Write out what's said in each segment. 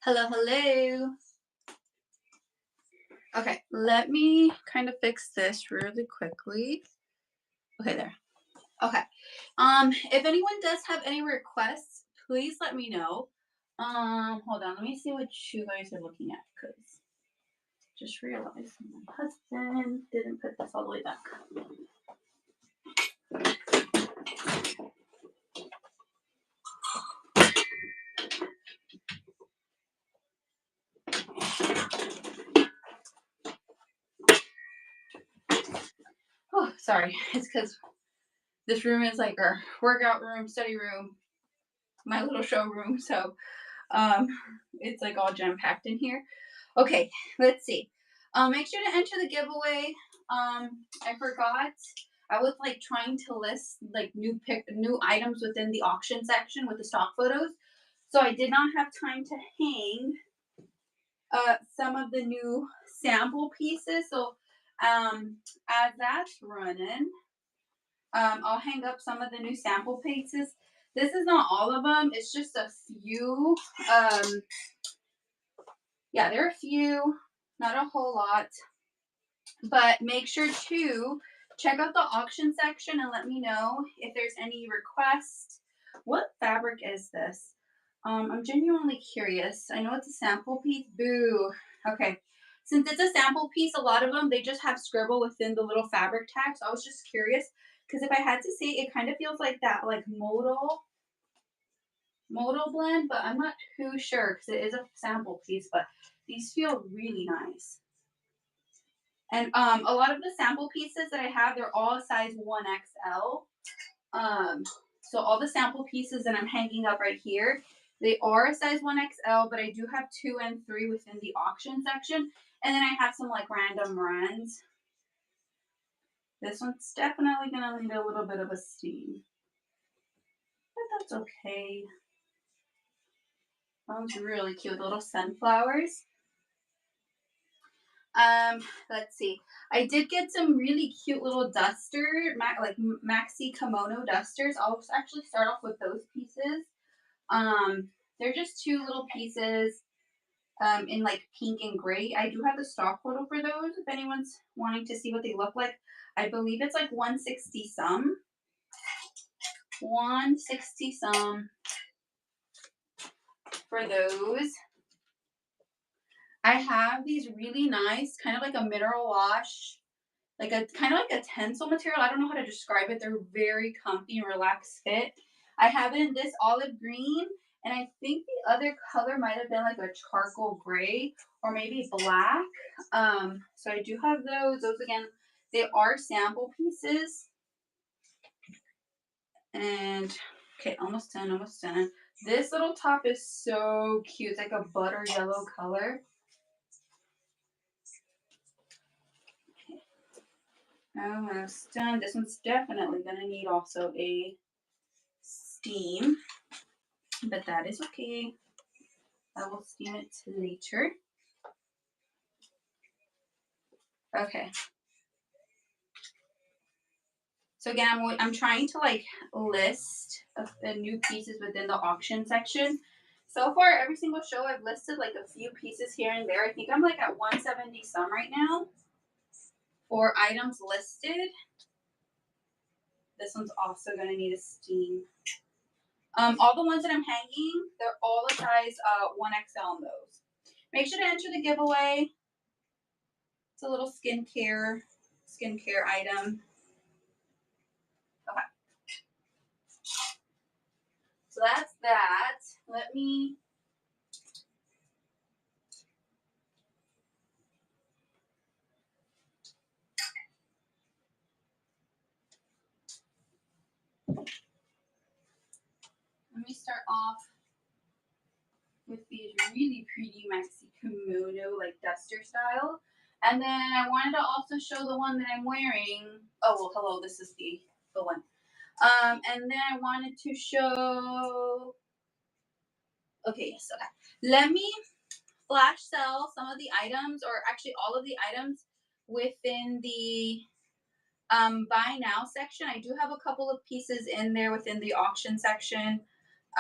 Hello, hello. Okay, let me kind of fix this really quickly. Okay, there. Okay. If anyone does have any requests, please let me know. Hold on, let me see what you guys are looking at because just realized my husband didn't put this all the way back. Oh, sorry. It's because this room is like our workout room, study room, my little showroom. So um it's like all jam packed in here. Okay, let's see. Make sure to enter the giveaway. I forgot. I was like trying to list like new items within the auction section with the stock photos. So I did not have time to hang some of the new sample pieces. So as that's running, I'll hang up some of the new sample pieces. This is not all of them. It's just a few. Yeah, there are a few, not a whole lot. But make sure to check out the auction section and let me know if there's any requests. What fabric is this? I'm genuinely curious. I know it's a sample piece. Boo. Okay. Since it's a sample piece, a lot of them, they just have scribble within the little fabric tag. So I was just curious because if I had to say, it kind of feels like that, like modal blend, but I'm not too sure because it is a sample piece, but these feel really nice. And a lot of the sample pieces that I have, they're all size 1XL. So all the sample pieces that I'm hanging up right here, they are a size 1XL, but I do have 2 and 3 within the auction section. And then I have some like random runs. This one's definitely gonna need a little bit of a steam, but that's okay. That one's really cute, little sunflowers. Let's see. I did get some really cute little duster, like maxi kimono dusters. I'll actually start off with those pieces. They're just 2 little pieces in like pink and gray. I do have the stock photo for those if anyone's wanting to see what they look like. I believe it's like 160 some. 160 some for those. I have these really nice, kind of like a mineral wash, like a kind of like a tencel material. I don't know how to describe it. They're very comfy and relaxed fit. I have it in this olive green, and I think the other color might have been like a charcoal gray or maybe black. So I do have those. Those again, they are sample pieces. And okay, almost done, almost done. This little top is so cute. It's like a butter yellow color. Almost done. This one's definitely gonna need also a steam, but that is okay. I will steam it later. Okay. So again, I'm trying to like list the new pieces within the auction section. So far, every single show I've listed like a few pieces here and there. I think I'm like at 170 some right now for items listed. This one's also gonna need a steam. All the ones that I'm hanging, they're all a size 1XL on those. Make sure to enter the giveaway. It's a little skincare item. Okay. So that's that. Let me start off with these really pretty maxi kimono, like duster style. And then I wanted to also show the one that I'm wearing. Oh, well, hello, this is the one. And then I wanted to show, okay, yes, okay. Let me flash sell some of the items, or actually all of the items within the buy now section. I do have a couple of pieces in there within the auction section.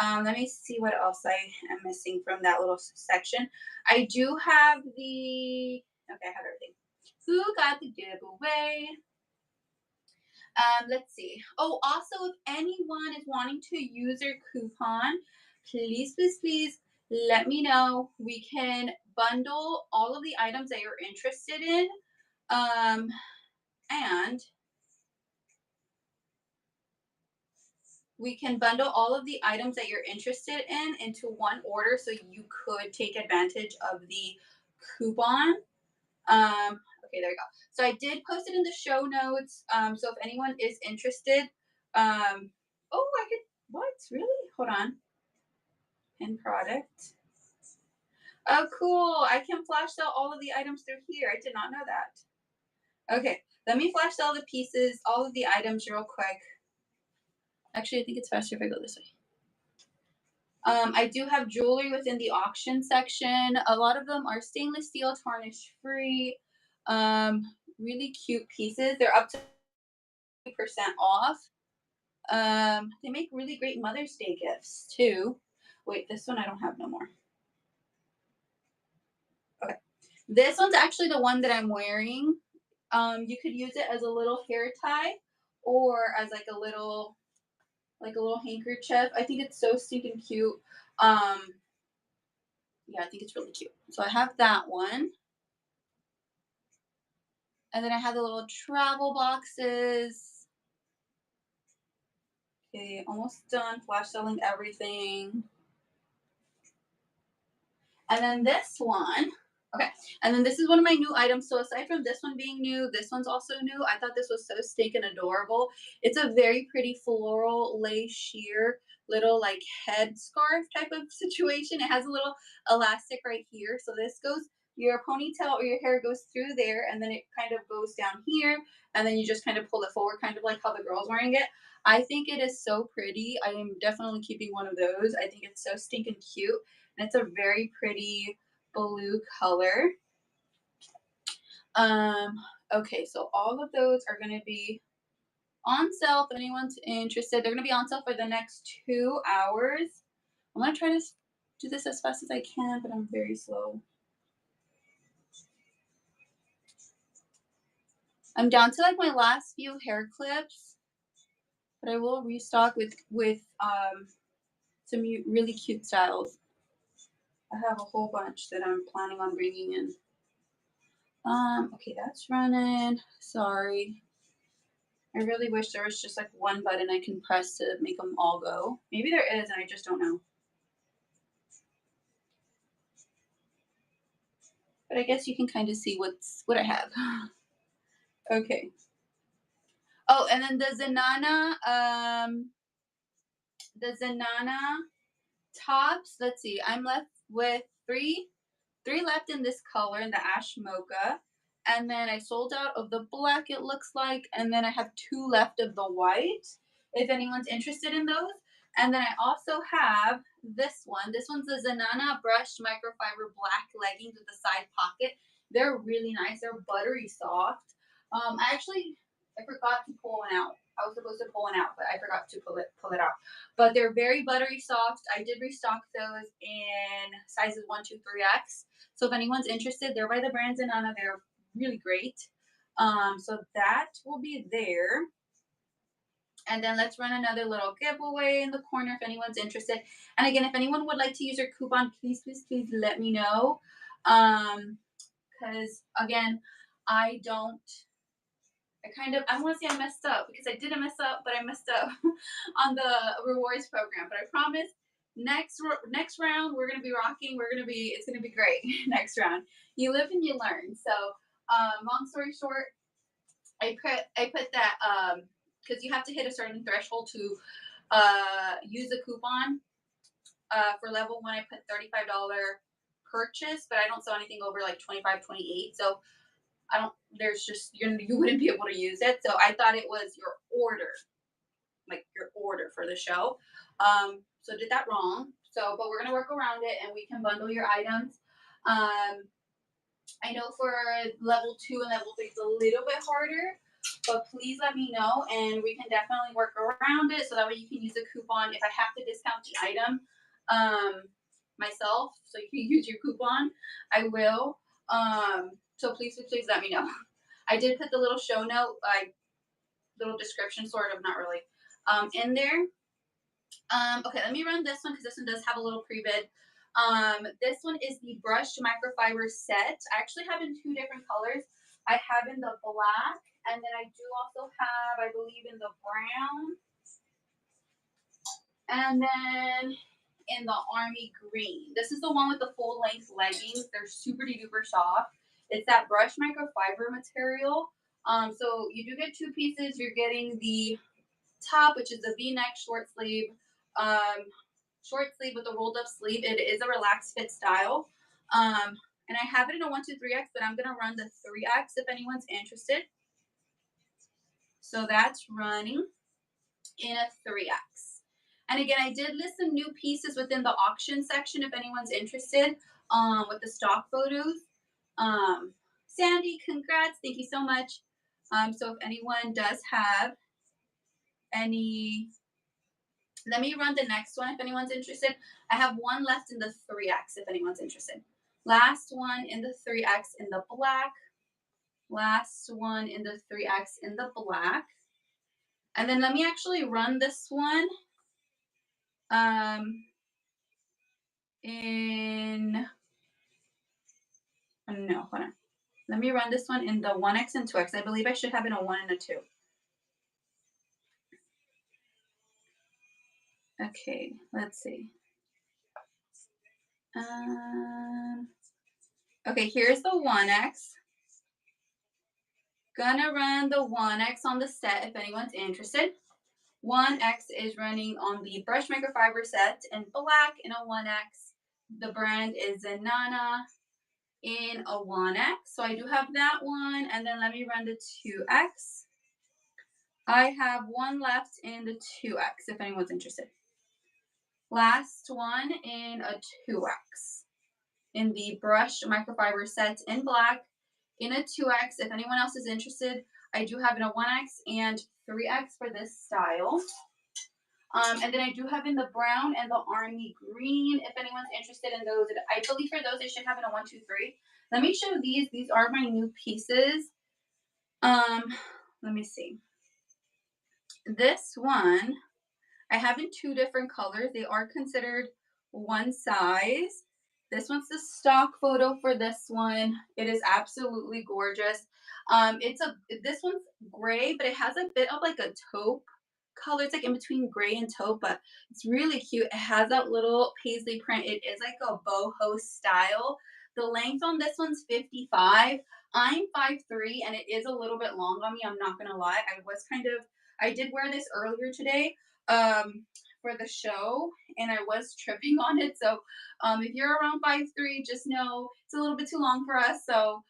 Let me see what else I am missing from that little section. I do have the, okay, I have everything. Who got the giveaway? Let's see. Oh, also, if anyone is wanting to use your coupon, please, please, please let me know. We can bundle all of the items that you're interested in. Um, and we can bundle all of the items that you're interested in into one order so you could take advantage of the coupon. Okay, there you go. So I did post it in the show notes. So if anyone is interested, oh, I could, what? Really? Hold on. Pin product. Oh, cool. I can flash sell all of the items through here. I did not know that. Okay, let me flash sell the pieces, all of the items real quick. Actually, I think it's faster if I go this way. I do have jewelry within the auction section. A lot of them are stainless steel, tarnish free. Um, really cute pieces. They're up to 50% off. They make really great Mother's Day gifts too. Wait, this one I don't have no more. Okay. This one's actually the one that I'm wearing. You could use it as a little hair tie or as like a little handkerchief. I think it's so stinking cute. Um, yeah, I think it's really cute. So I have that one. And then I have the little travel boxes. Okay, almost done flash selling everything. And then this one, okay. And then this is one of my new items. So aside from this one being new, this one's also new. I thought this was so stinking adorable. It's a very pretty floral lace sheer little like head scarf type of situation. It has a little elastic right here. So this goes, your ponytail or your hair goes through there and then it kind of goes down here and then you just kind of pull it forward, kind of like how the girl's wearing it. I think it is so pretty. I am definitely keeping one of those. I think it's so stinking cute. And it's a very pretty blue color. Um, okay, so all of those are going to be on sale if anyone's interested. They're going to be on sale for the next 2 hours. I'm going to try to do this as fast as I can, but I'm very slow. I'm down to like my last few hair clips, but I will restock with some really cute styles. I have a whole bunch that I'm planning on bringing in. Okay, that's running. Sorry. I really wish there was just like one button I can press to make them all go. Maybe there is and I just don't know. But I guess you can kind of see what I have. Okay. Oh, and then the Zanana tops. Let's see. I'm left with three left in this color in the ash mocha. And then I sold out of the black, it looks like. And then I have 2 left of the white, if anyone's interested in those. And then I also have this one. This one's the Zanana brushed microfiber black leggings with a side pocket. They're really nice. They're buttery soft. I forgot to pull one out. I was supposed to pull one out, but I forgot to pull it out. But they're very buttery soft. I did restock those in sizes 1, 2, 3X. So if anyone's interested, they're by the brand Zanana. They're really great. So that will be there. And then let's run another little giveaway in the corner if anyone's interested. And again, if anyone would like to use your coupon, please, please, please let me know. Because again, I don't I want to say I messed up because I didn't mess up, but I messed up on the rewards program. But I promise next round we're gonna be rocking. It's gonna be great next round. You live and you learn. So long story short, I put that because you have to hit a certain threshold to use a coupon. For level 1, I put $35 purchase, but I don't sell anything over like 25, 28. So I don't, there's just, you wouldn't be able to use it. So I thought it was your order, like your order for the show. So did that wrong. So, but we're going to work around it and we can bundle your items. I know for level 2 and level 3, it's a little bit harder. but please let me know and we can definitely work around it so that way you can use a coupon. If I have to discount the item myself so you can use your coupon, I will. So please let me know. I did put the little show note, like little description, sort of, not really, in there. Okay, let me run this one because this one does have a little pre-bid. This one is the brushed microfiber set. I actually have in two different colors. I have in the black, and then I do also have, I believe, in the brown, and then in the army green. This is the one with the full length leggings. They're super duper soft. It's that brushed microfiber material. So you do get two pieces. You're getting the top, which is a V-neck short sleeve with a rolled up sleeve. It is a relaxed fit style. And I have it in a 123X, but I'm gonna run the 3X if anyone's interested. So that's running in a 3X. And again, I did list some new pieces within the auction section if anyone's interested, with the stock photos. Sandy, congrats. Thank you so much. So if anyone does have any, let me run the next one if anyone's interested. I have one left in the 3X if anyone's interested. Last one in the 3X in the black. Last one in the 3X in the black. And then let me actually run this one no, hold on. Let me run this one in the 1X and 2X. I believe I should have it a 1 and a 2. Okay, let's see. Okay, here's the 1X. Gonna run the 1X on the set if anyone's interested. 1X is running on the brush microfiber set in black in a 1X. The brand is Zenana in a 1X. So I do have that one. And then let me run the 2X. I have one left in the 2X if anyone's interested. Last one in a 2X. In the brushed microfiber set in black in a 2X. If anyone else is interested, I do have in a 1X and 3X for this style. And then I do have in the brown and the army green if anyone's interested in those. I believe for those I should have in a 1, 2, 3. Let me show these. These are my new pieces. Let me see. This one I have in two different colors. They are considered one size. This one's the stock photo for this one. It is absolutely gorgeous. This one's gray, but it has a bit of like a taupe color. It's like in between gray and taupe, but it's really cute. It has that little paisley print. It is like a boho style. The length on this one's 55. I'm 5'3", and it is a little bit long on me. I'm not gonna lie. I did wear this earlier today for the show, and I was tripping on it. So if you're around 5'3", just know it's a little bit too long for us. So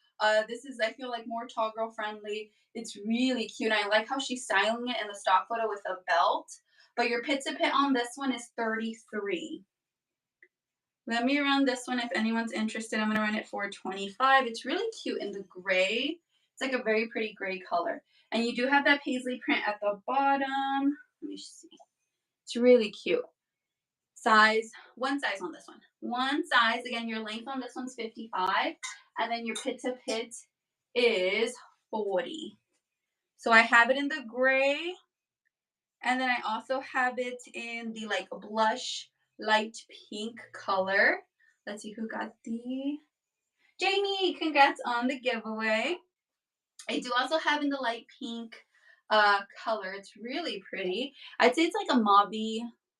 this is, I feel like, more tall girl friendly. It's really cute. And I like how she's styling it in the stock photo with a belt. But your pit to pit on this one is 33. Let me run this one if anyone's interested. I'm going to run it for 25. It's really cute in the gray. It's like a very pretty gray color. And you do have that paisley print at the bottom. Let me see. It's really cute. One size on this one. One size. Again, your length on this one's 55. And then your pit to pit is 40. So I have it in the gray. And then I also have it in the like blush light pink color. Let's see who got the Jamie. Congrats on the giveaway. I do also have in the light pink color. It's really pretty. I'd say it's like a mauve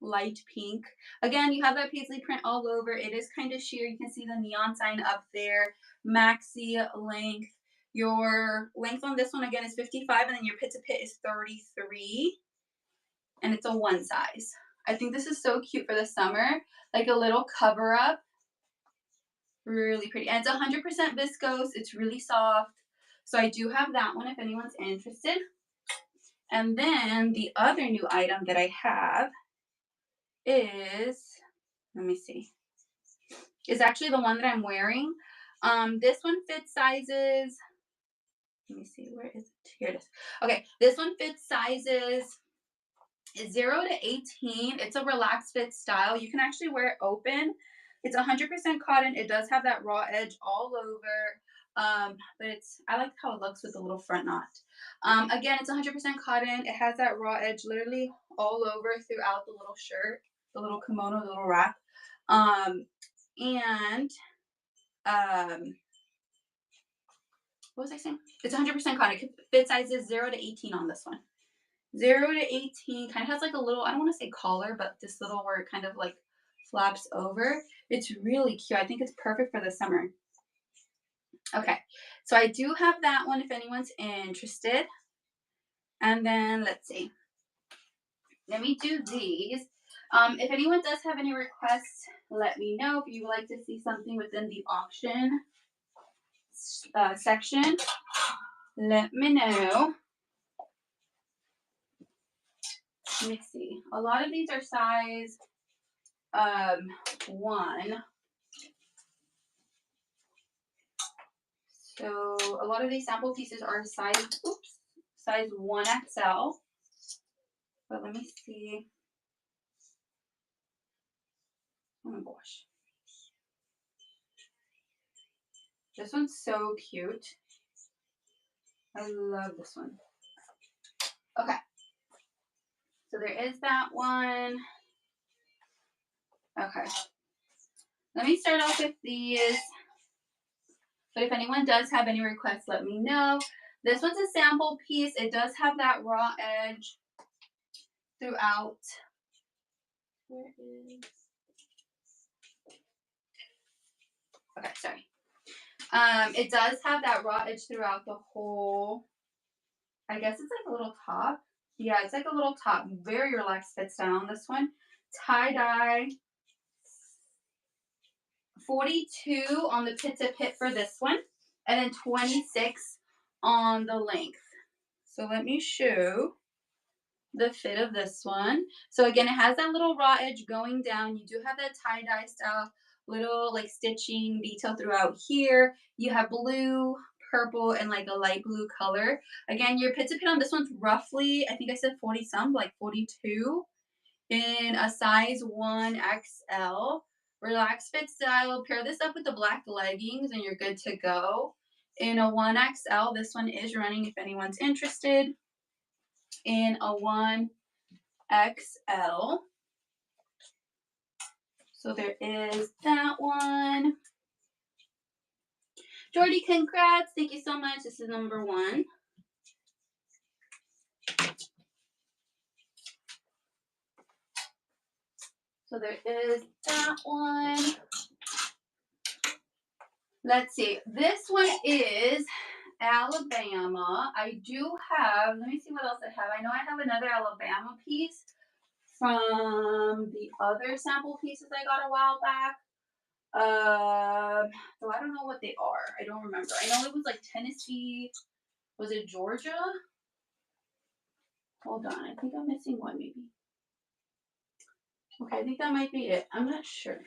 light pink. Again, you have that paisley print all over. It is kind of sheer. You can see the neon sign up there. Maxi length. Your length on this one again is 55, and then your pit to pit is 33. And it's a one size. I think this is so cute for the summer. Like a little cover up. Really pretty. And it's 100% viscose. It's really soft. So I do have that one if anyone's interested. And then the other new item that I have is, let me see, is actually the one that I'm wearing. This one fits sizes Let me see, where is it? Here it is. Okay, this one fits sizes 0 to 18. It's a relaxed fit style. You can actually wear it open. It's 100% cotton. It does have that raw edge all over. But I like how it looks with the little front knot. Again, it's 100% cotton. It has that raw edge literally all over throughout the little shirt, the little kimono, the little wrap. And what was I saying? It's 100% cotton. It fit sizes 0 to 18 on this one. 0 to 18 kind of has like a little, I don't want to say collar, but this little where it kind of like flaps over. It's really cute. I think it's perfect for the summer. Okay, so I do have that one if anyone's interested. And then let's see. Let me do these. If anyone does have any requests, let me know. If you would like to see something within the auction section, let me know. Let me see. A lot of these are size 1. So a lot of these sample pieces are size 1XL. But let me see. Oh my gosh. This one's so cute. I love this one. Okay. So there is that one. Okay. Let me start off with these. But if anyone does have any requests, let me know. This one's a sample piece. It does have that raw edge throughout. Where is? Okay, sorry. It does have that raw edge throughout the whole. I guess it's like a little top. Yeah, it's like a little top. Very relaxed fit style on this one. Tie-dye. 42 on the pit to pit for this one. And then 26 on the length. So let me show the fit of this one. So again, it has that little raw edge going down. You do have that tie-dye style, little like stitching detail throughout here. You have blue, purple, and like a light blue color. Again, your pit to pit on this one's roughly, I think I said 40 some, like 42 in a size 1XL. Relaxed fit style. Pair this up with the black leggings and you're good to go. In a 1XL, this one is running if anyone's interested. In a 1XL. So there is that one. Jordy, congrats. Thank you so much. This is number 1. So there is that one. Let's see. This one is Alabama. I do have, let me see what else I have. I know I have another Alabama piece from the other sample pieces I got a while back. So I don't know what they are. I don't remember. I know it was like Tennessee. Was it Georgia? Hold on. I think I'm missing one maybe. Okay, I think that might be it. I'm not sure.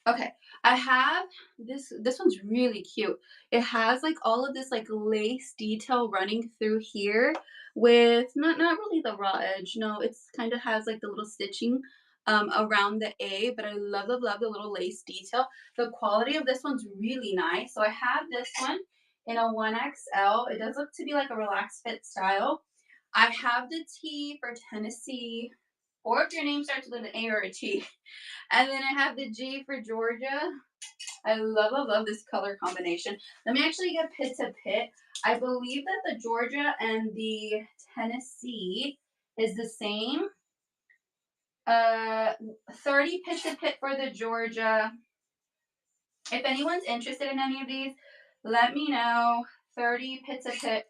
Okay, I have this one's really cute. It has like all of this like lace detail running through here with not really the raw edge. No, it's kind of has like the little stitching around the A, but I love the little lace detail. The quality of this one's really nice. So I have this one in a 1XL. It does look to be like a relaxed fit style. I have the T for Tennessee, or if your name starts with an A or a T. And then I have the G for Georgia. I love this color combination. Let me actually get pit to pit. I believe that the Georgia and the Tennessee is the same. 30 pit to pit for the Georgia. If anyone's interested in any of these, let me know. 30 pit to pit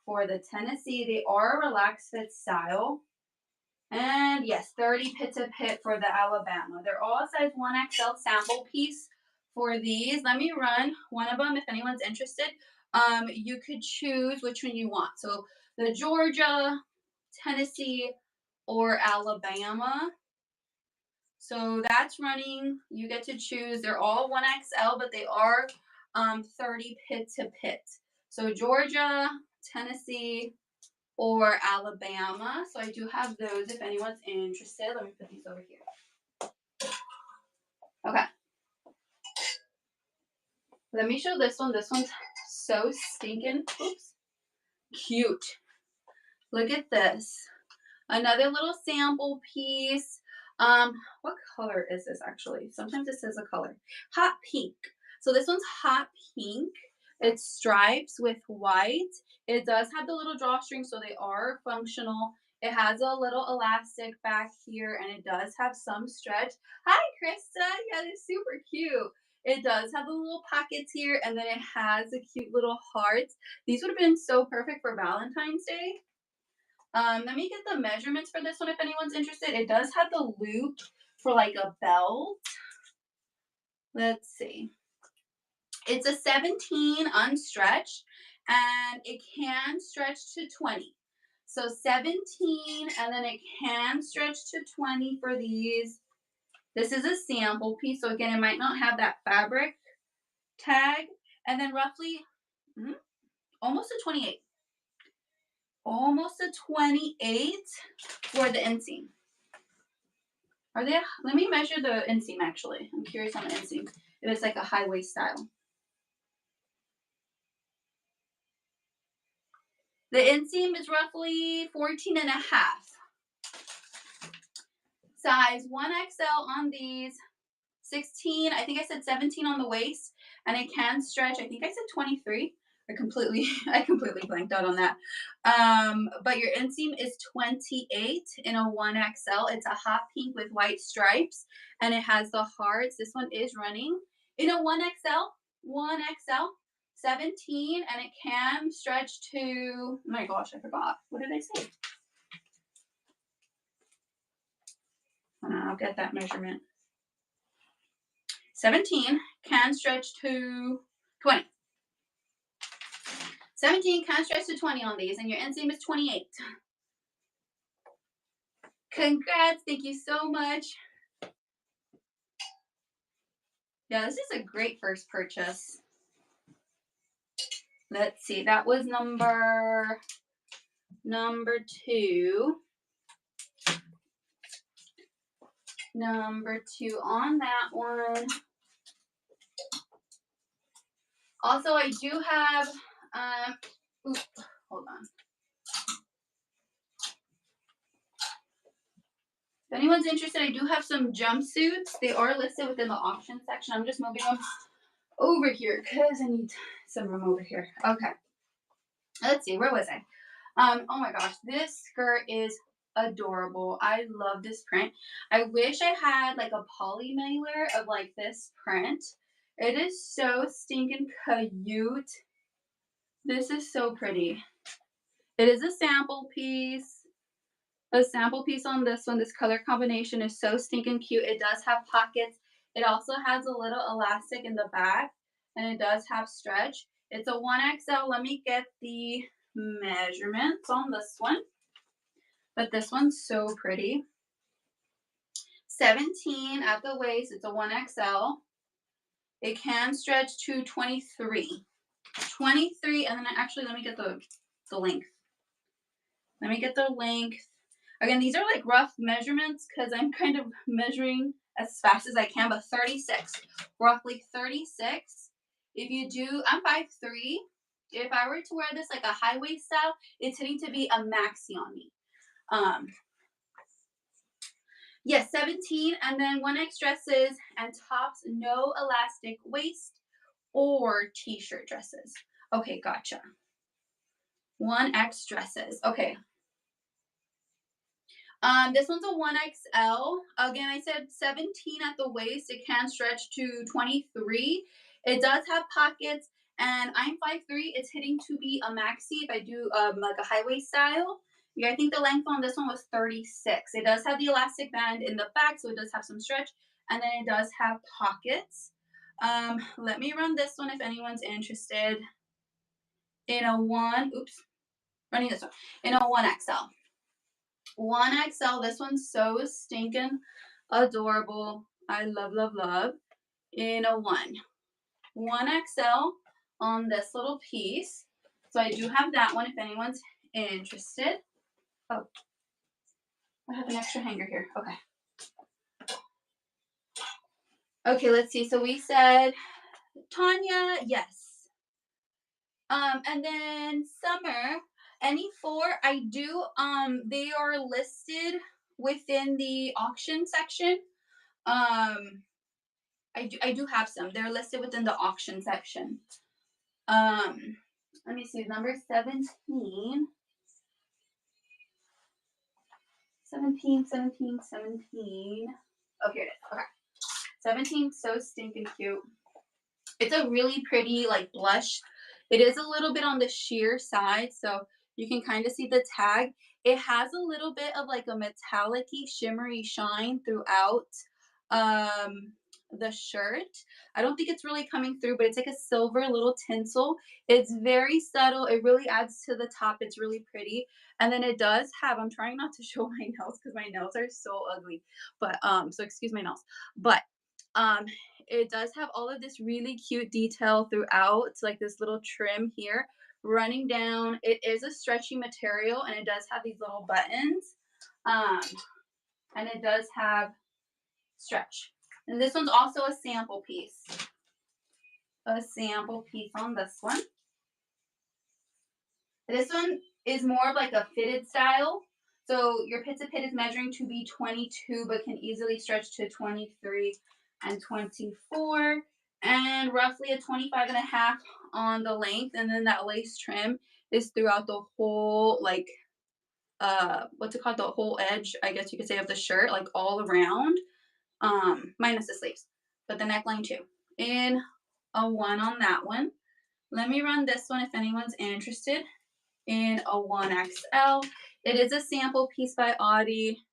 for the Tennessee. They are a relaxed fit style. And yes, 30 pit to pit for the Alabama. They're all size 1XL sample piece for these. Let me run one of them if anyone's interested. You could choose which one you want. So the Georgia, Tennessee, or Alabama. So that's running. You get to choose. They're all 1XL, but they are 30 pit to pit. So Georgia, Tennessee, or Alabama. So I do have those if anyone's interested. Let me put these over here. Okay. Let me show this one. This one's so stinking, oops, cute. Look at this. Another little sample piece. What color is this actually? Sometimes it says a color. Hot pink. So this one's hot pink. It's stripes with white. It does have the little drawstring, so they are functional. It has a little elastic back here, and it does have some stretch. Hi, Krista. Yeah, it's super cute. It does have the little pockets here, and then it has the cute little hearts. These would have been so perfect for Valentine's Day. Let me get the measurements for this one if anyone's interested. It does have the loop for like a belt. Let's see. It's a 17 unstretched, and it can stretch to 20. So 17, and then it can stretch to 20 for these. This is a sample piece, so again, it might not have that fabric tag. And then roughly almost a 28. Almost a 28 for the inseam. Are they? Let me measure the inseam actually. I'm curious on the inseam. If it's like a high waist style. The inseam is roughly 14 and a half. Size 1XL on these. 16, I think I said 17 on the waist, and it can stretch. I think I said 23. I completely blanked out on that. But your inseam is 28 in a 1XL. It's a hot pink with white stripes, and it has the hearts. This one is running in a 1XL, 17, and it can stretch to, oh my gosh, I forgot. What did I say? I'll get that measurement. 17 can stretch to 20. 17 can stretch to 20 on these, and your inseam is 28. Congrats. Thank you so much. Yeah, this is a great first purchase. Let's see. That was number 2. Number 2 on that one. Also, I do have, hold on. If anyone's interested, I do have some jumpsuits. They are listed within the options section. I'm just moving them over here because I need some room over here. Okay. Let's see. Where was I? Oh my gosh. This skirt is adorable. I love this print. I wish I had like a poly mailer of like this print. It is so stinking cute. This is so pretty. It is a sample piece. A sample piece on this one. This color combination is so stinking cute. It does have pockets. It also has a little elastic in the back, and it does have stretch. It's a 1XL. Let me get the measurements on this one. But this one's so pretty. 17 at the waist. It's a 1XL. It can stretch to 23. 23, and then actually let me get the length. Let me get the length. Again, these are like rough measurements because I'm kind of measuring as fast as I can, but 36, roughly 36. If you do, I'm 5'3". If I were to wear this like a high waist style, it's hitting to be a maxi on me. Yes, 17, and then 1X dresses and tops, no elastic waist or t-shirt dresses. Okay, gotcha. 1X dresses. Okay. This one's a 1XL. Again, I said 17 at the waist. It can stretch to 23. It does have pockets, and I'm 5'3". It's hitting to be a maxi if I do like a high waist style. Yeah, I think the length on this one was 36. It does have the elastic band in the back, so it does have some stretch, and then it does have pockets. Let me run this one if anyone's interested. In a running this one. In a 1XL. 1XL, this one's so stinking adorable. I love, love, love. In a 1XL on this little piece. So I do have that one if anyone's interested. Oh, I have an extra hanger here. Okay. Okay, let's see. So we said Tanya, yes. And then Summer, any four, I do, they are listed within the auction section. I do have some. They're listed within the auction section. Let me see, number 17. 17. Oh, here it is. Okay. 17, so stinking cute. It's a really pretty, like, blush. It is a little bit on the sheer side, so you can kind of see the tag. It has a little bit of, like, a metallic-y, shimmery shine throughout the shirt. I don't think it's really coming through, but it's like a silver little tinsel. It's very subtle. It really adds to the top. It's really pretty. And then it does have, I'm trying not to show my nails because my nails are so ugly, but so excuse my nails. But it does have all of this really cute detail throughout, like this little trim here running down. It is a stretchy material, and it does have these little buttons, and it does have stretch. And this one's also a sample piece. A sample piece on this one. This one is more of like a fitted style. So your pizza pit is measuring to be 22, but can easily stretch to 23 and 24, and roughly a 25 and a half on the length. And then that lace trim is throughout the whole, like, what's it called? The whole edge, I guess you could say, of the shirt, like all around, minus the sleeves, but the neckline too. In a 1 on that one. Let me run this one if anyone's interested. In a 1XL. It is a sample piece by Audie.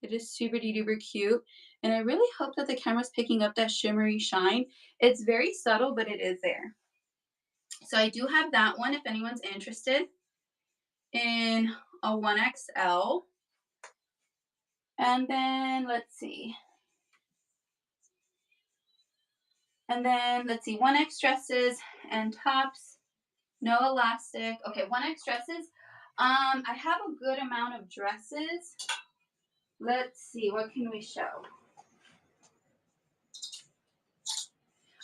It is super duper cute. And I really hope that the camera's picking up that shimmery shine. It's very subtle, but it is there. So I do have that one if anyone's interested. In a 1XL. And then let's see. And then let's see, 1X dresses and tops. No elastic. Okay, 1X dresses. I have a good amount of dresses. Let's see, what can we show?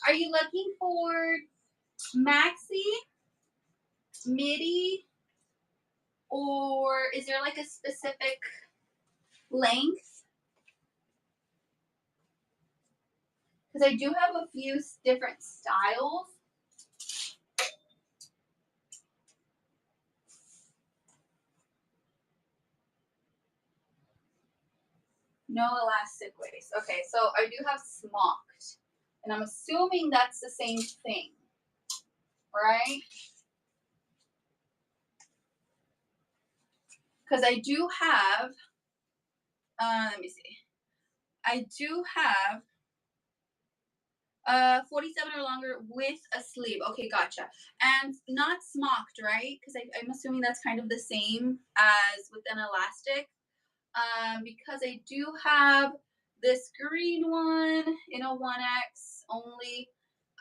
Are you looking for maxi, midi, or is there like a specific length? Because I do have a few different styles. No elastic waist. Okay, so I do have smocked. And I'm assuming that's the same thing, right? Because I do have, let me see. I do have 47 or longer with a sleeve. Okay, gotcha. And not smocked, right? Because I'm assuming that's kind of the same as with an elastic. Because I do have this green one in a 1X only.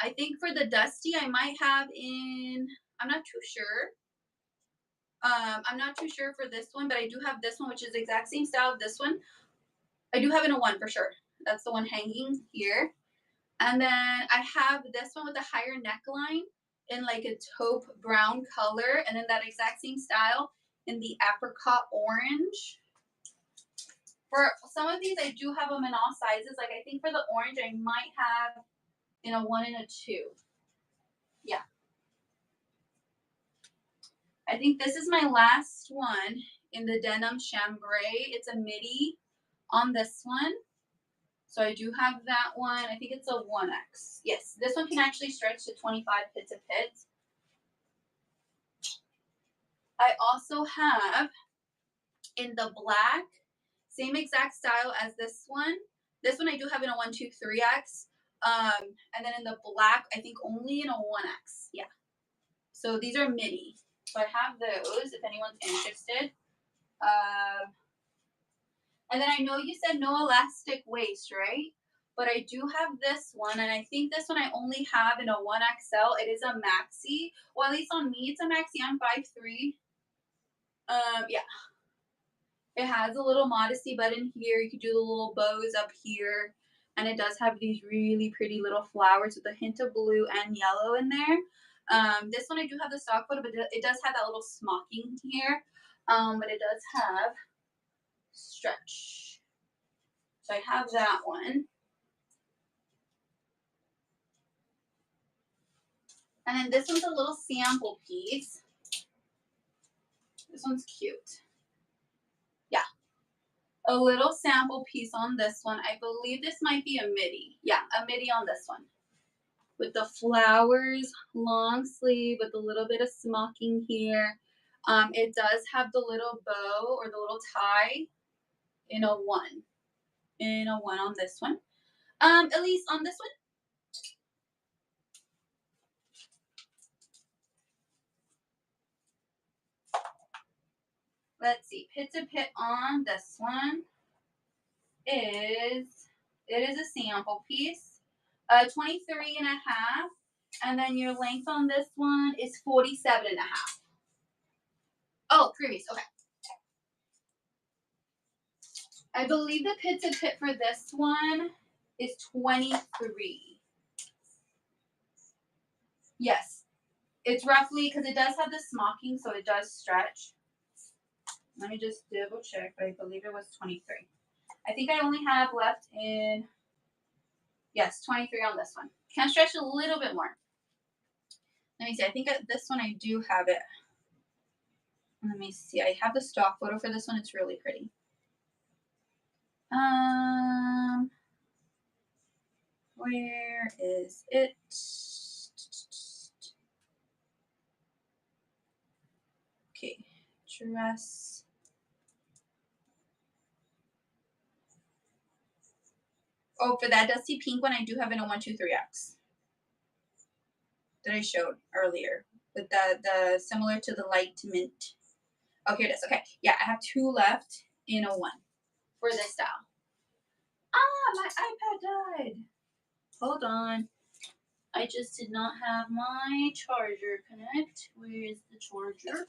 I think for the dusty, I might have in, I'm not too sure. I'm not too sure for this one, but I do have this one, which is the exact same style of this one. I do have in a 1 for sure. That's the one hanging here. And then I have this one with a higher neckline in like a taupe brown color, and then that exact same style in the apricot orange. For some of these, I do have them in all sizes. Like I think for the orange, I might have in a 1 and a 2. Yeah. I think this is my last one in the denim chambray. It's a midi on this one. So I do have that one. I think it's a 1X. Yes, this one can actually stretch to 25 pits a pit. I also have in the black, same exact style as this one. This one I do have in a 1, 2, 3X. And then in the black, I think only in a 1X. Yeah. So these are midi. So I have those if anyone's interested. And then I know you said no elastic waist, right? but I do have this one, and I think this one I only have in a 1XL. It is a maxi. Well, at least on me, it's a maxi. I'm 5'3". Yeah. It has a little modesty button here. You could do the little bows up here. And it does have these really pretty little flowers with a hint of blue and yellow in there. This one I do have the stock photo, but it does have that little smocking here. But it does have stretch. So I have that one. And then this one's a little sample piece. This one's cute. Yeah. A little sample piece on this one. I believe this might be a midi. Yeah, a midi on this one. With the flowers, long sleeve with a little bit of smocking here. It does have the little bow or the little tie in a 1. In a 1 on this one. At least on this one. Let's see. Pit to pit on this one is, it is a sample piece. 23 and a half. And then your length on this one is 47 and a half. Oh, previous. Okay. I believe the pit to pit for this one is 23. Yes. It's roughly, because it does have the smocking, so it does stretch. Let me just double check, but I believe it was 23. I think I only have left in, yes, 23 on this one. Can stretch a little bit more. Let me see. I think this one I do have it. Let me see. I have the stock photo for this one. It's really pretty. Where is it? Okay, dress. Oh, for that dusty pink one, I do have in a 123X that I showed earlier. With the similar to the light mint. Oh, here it is. Okay, yeah, I have 2 left in a 1 for this style. Ah, my iPad died. Hold on. I just did not have my charger connect. Where is the charger?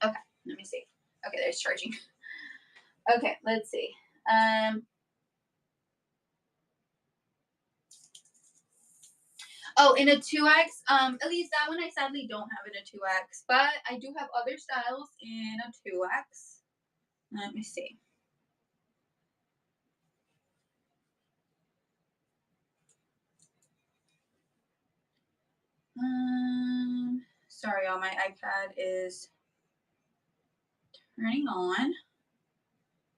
Okay, let me see. Okay, there's charging. Okay, let's see. Oh, in a 2X, at least that one I sadly don't have in a 2X, but I do have other styles in a 2X. Let me see. Sorry, y'all, my iPad is turning on.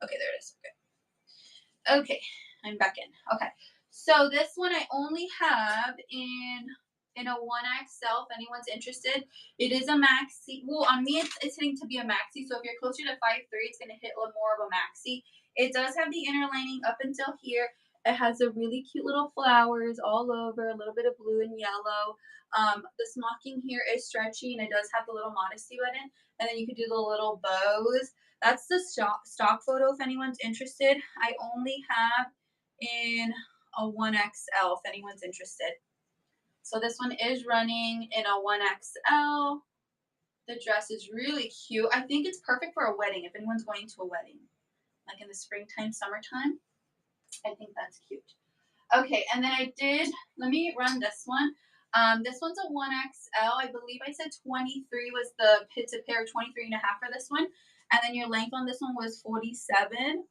Okay, there it is. Okay. Okay, I'm back in. Okay. So this one I only have in a 1XL if anyone's interested. It is a maxi. Well, on me it's hitting to be a maxi. So if you're closer to 5'3", it's gonna hit a little more of a maxi. It does have the inner lining up until here. It has a really cute little flowers all over, a little bit of blue and yellow. The smocking here is stretchy and it does have the little modesty button. And then you could do the little bows. That's the stock photo if anyone's interested. I only have in a 1XL if anyone's interested. So this one is running in a 1XL. The dress is really cute. I think it's perfect for a wedding if anyone's going to a wedding. Like in the springtime, summertime. I think that's cute. Okay, and then let me run this one. This one's a 1XL. I believe I said 23 was the pit to pair, 23 and a half for this one. And then your length on this one was 47.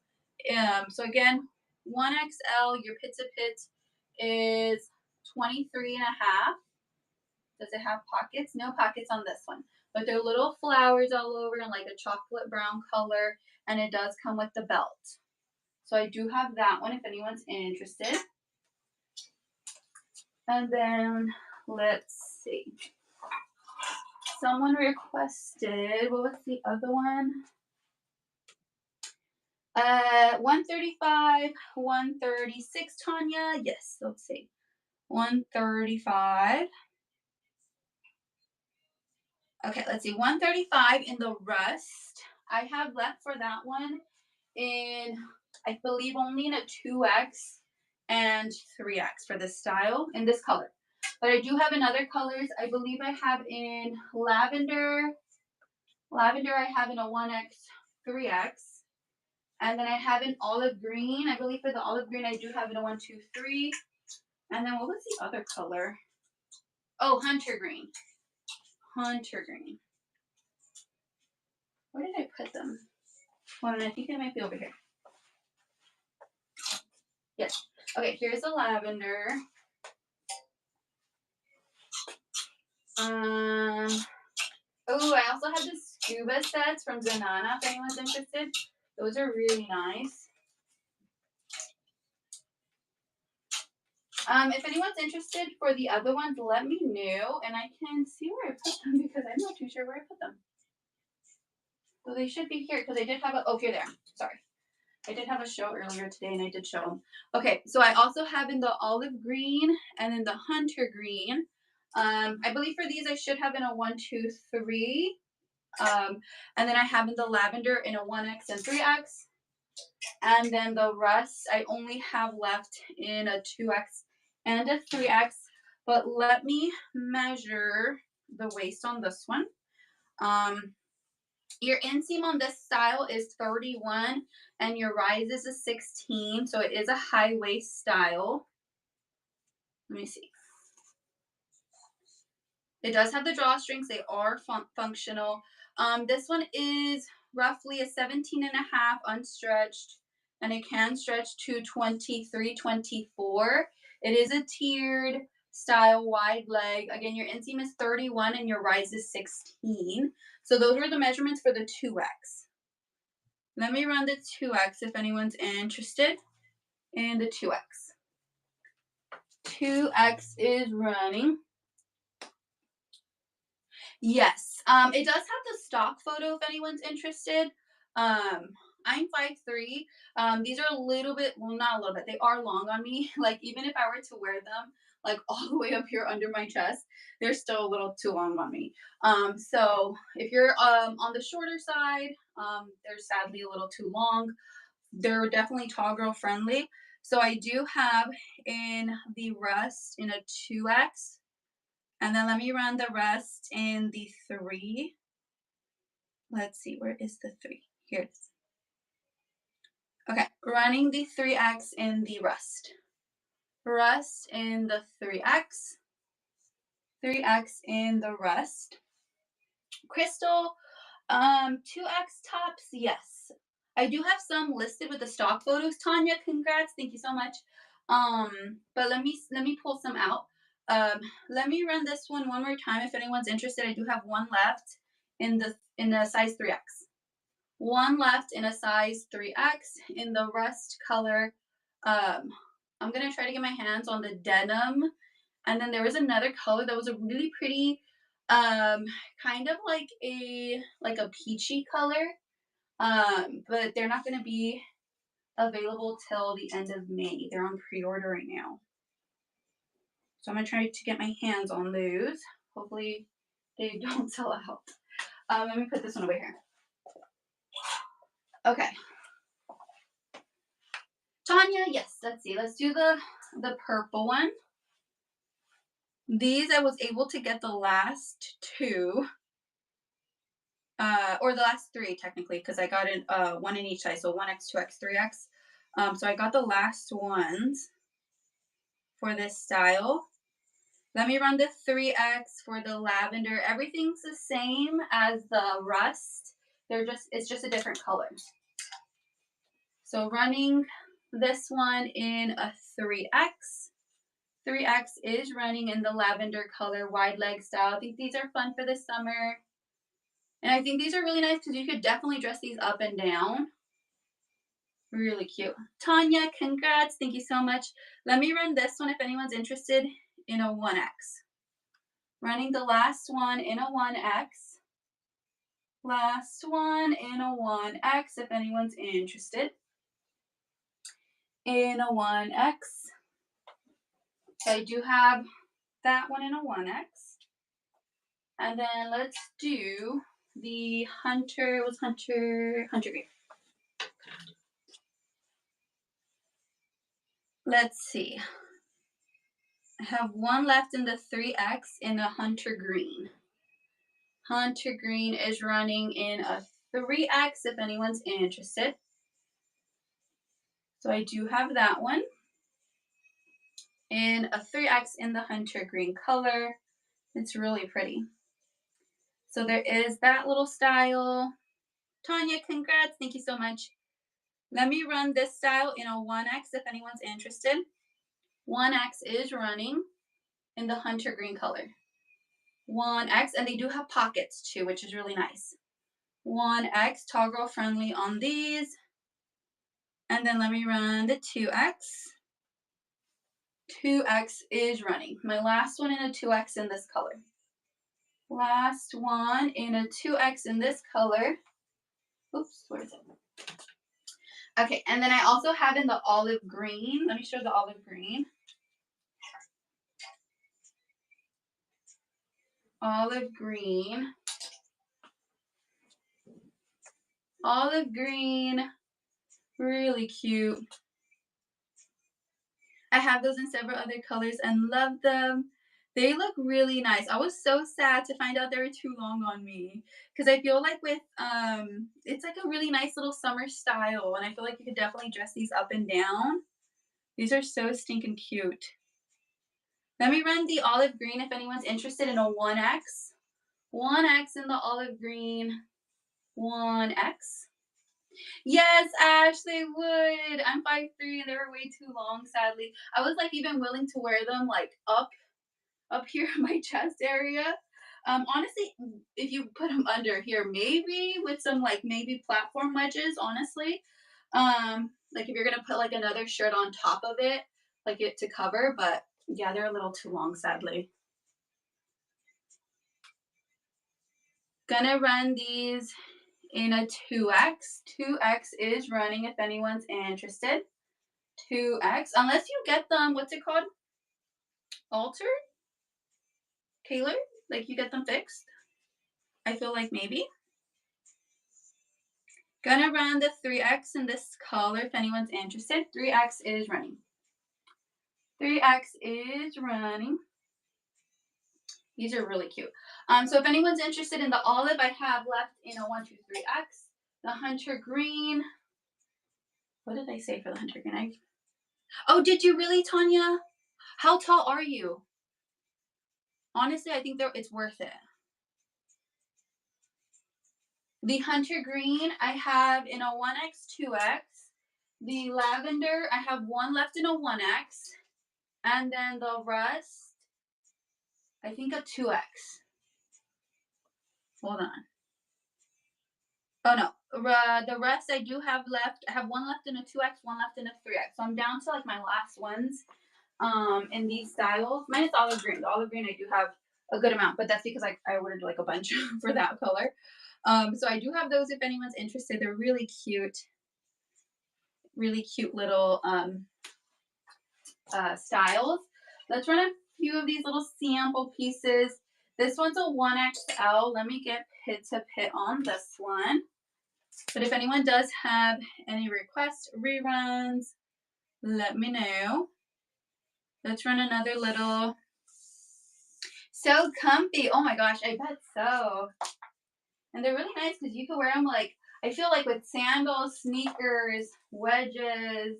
So again, 1XL, your pit to pit is 23 and a half. Does it have pockets? No pockets on this one. But there are little flowers all over in like a chocolate brown color. And it does come with the belt. So I do have that one if anyone's interested. And then let's see. Someone requested, what was the other one? 135, 136, Tanya. Yes, let's see. 135. Okay, let's see. 135 in the rust. I have left for that one in, I believe, only in a 2X and 3X for this style in this color. But I do have in other colors. I believe I have in lavender. Lavender I have in a 1X, 3X. And then I have in olive green. I believe for the olive green I do have in a 1, 2, 3. And then what was the other color? Oh, hunter green. Hunter green. Where did I put them? Hold on, I think it might be over here. Yes. Okay, here's the lavender. Oh, I also have the scuba sets from Zanana if anyone's interested. Those are really nice. If anyone's interested for the other ones, let me know and I can see where I put them because I'm not too sure where I put them. So they should be here because I did have a, oh, here they are. Sorry. I did have a show earlier today and I did show them. Okay, so I also have in the olive green and in the hunter green. I believe for these I should have in a 1, 2, 3. And then I have in the lavender in a 1X and 3X. And then the rest I only have left in a 2X and a 3X. But let me measure the waist on this one. Your inseam on this style is 31 and your rise is a 16. So it is a high waist style. Let me see. It does have the drawstrings. They are functional. This one is roughly a 17 and a half unstretched, and it can stretch to 23, 24. It is a tiered style wide leg. Again, your inseam is 31 and your rise is 16. So those were the measurements for the 2X. Let me run the 2X if anyone's interested in the 2X. 2X is running. Yes, it does have the stock photo if anyone's interested. I'm 5'3". These are a little bit, well, not a little bit, they are long on me. Like, even if I were to wear them, like, all the way up here under my chest, they're still a little too long on me. So if you're on the shorter side, they're sadly a little too long. They're definitely tall girl friendly. So I do have in the rust in a 2X. And then let me run the rest in the 3. Let's see, where is the 3? Here it is. Okay, running the 3X in the rust. Rust in the 3X. 3X in the rust. Crystal, 2X tops, yes. I do have some listed with the stock photos. Tanya, congrats, thank you so much. But let me pull some out. Let me run this one more time if anyone's interested. I do have one left in the size 3X. One left in a size 3X in the rust color. I'm gonna try to get my hands on the denim. And then there was another color that was a really pretty, kind of like a peachy color. But they're not gonna be available till the end of May. They're on pre-order right now. So I'm gonna try to get my hands on those. Hopefully they don't sell out. Let me put this one away here. Okay. Tanya, yes, let's see. Let's do the purple one. These I was able to get the last 2. Or the last 3 technically, because I got one in each size, so 1X, 2X, 3X. So I got the last ones for this style. Let me run the 3X for the lavender. Everything's the same as the rust. It's just a different color. So running this one in a 3X. 3X is running in the lavender color, wide leg style. I think these are fun for the summer. And I think these are really nice because you could definitely dress these up and down. Really cute. Tanya, congrats. Thank you so much. Let me run this one if anyone's interested in a 1X. Running the last one in a 1X. Last one in a 1X if anyone's interested. in a 1X. So I do have that one in a 1X. And then let's do the Hunter Green. Let's see. I have one left in the 3X in a Hunter Green. Hunter Green is running in a 3X if anyone's interested. So I do have that one in a 3X in the Hunter Green color. It's really pretty. So there is that little style. Tanya, congrats. Thank you so much. Let me run this style in a 1X if anyone's interested. 1X is running in the Hunter Green color. 1X, and they do have pockets too, which is really nice. 1X, tall girl friendly on these. And then let me run the 2X. 2X is running. My last one in a 2X in this color. Last one in a 2X in this color. Oops, where is it? Okay, and then I also have in the olive green. Let me show the olive green. Olive green. Olive green. Really cute. I have those in several other colors and love them. They look really nice. I was so sad to find out they were too long on me because I feel like with it's like a really nice little summer style, and I feel like you could definitely dress these up and down. These are so stinking cute. Let me run the olive green if anyone's interested in a 1X. 1X in the olive green. 1X. Yes, Ash, they would. I'm 5'3" and they were way too long, sadly. I was like even willing to wear them like up here in my chest area. Honestly, if you put them under here, maybe with some like maybe platform wedges, honestly. Like if you're gonna put like another shirt on top of it, like it to cover, but yeah, they're a little too long, sadly. Gonna run these in a 2X. 2X is running if anyone's interested. 2X, unless you get them, what's it called? Altered? Tailored? Like you get them fixed? I feel like maybe. Gonna run the 3X in this color if anyone's interested. 3X is running. 3X is running. These are really cute. So if anyone's interested in the olive, I have left in a 1, 2, 3X. The Hunter Green. What did I say for the Hunter Green? Oh, did you really, Tanya? How tall are you? Honestly, I think it's worth it. The Hunter Green, I have in a 1X, 2X. The lavender, I have one left in a 1X. And then the rest, I think a 2X. Hold on. Oh, no. The rest I do have left. I have one left in a 2X, one left in a 3X. So I'm down to like my last ones in these styles. Minus olive green. The olive green I do have a good amount, but that's because I ordered like a bunch for that color. So I do have those if anyone's interested. They're really cute. Really cute little styles. Let's run a few of these little sample pieces. This one's a 1XL. Let me get pit to pit on this one. But if anyone does have any requests, reruns, let me know. Let's run another little. So comfy. Oh my gosh, I bet so. And they're really nice because you can wear them like, I feel like with sandals, sneakers, wedges,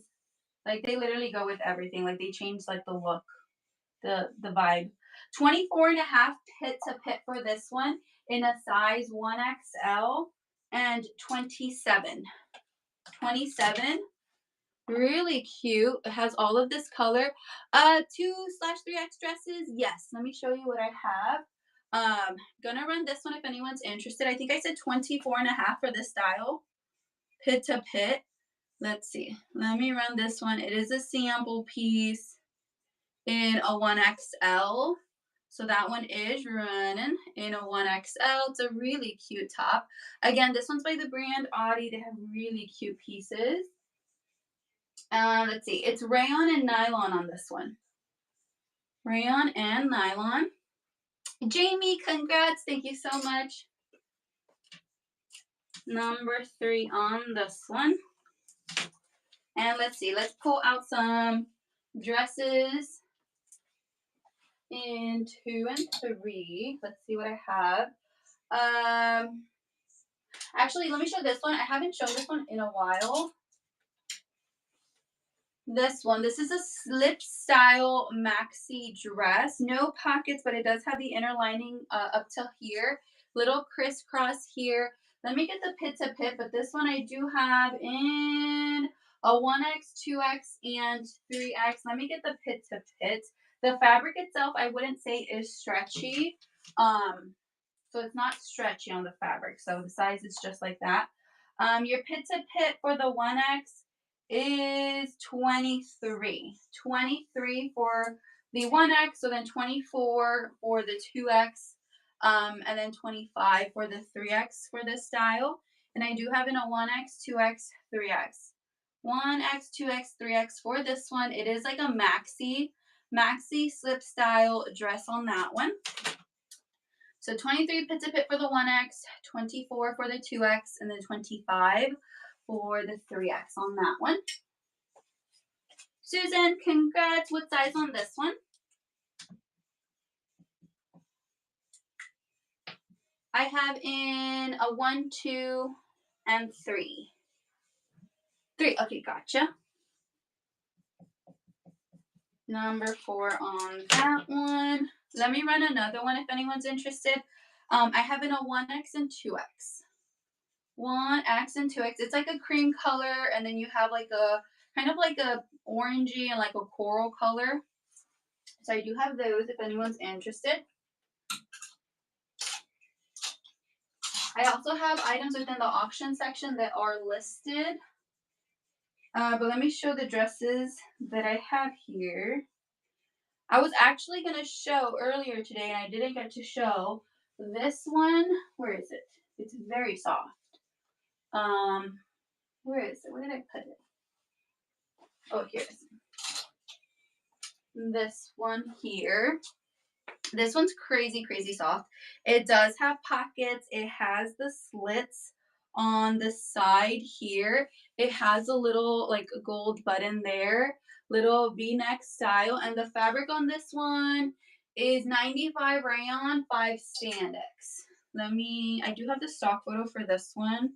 like they literally go with everything. Like they change like the look, the vibe. 24.5 pit to pit for this one in a size 1XL and 27. 27. Really cute. It has all of this color. 2/3X dresses. Yes. Let me show you what I have. Gonna run this one if anyone's interested. I think I said 24.5 for this style. Pit to pit. Let's see. Let me run this one. It is a sample piece in a 1XL. So that one is running in a 1XL. It's a really cute top. Again, this one's by the brand Audi. They have really cute pieces. Let's see. It's rayon and nylon on this one. Rayon and nylon. Jamie, congrats. Thank you so much. Number 3 on this one. And let's see. Let's pull out some dresses in 2 and 3. Let's see what I have. Actually, let me show this one. I haven't shown this one in a while. This one. This is a slip style maxi dress. No pockets, but it does have the inner lining up till here. Little crisscross here. Let me get the pit to pit, but this one I do have in a 1X, 2X, and 3X. Let me get the pit to pit. The fabric itself, I wouldn't say is stretchy. So it's not stretchy on the fabric. So the size is just like that. Your pit to pit for the 1X is 23. 23 for the 1X, so then 24 for the 2X, and then 25 for the 3X for this style. And I do have in a 1X, 2X, 3X. 1X, 2X, 3X for this one. It is like a maxi slip style dress on that one. So 23 pit to pit for the 1X, 24 for the 2X, and then 25 for the 3X on that one. Susan, congrats. What size on this one? I have in a 1, 2, and 3. 3. Okay, gotcha. Number 4 on that one. Let me run another one if anyone's interested. I have in a 1X and 2X. 1X and 2X. It's like a cream color, and then you have like a kind of like a orangey and like a coral color. So I do have those if anyone's interested. I also have items within the auction section that are listed. But let me show the dresses that I have here. I was actually going to show earlier today, and I didn't get to show this one. Where is it? It's very soft. Where is it? Where did I put it? Oh, here it is. This one here. This one's crazy, crazy soft. It does have pockets. It has the slits on the side here. It has a little like gold button there. Little V-neck style. And the fabric on this one is 95 rayon, 5 spandex. I do have the stock photo for this one.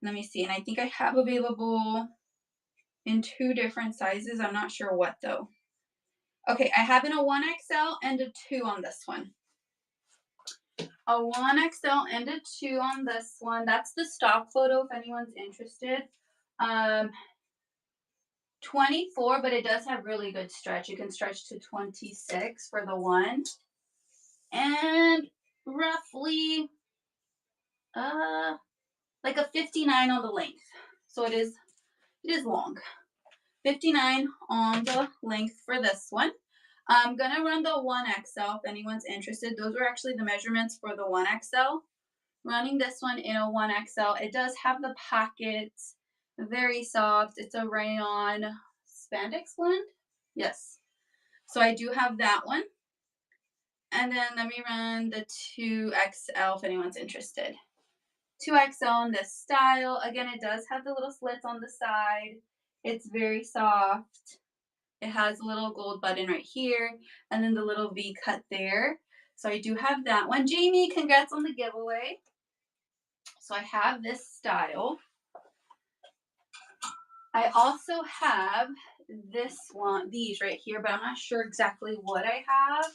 Let me see. And I think I have available in 2 different sizes. I'm not sure what though. Okay, I have in a 1XL and a 2 on this one. A 1XL and a 2 on this one. That's the stock photo if anyone's interested. 24, but it does have really good stretch. You can stretch to 26 for the one. And roughly like a 59 on the length. So it is long. 59 on the length for this one. I'm going to run the 1XL if anyone's interested. Those were actually the measurements for the 1XL. Running this one in a 1XL. It does have the pockets. Very soft. It's a rayon spandex blend. Yes. So I do have that one. And then let me run the 2XL if anyone's interested. 2XL in this style. Again, it does have the little slits on the side. It's very soft. It has a little gold button right here and then the little V cut there. So I do have that one. Jamie, congrats on the giveaway. So I have this style. I also have these right here, but I'm not sure exactly what I have.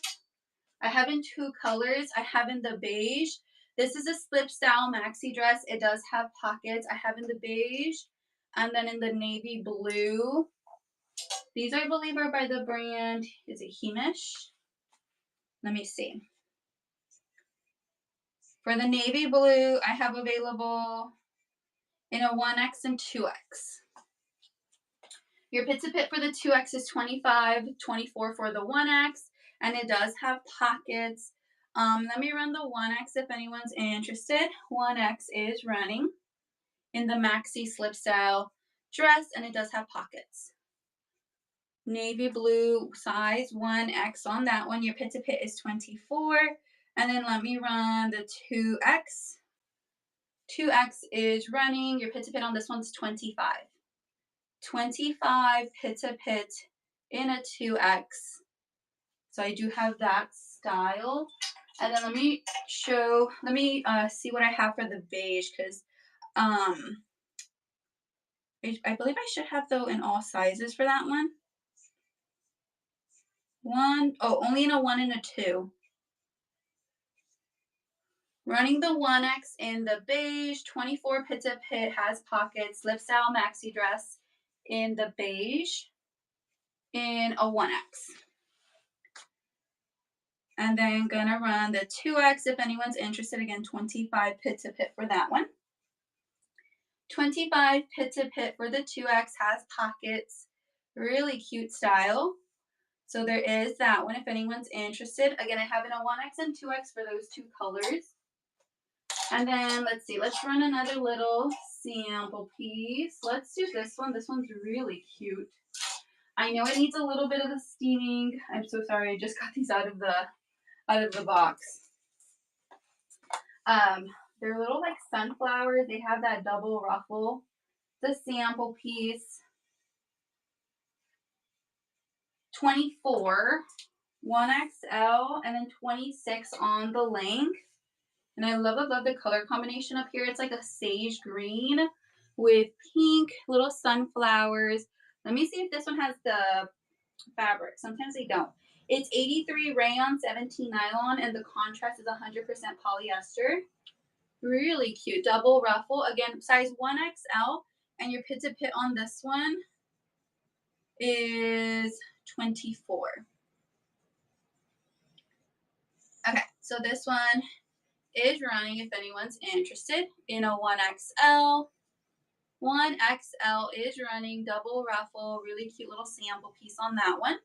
I have in 2 colors. I have in the beige. This is a slip style maxi dress. It does have pockets. I have in the beige and then in the navy blue. These, I believe, are by the brand, is it Hemish? Let me see. For the navy blue, I have available in a 1X and 2X. Your pit to pit for the 2X is 25, 24 for the 1X, and it does have pockets. Let me run the 1X if anyone's interested. 1X is running in the maxi slip style, dress, and it does have pockets. Navy blue size 1X on that one. Your pit to pit is 24. And then let me run the 2X. 2X is running. Your pit to pit on this one's 25. 25 pit to pit in a 2X. So I do have that style. And then let me see what I have for the beige, because I believe I should have though in all sizes for that one. Only in a 1 and a 2. Running the 1X in the beige, 24 pit to pit, has pockets, slip style maxi dress in the beige in a 1X. And then gonna run the 2X if anyone's interested. Again, 25 pit to pit for that one. 25 pit to pit for the 2X, has pockets, really cute style. So there is that one if anyone's interested. Again, I have it on 1X and 2X for those 2 colors. And then let's see, let's run another little sample piece. Let's do this one. This one's really cute. I know it needs a little bit of a steaming. I'm so sorry, I just got these out of the box. They're little like sunflowers. They have that double ruffle. The sample piece. 24, 1XL, and then 26 on the length. And I love the color combination up here. It's like a sage green with pink, little sunflowers. Let me see if this one has the fabric. Sometimes they don't. It's 83 rayon, 17 nylon, and the contrast is 100% polyester. Really cute. Double ruffle. Again, size 1XL. And your pit to pit on this one is 24. Okay, so this one is running if anyone's interested in a 1XL. 1XL is running, double ruffle, really cute little sample piece on that one.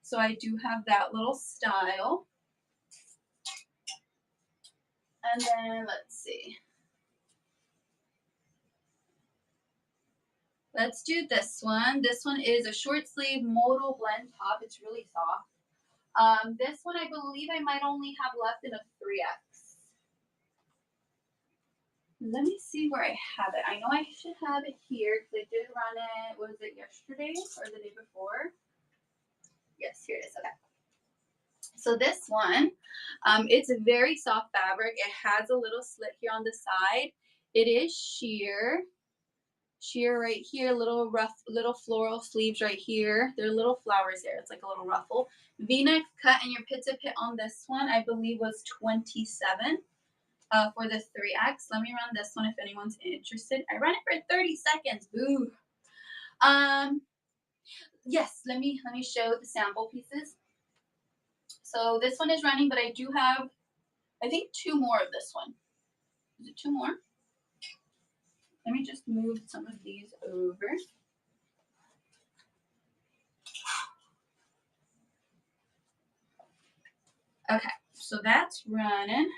So I do have that little style. And then let's see. Let's do this one. This one is a short sleeve modal blend top. It's really soft. This one I believe I might only have left in a 3X. Let me see where I have it. I know I should have it here because I did run it, was it yesterday or the day before? Yes, here it is. Okay. So this one, it's a very soft fabric. It has a little slit here on the side. It is sheer right here, little floral sleeves right here. There are little flowers there. It's like a little ruffle. V-neck cut, and your pit to pit on this one, I believe, was 27 for the 3X. Let me run this one if anyone's interested. I ran it for 30 seconds. Boo. Yes, let me show the sample pieces. So this one is running, but I do have, I think, 2 more of this one. Is it 2 more? Let me just move some of these over. Okay, so that's running.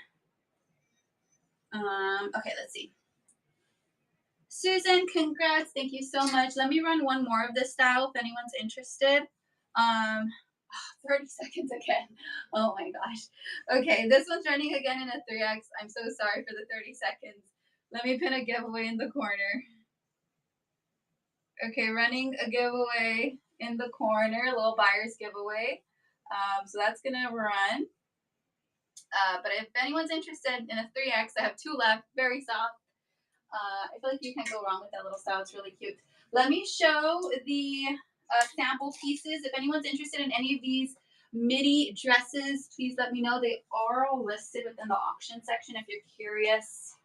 Okay, let's see. Susan, congrats. Thank you so much. Let me run one more of this style if anyone's interested. 30 seconds again. Oh my gosh. Okay, this one's running again in a 3X. I'm so sorry for the 30 seconds. Let me pin a giveaway in the corner. Okay, running a giveaway in the corner, a little buyer's giveaway. So that's gonna run. But if anyone's interested in a 3X, I have 2 left, very soft. I feel like you can't go wrong with that little style. It's really cute. Let me show the sample pieces. If anyone's interested in any of these midi dresses, please let me know. They are all listed within the auction section if you're curious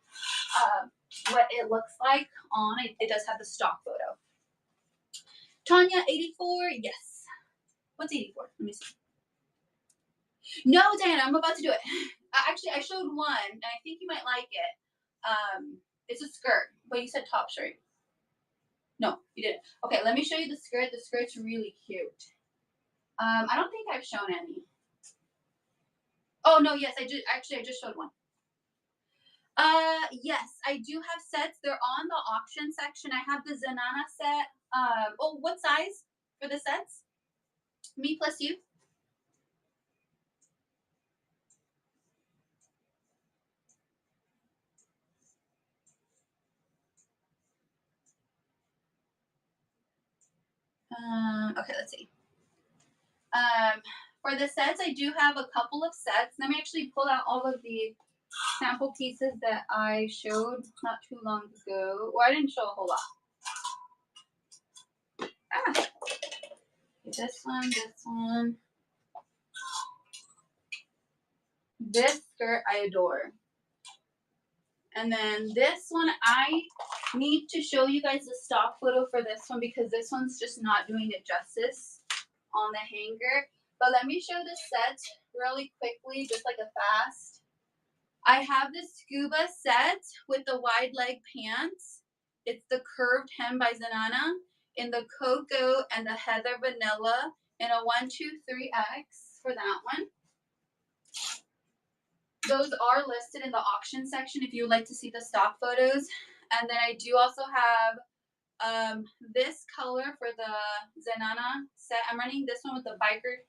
what it looks like on. It does have the stock photo. Tanya, 84, yes. What's 84? Let me see. No, Diana, I'm about to do it. Actually, I showed one, and I think you might like it. It's a skirt, but you said top shirt. No, you didn't. Okay, let me show you the skirt. The skirt's really cute. I don't think I've shown any. Oh, no, yes, I did. Actually, I just showed one. Yes, I do have sets. They're on the auction section. I have the Zanana set. Oh, what size for the sets? Me plus you. Okay, let's see. For the sets, I do have a couple of sets. Let me actually pull out all of the sample pieces that I showed not too long ago. Well, I didn't show a whole lot. Ah, this one. This skirt I adore. And then this one, I need to show you guys the stock photo for this one because this one's just not doing it justice on the hanger. But let me show the set really quickly, just like a fast. I have the scuba set with the wide leg pants. It's the curved hem by Zanana in the cocoa and the heather vanilla in a 123X for that one. Those are listed in the auction section if you would like to see the stock photos. And then I do also have this color for the Zanana set. I'm running this one with the biker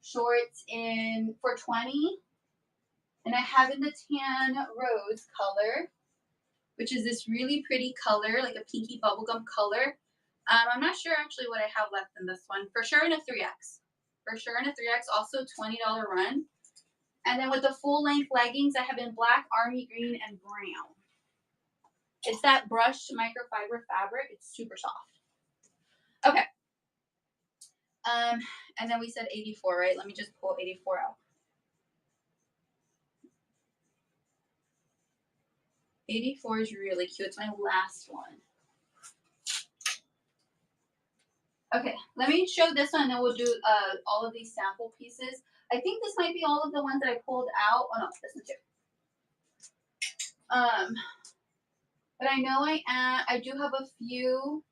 shorts in for 20. And I have in the tan rose color, which is this really pretty color, like a pinky bubblegum color. I'm not sure actually what I have left in this one. For sure in a 3X. For sure in a 3X, also $20 run. And then with the full length leggings, I have in black, army green, and brown. It's that brushed microfiber fabric. It's super soft. Okay. And then we said 84, right? Let me just pull 84 out. 84 is really cute. It's my last one. Okay, let me show this one and then we'll do all of these sample pieces. I think this might be all of the ones that I pulled out. Oh no, this one too. But I know I do have a few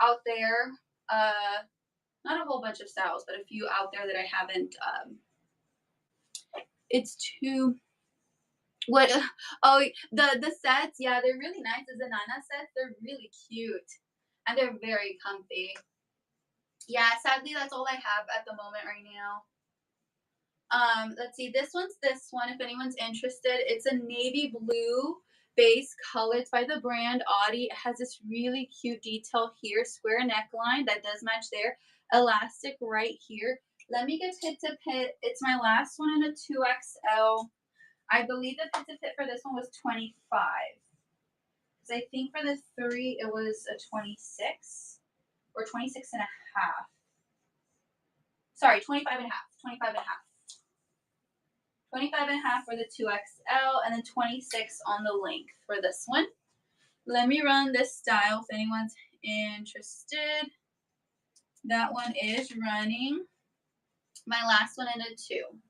out there. Not a whole bunch of styles, but a few out there that I haven't. It's too. What? Oh, the sets. Yeah, they're really nice. The Zanana sets. They're really cute, and they're very comfy. Yeah, sadly, that's all I have at the moment right now. Let's see. This one's this one. If anyone's interested, it's a navy blue base color. It's by the brand Audi. It has this really cute detail here, square neckline that does match there. Elastic right here. Let me get pit to pit. It's my last one in a 2XL. I believe the pit to pit for this one was 25. Because I think for the 3 it was a 26 or 26 and a half. Sorry, 25 and a half. 25 and a half. 25 and a half for the 2XL and then 26 on the length for this one. Let me run this style if anyone's interested. That one is running. My last one in a 2.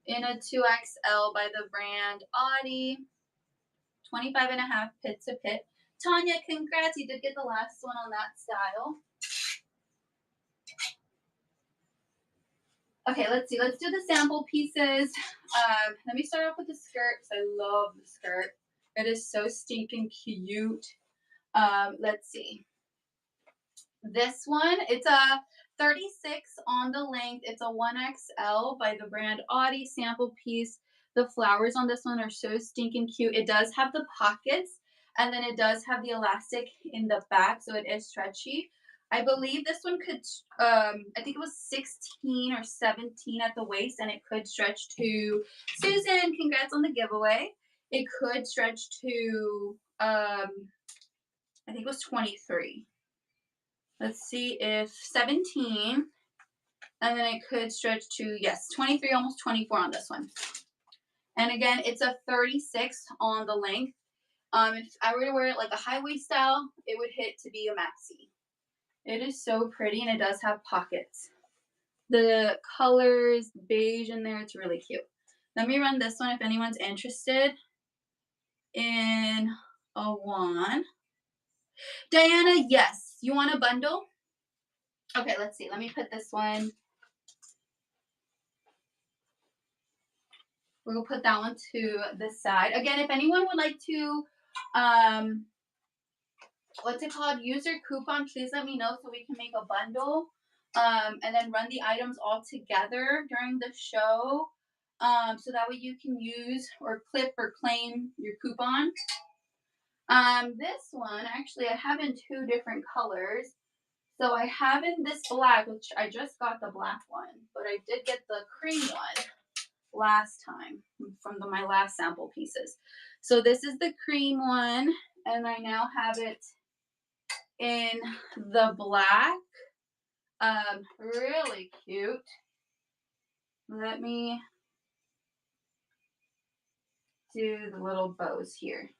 In a 2XL by the brand Audi. 25 and a half pit to pit. Tanya, congrats. You did get the last one on that style. Okay, let's see. Let's do the sample pieces. Let me start off with the skirt because I love the skirt. It is so stinking cute. Let's see. This one, it's a 36 on the length. It's a 1XL by the brand Audi sample piece. The flowers on this one are so stinking cute. It does have the pockets, and then it does have the elastic in the back, so it is stretchy. I believe this one could, I think it was 16 or 17 at the waist, and it could stretch to, Susan, congrats on the giveaway. It could stretch to, I think it was 23. Let's see if 17, and then it could stretch to, yes, 23, almost 24 on this one. And again, it's a 36 on the length. If I were to wear it like a high waist style, it would hit to be a maxi. It is so pretty, and it does have pockets. The colors, beige in there, it's really cute. Let me run this one if anyone's interested in a 1. Diana, yes. You want a bundle? Okay, let's see. Let me put this one. We're gonna put that one to the side. Again, if anyone would like to, um, what's it called? Use your coupon, please let me know so we can make a bundle. And then run the items all together during the show. So that way you can use or clip or claim your coupon. This one, actually, I have in two different colors. So I have in this black, which I just got the black one, but I did get the cream one last time from my last sample pieces. So this is the cream one, and I now have it in the black. Really cute. Let me do the little bows here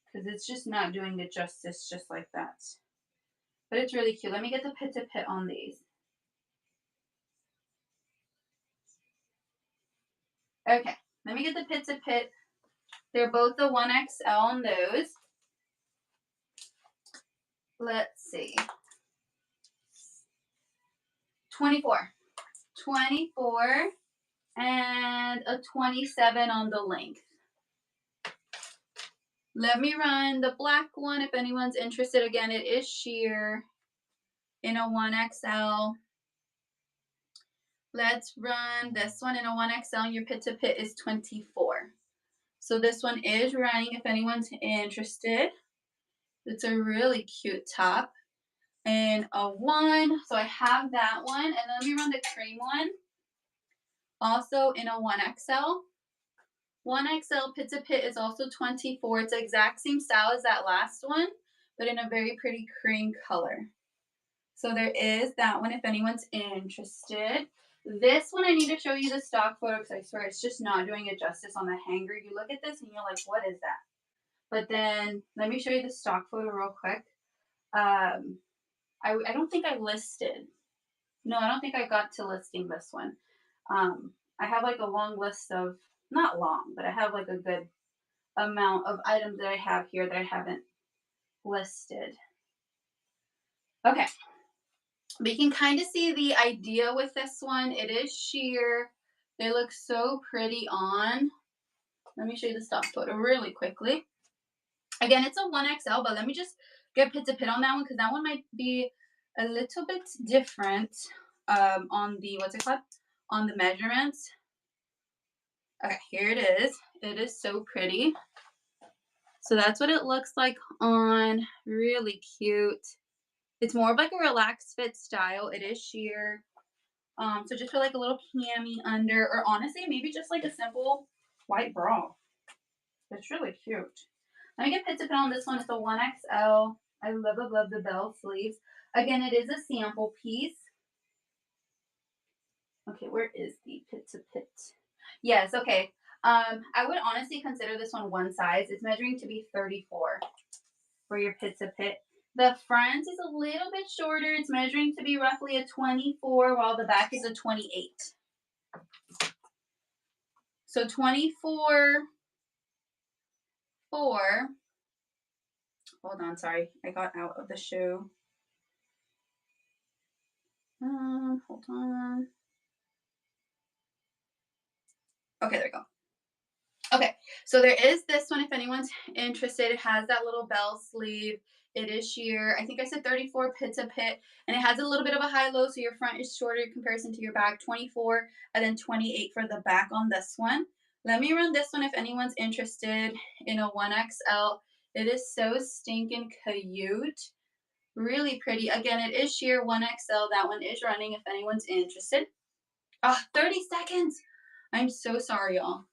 because it's just not doing it justice just like that. But it's really cute. Let me get the pit to pit on these. Okay, let me get the pit to pit. They're both the 1XL on those. Let's see. 24. 24 and a 27 on the length. Let me run the black one if anyone's interested. Again, it is sheer in a 1XL. Let's run this one in a 1XL, and your pit to pit is 24. So this one is running if anyone's interested. It's a really cute top. And a 1, so I have that one. And then let me run the cream one. Also in a 1XL. 1XL pit to pit is also 24. It's the exact same style as that last one, but in a very pretty cream color. So there is that one if anyone's interested. This one I need to show you the stock photo because I swear it's just not doing it justice on the hanger. You look at this and you're like, what is that? But then let me show you the stock photo real quick. I don't think I listed. No, I don't think I got to listing this one. I have like a long list of, not long, but I have like a good amount of items that I have here that I haven't listed. Okay. But you can kind of see the idea with this one. It is sheer. They look so pretty on. Let me show you the stock photo really quickly. Again, it's a 1XL, but let me just get pit to pit on that one because that one might be a little bit different on the, what's it called? On the measurements. Okay, here it is. It is so pretty. So that's what it looks like on. Really cute. It's more of like a relaxed fit style. It is sheer. So just put like a little cami under, or honestly, maybe just like a simple white bra. It's really cute. Let me get pit to pit on this one. It's a 1XL. I love the bell sleeves. Again, it is a sample piece. Okay, where is the pit to pit? Yes, okay. I would honestly consider this one size. It's measuring to be 34 for your pit to pit. The front is a little bit shorter. It's measuring to be roughly a 24, while the back is a 28. So 24, 4. Hold on, sorry. I got out of the show. Hold on. Okay, there we go. Okay, so there is this one if anyone's interested. It has that little bell sleeve. It is sheer. I think I said 34 pit to pit, and it has a little bit of a high-low, so your front is shorter in comparison to your back. 24 and then 28 for the back on this one. Let me run this one if anyone's interested in a 1XL. It is so stinking cute. Really pretty. Again, it is sheer 1XL. That one is running if anyone's interested. 30 seconds. I'm so sorry, y'all.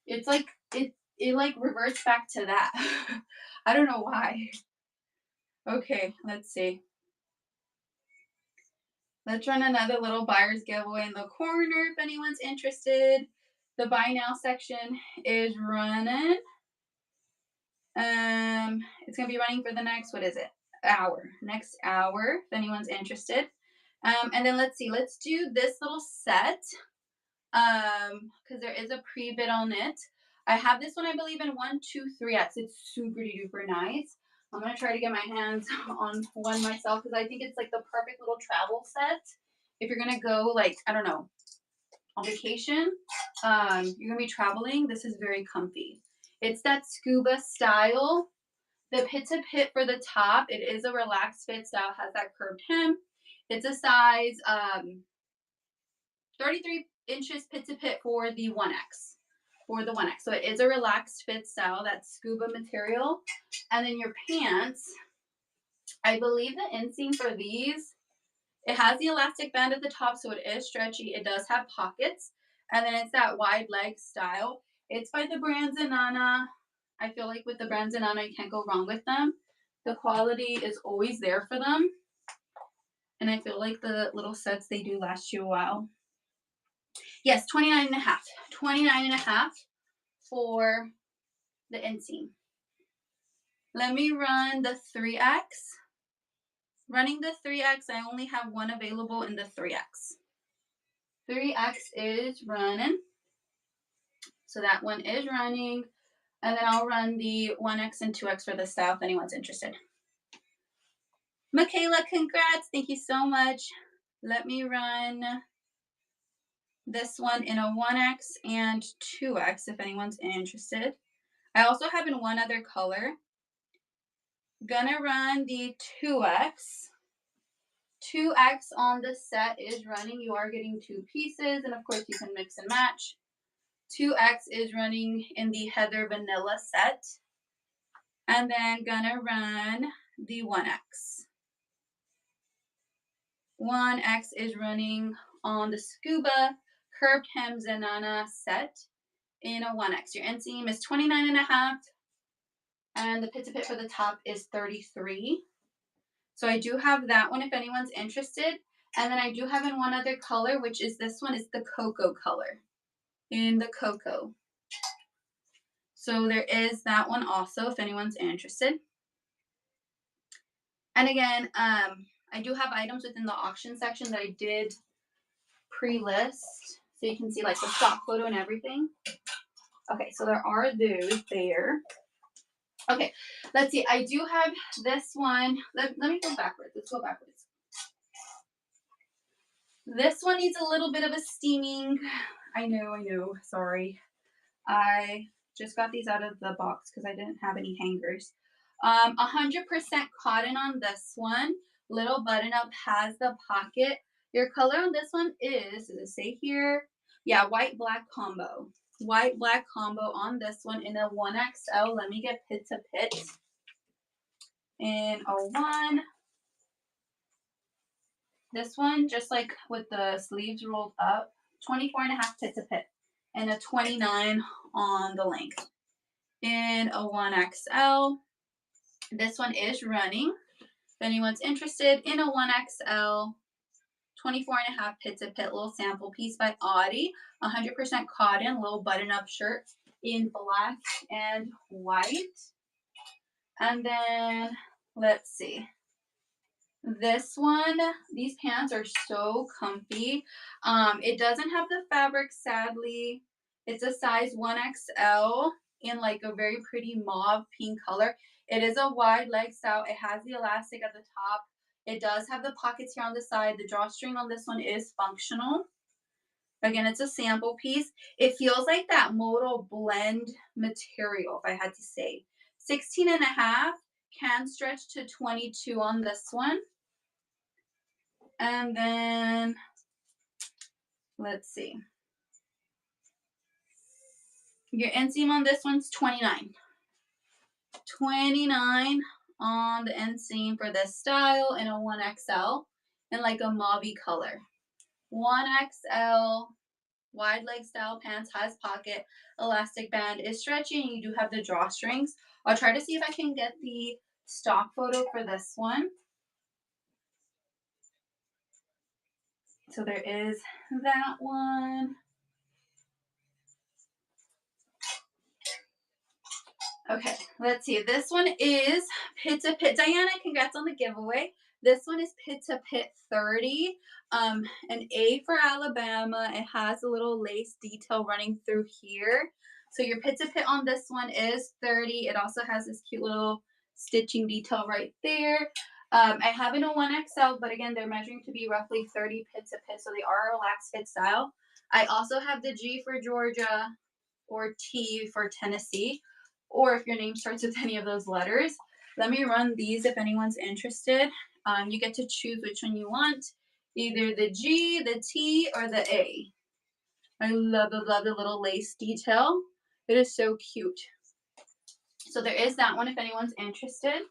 It's like it like reverts back to that. I don't know why. Okay, let's see. Let's run another little buyer's giveaway in the corner if anyone's interested. The buy now section is running. It's gonna be running for the next, what is it? Next hour, if anyone's interested. And then let's see, let's do this little set. Because there is a pre-bid on it. I have this one, I believe, in 1, 2, 3X. It's super duper nice. I'm gonna try to get my hands on one myself because I think it's like the perfect little travel set. If you're gonna go, like, I don't know, on vacation, you're gonna be traveling, this is very comfy. It's that scuba style. The pit to pit for the top, it is a relaxed fit style, has that curved hem. It's a size 33 inches pit to pit for the 1X. So it is a relaxed fit style, that scuba material. And then your pants, I believe the inseam for these, it has the elastic band at the top, so it is stretchy. It does have pockets. And then it's that wide leg style. It's by the brand Zanana. I feel like with the brand Zanana, you can't go wrong with them. The quality is always there for them. And I feel like the little sets, they do last you a while. Yes, 29 and a half. 29 and a half for the inseam. Let me run the 3X. Running the 3X, I only have one available in the 3X. 3X is running. So that one is running. And then I'll run the 1X and 2X for the style if anyone's interested. Michaela, congrats. Thank you so much. Let me run this one in a 1X and 2X if anyone's interested. I also have in one other color. Gonna run the 2X. 2X on the set is running. You are getting 2 pieces, and of course you can mix and match. 2X is running in the Heather Vanilla set. And then gonna run the 1X. 1X is running on the Scuba Curved Hem Zanana set in a 1X. Your inseam is 29 and a half, and the pit to pit for the top is 33. So I do have that one if anyone's interested. And then I do have in one other color, which is this one, is the cocoa color. In the cocoa. So there is that one also if anyone's interested. And again, I do have items within the auction section that I did pre-list. So you can see like the stock photo and everything. Okay, so there are those there. Okay, let's see. I do have this one. Let me go backwards. Let's go backwards. This one needs a little bit of a steaming. I know. Sorry. I just got these out of the box because I didn't have any hangers. 100% cotton on this one. Little button up, has the pocket. Your color on this one is, does it say here? Yeah, white black combo. White black combo on this one in a 1XL. Let me get pit to pit. In a 1. This one, just like with the sleeves rolled up, 24 and a half pit to pit. And a 29 on the length. In a 1XL. This one is running. If anyone's interested, in a 1XL, 24 and a half pit to pit, little sample piece by Audie, 100% cotton, little button-up shirt in black and white. And then, let's see. This one, these pants are so comfy. It doesn't have the fabric, sadly. It's a size 1XL in like a very pretty mauve pink color. It is a wide leg style. It has the elastic at the top. It does have the pockets here on the side. The drawstring on this one is functional. Again, it's a sample piece. It feels like that modal blend material, if I had to say. 16 and a half, can stretch to 22 on this one. And then, let's see. Your inseam on this one's 29. 29 on the inseam for this style in a 1XL in like a mauve color. 1XL, wide leg style pants, has pocket, elastic band, is stretchy, and you do have the drawstrings. I'll try to see if I can get the stock photo for this one. So there is that one. Okay, let's see. This one is pit to pit. Diana, congrats on the giveaway. This one is pit to pit 30. An A for Alabama. It has a little lace detail running through here. So your pit to pit on this one is 30. It also has this cute little stitching detail right there. I have in a 1XL, but again, they're measuring to be roughly 30 pit to pit, so they are a relaxed fit style. I also have the G for Georgia or T for Tennessee, or if your name starts with any of those letters. Let me run these if anyone's interested. You get to choose which one you want, either the G, the T, or the A. I love the little lace detail. It is so cute. So there is that one if anyone's interested.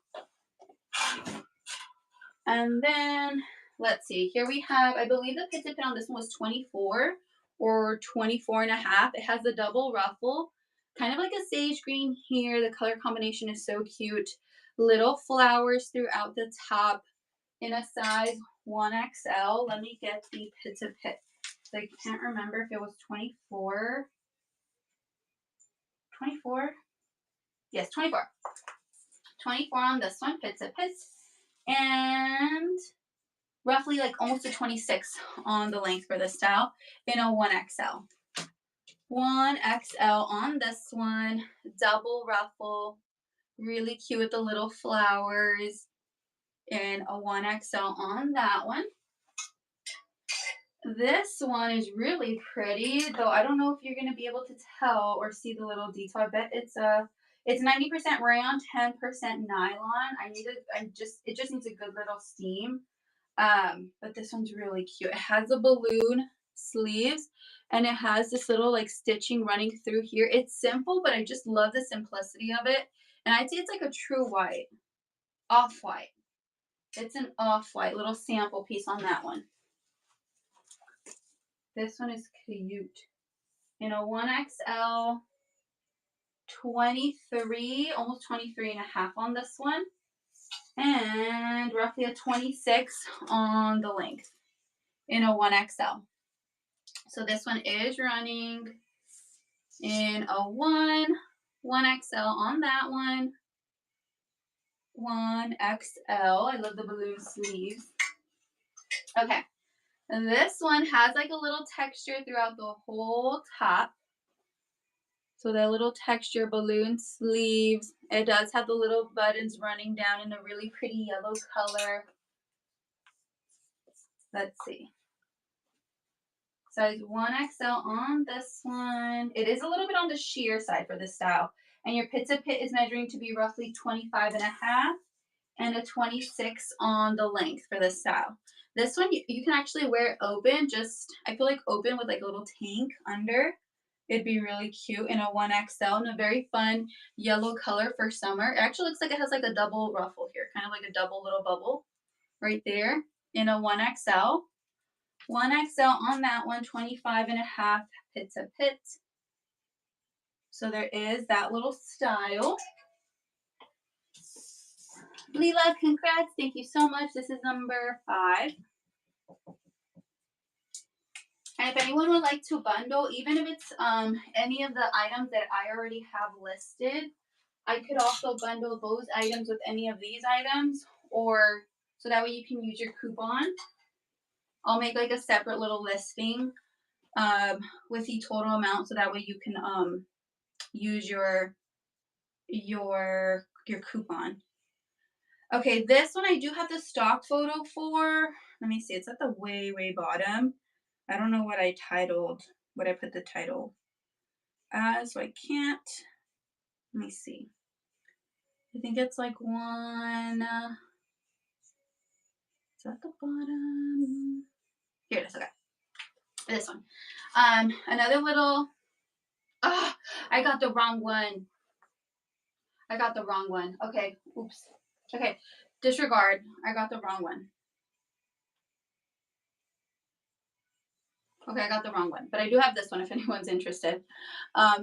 And then let's see, here we have, I believe the pit on this one was 24 or 24 and a half. It has the double ruffle, kind of like a sage green here. The color combination is so cute. Little flowers throughout the top in a size 1XL. Let me get the pit to pit. I can't remember if it was 24. 24? Yes, 24. 24 on this one, pit to pit. And roughly like almost a 26 on the length for this style in a 1XL. 1XL on this one, double ruffle, really cute with the little flowers, and a 1XL on that one. This one is really pretty, though I don't know if you're going to be able to tell or see the little detail. I bet it's 90% rayon, 10% nylon. It just needs a good little steam. But this one's really cute. It has a balloon sleeves and it has this little like stitching running through here. It's simple, but I just love the simplicity of it. And I'd say it's like a true white, off-white. It's an off-white little sample piece on that one. This one is cute. In a 1XL, 23, almost 23 and a half on this one. And roughly a 26 on the length in a 1XL. So this one is running in a 1XL on that one. 1XL. I love the balloon sleeves. Okay. And this one has like a little texture throughout the whole top. So that little texture balloon sleeves. It does have the little buttons running down in a really pretty yellow color. Let's see. Size 1XL on this one. It is a little bit on the sheer side for this style. And your pit to pit is measuring to be roughly 25 and a half and a 26 on the length for this style. This one, you can actually wear it open, I feel like open with like a little tank under. It'd be really cute in a 1XL and a very fun yellow color for summer. It actually looks like it has like a double ruffle here, kind of like a double little bubble right there in a 1XL. 1XL on that one, 25 and a half pit to pit. So there is that little style. Leela, congrats. Thank you so much. This is number 5. And if anyone would like to bundle, even if it's any of the items that I already have listed, I could also bundle those items with any of these items, or so that way you can use your coupon. I'll make like a separate little listing with the total amount, so that way you can use your coupon. Okay, this one I do have the stock photo for. Let me see. It's at the way bottom. I don't know what I put the title as, so I can't. Let me see. I think it's like one. It's at the bottom. Here it is. Okay. This one. Another little. Ah, I got the wrong one. Okay. Oops. Okay. Disregard. I got the wrong one. Okay, I got the wrong one, but I do have this one if anyone's interested.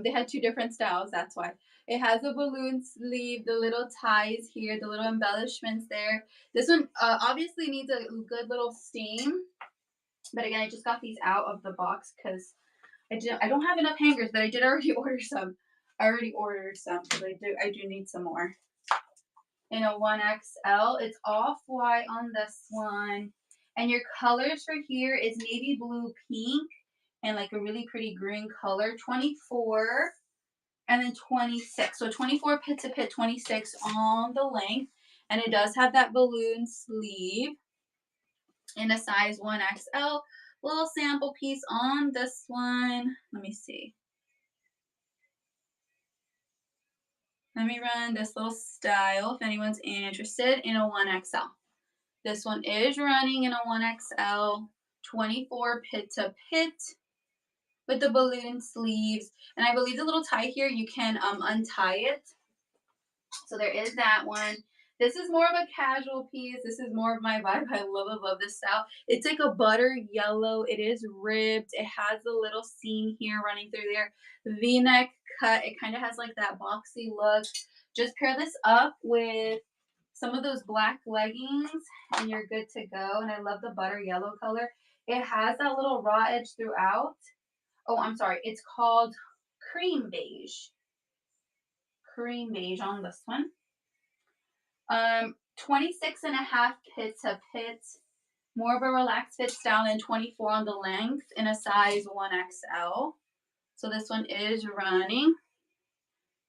They had 2 different styles, that's why. It has a balloon sleeve, the little ties here, the little embellishments there. This one obviously needs a good little steam, but again, I just got these out of the box because I don't have enough hangers, but I did already order some. I already ordered some because I do need some more. In a 1XL, it's off-white on this one. And your colors for here is navy blue, pink, and like a really pretty green color. 24 and then 26. So 24 pit to pit, 26 on the length. And it does have that balloon sleeve in a size 1XL. little sample piece on this one. Let me see. Let me run this little style if anyone's interested in a 1XL. This one is running in a 1XL, 24 pit to pit with the balloon sleeves. And I believe the little tie here, you can untie it. So there is that one. This is more of a casual piece. This is more of my vibe. I love this style. It's like a butter yellow. It is ribbed. It has a little seam here running through there. V-neck cut. It kind of has like that boxy look. Just pair this up with some of those black leggings and you're good to go. And I love the butter yellow color. It has that little raw edge throughout. Oh, I'm sorry. It's called cream beige. Cream beige on this one. 26 and a half pit to pit. More of a relaxed fit style and 24 on the length in a size 1XL. So this one is running.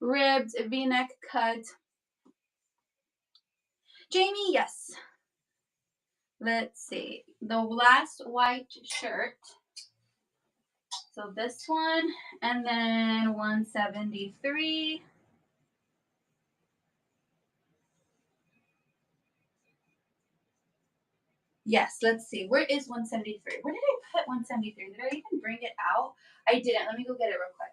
Ribbed, V-neck cut. Jamie, yes. Let's see. The last white shirt. So this one, and then 173. Yes, let's see. Where is 173? Where did I put 173? Did I even bring it out? I didn't. Let me go get it real quick.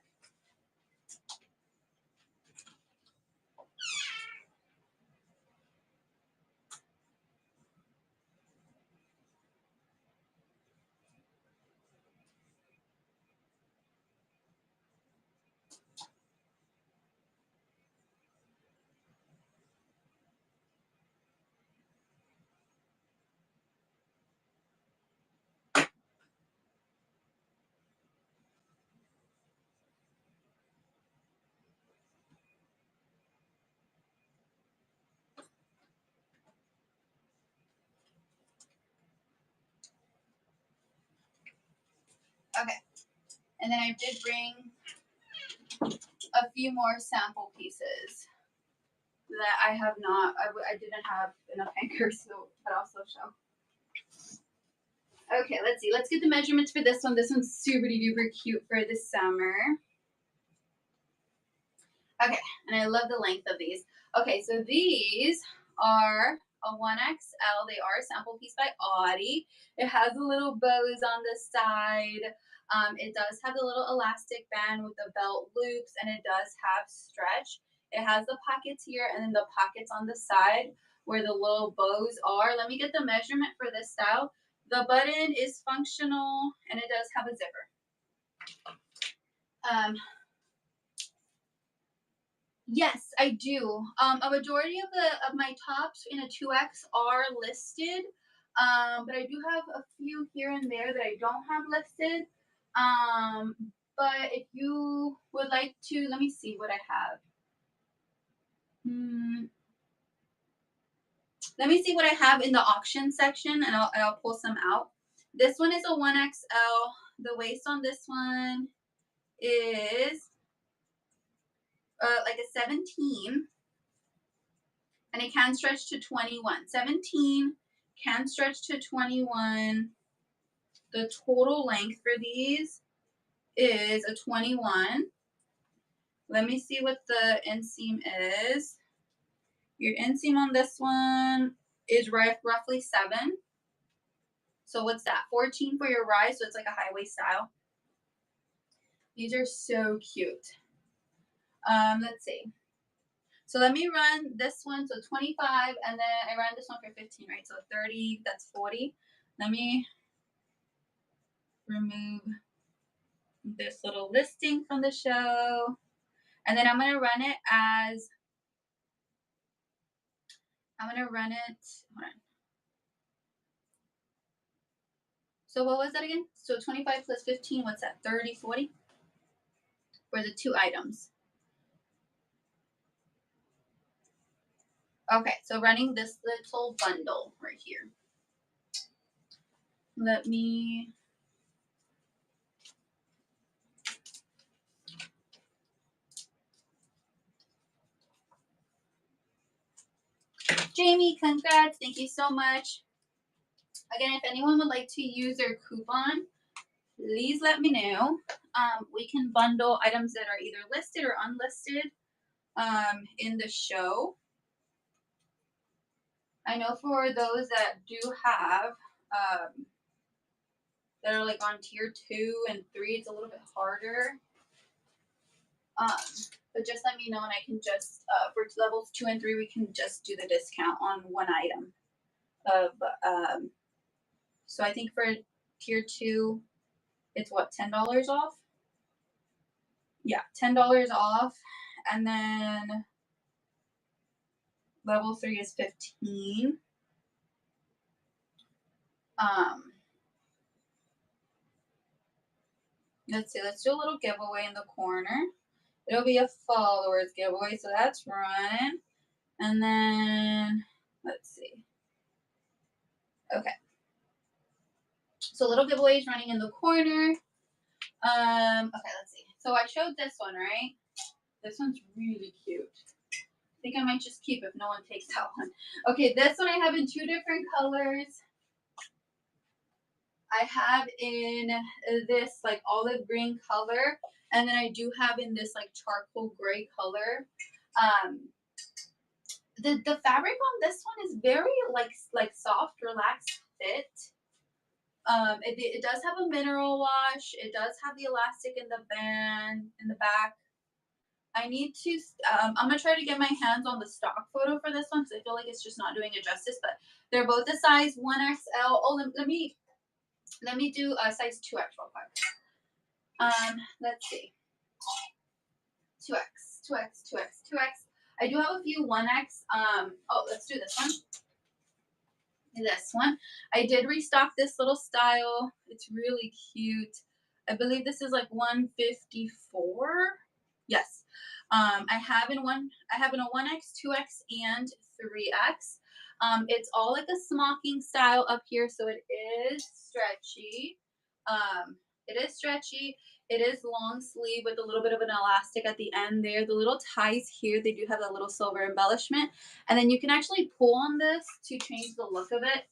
Okay. And then I did bring a few more sample pieces that I have not, I didn't have enough anchors, so I'd also show. Okay, let's see. Let's get the measurements for this one. This one's super duper cute for the summer. Okay, and I love the length of these. Okay, so these are a 1XL. They are a sample piece by Audie. It has the little bows on the side. It does have the little elastic band with the belt loops, and it does have stretch. It has the pockets here and then the pockets on the side where the little bows are. Let me get the measurement for this style. The button is functional, and it does have a zipper. Yes, I do. A majority of my tops in a 2X are listed, but I do have a few here and there that I don't have listed. But if you would like to, let me see what I have. Let me see what I have in the auction section, and I'll pull some out. This one is a 1XL. The waist on this one is like a 17. And it can stretch to 21. 17 can stretch to 21. The total length for these is a 21. Let me see what the inseam is. Your inseam on this one is roughly 7. So what's that? 14 for your rise, so it's like a high waist style. These are so cute. Let's see. So let me run this one, so 25, and then I ran this one for 15, right? So 30, that's 40. Let me remove this little listing from the show. And then I'm going to run it as, hold on. So what was that again? So 25 plus 15, what's that? 30, 40? For the 2 items. Okay, so running this little bundle right here. Let me, Jamie, congrats. Thank you so much. Again, if anyone would like to use their coupon, please let me know. We can bundle items that are either listed or unlisted in the show. I know for those that do have that are like on tier 2 and 3, it's a little bit harder. But just let me know and I can just, for levels 2 and 3, we can just do the discount on one item of, so I think for tier 2, it's what, $10 off? Yeah, $10 off. And then level 3 is 15. Let's see, let's do a little giveaway in the corner. It'll be a followers giveaway, so that's running. And then, let's see. Okay. So little giveaway is running in the corner. Okay, let's see. So I showed this one, right? This one's really cute. I think I might just keep if no one takes that one. Okay, this one I have in 2 different colors. I have in this like olive green color, and then I do have in this like charcoal gray color. The fabric on this one is very like soft, relaxed fit. It does have a mineral wash. It does have the elastic in the band in the back. I need to. I'm gonna try to get my hands on the stock photo for this one because I feel like it's just not doing it justice. But they're both a size 1XL. Oh, let me do a size 2X real quick. Let's see. 2X, 2X, 2X, 2X. I do have a few 1X. Oh, let's do this one. This one. I did restock this little style. It's really cute. I believe this is like 154. Yes. I have in a 1X, 2X, and 3X. It's all like a smocking style up here, so it is stretchy. It is stretchy. It is long sleeve with a little bit of an elastic at the end there. The little ties here, they do have a little silver embellishment. And then you can actually pull on this to change the look of it.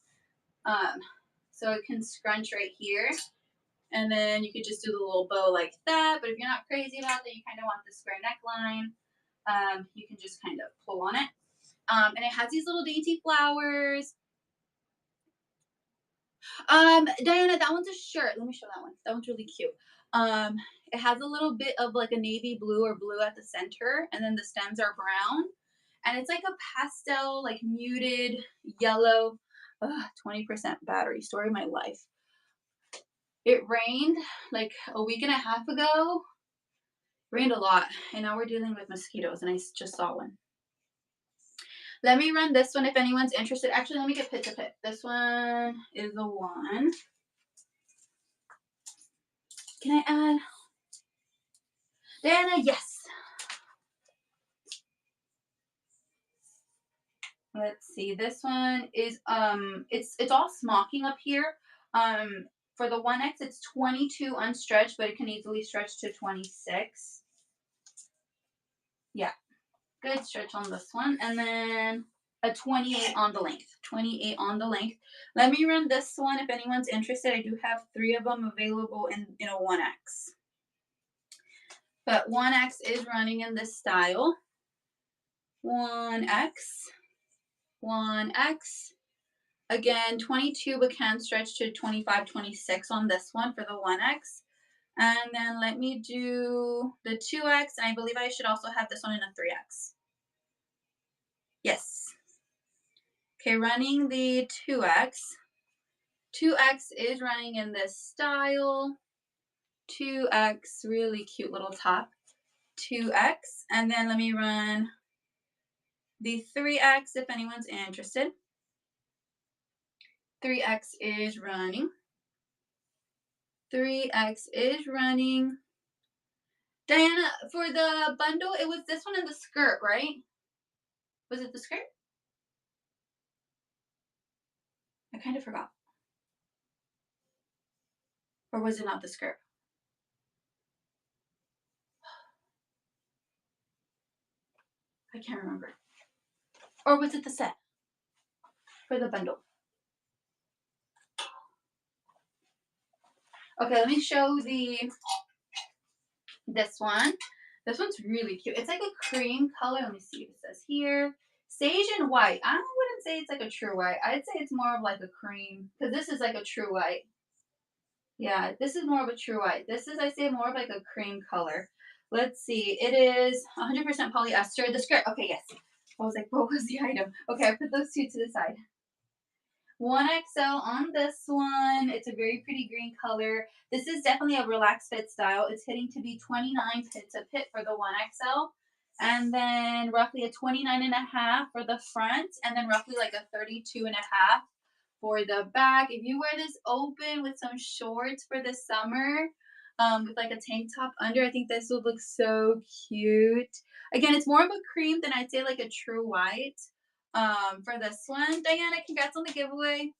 So it can scrunch right here. And then you could just do the little bow like that. But if you're not crazy about that, you kind of want the square neckline, you can just kind of pull on it. And it has these little dainty flowers. Diana, that one's a shirt. Let me show that one. That one's really cute. It has a little bit of like a navy blue or blue at the center, and then the stems are brown. And it's like a pastel, like muted yellow. 20% battery. Story of my life. It rained like a week and a half ago. Rained a lot, and now we're dealing with mosquitoes, and I just saw one. Let me run this one if anyone's interested. Actually, let me get pit to pit. This one is the one. Can I add? Diana, yes. Let's see. This one is it's all smocking up here. For the 1X, it's 22 unstretched, but it can easily stretch to 26. Yeah, good stretch on this one, and then a 28 on the length. 28 on the length. Let me run this one if anyone's interested. I do have 3 of them available in a 1X. But 1X is running in this style. 1X. 1X. Again, 22, but can stretch to 25, 26 on this one for the 1X. And then let me do the 2X. And I believe I should also have this one in a 3X. Yes. Okay, running the 2X. 2X is running in this style. 2X, really cute little top. 2X. And then let me run the 3X if anyone's interested. 3X is running. 3X is running. Diana, for the bundle, it was this one and the skirt, right? Was it the skirt? I kind of forgot. Or was it not the skirt? I can't remember. Or was it the set for the bundle? Okay, let me show this one. This one's really cute. It's like a cream color. Let me see what it says here. Sage and white. I wouldn't say it's like a true white. I'd say it's more of like a cream because this is like a true white. Yeah, this is more of a true white. This is, I say, more of like a cream color. Let's see. It is 100% polyester. The skirt. Okay, yes. I was like, what was the item? Okay, I put those two to the side. 1XL on this one. It's a very pretty green color. This is definitely a relaxed fit style. It's hitting to be 29 pits a pit for the 1XL. And then roughly a 29.5 for the front. And then roughly like a 32.5 for the back. If you wear this open with some shorts for the summer, with like a tank top under, I think this would look so cute. Again, it's more of a cream than I'd say like a true white. For this one, Diana, congrats on the giveaway.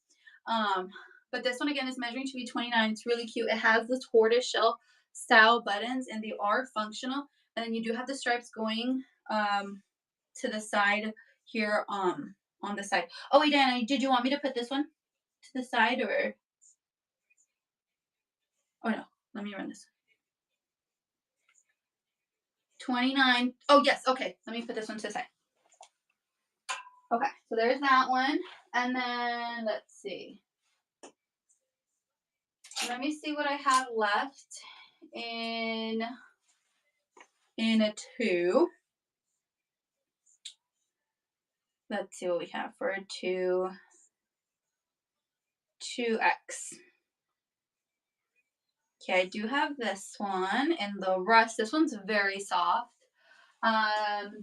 But this one again is measuring to be 29. It's really cute. It has the tortoise shell style buttons and they are functional. And then you do have the stripes going to the side here on the side. Oh wait, Diana, did you want me to put this one to the side or? Oh no, let me run this. 29. Oh yes, okay. Let me put this one to the side. Okay, so there's that one. And then let's see. Let me see what I have left in a 2. Let's see what we have for a 2X. Okay, I do have this one in the rust. This one's very soft.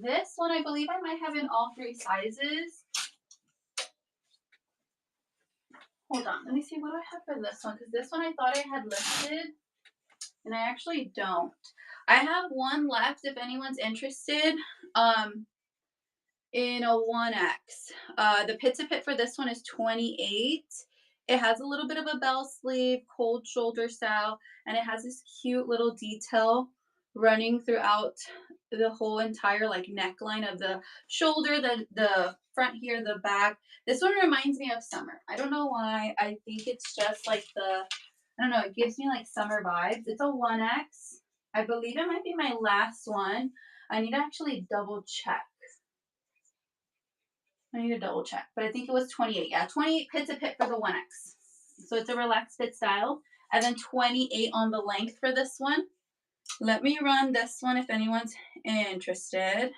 This one I believe I might have in all 3 sizes. Hold on, let me see what do I have for this one, because this one I thought I had listed, and I actually don't. I have one left if anyone's interested. In a 1X. The pit to pit for this one is 28. It has a little bit of a bell sleeve, cold shoulder style, and it has this cute little detail running throughout the whole entire like neckline of the shoulder, the front here, the back. This one reminds me of summer. I don't know why. I think it's just like I don't know, it gives me like summer vibes. It's a 1X. I believe it might be my last one. I need to actually double check. I need to double check, but I think it was 28. Yeah, 28 pit to pit for the 1X. So it's a relaxed fit style. And then 28 on the length for this one. Let me run this one if anyone's interested.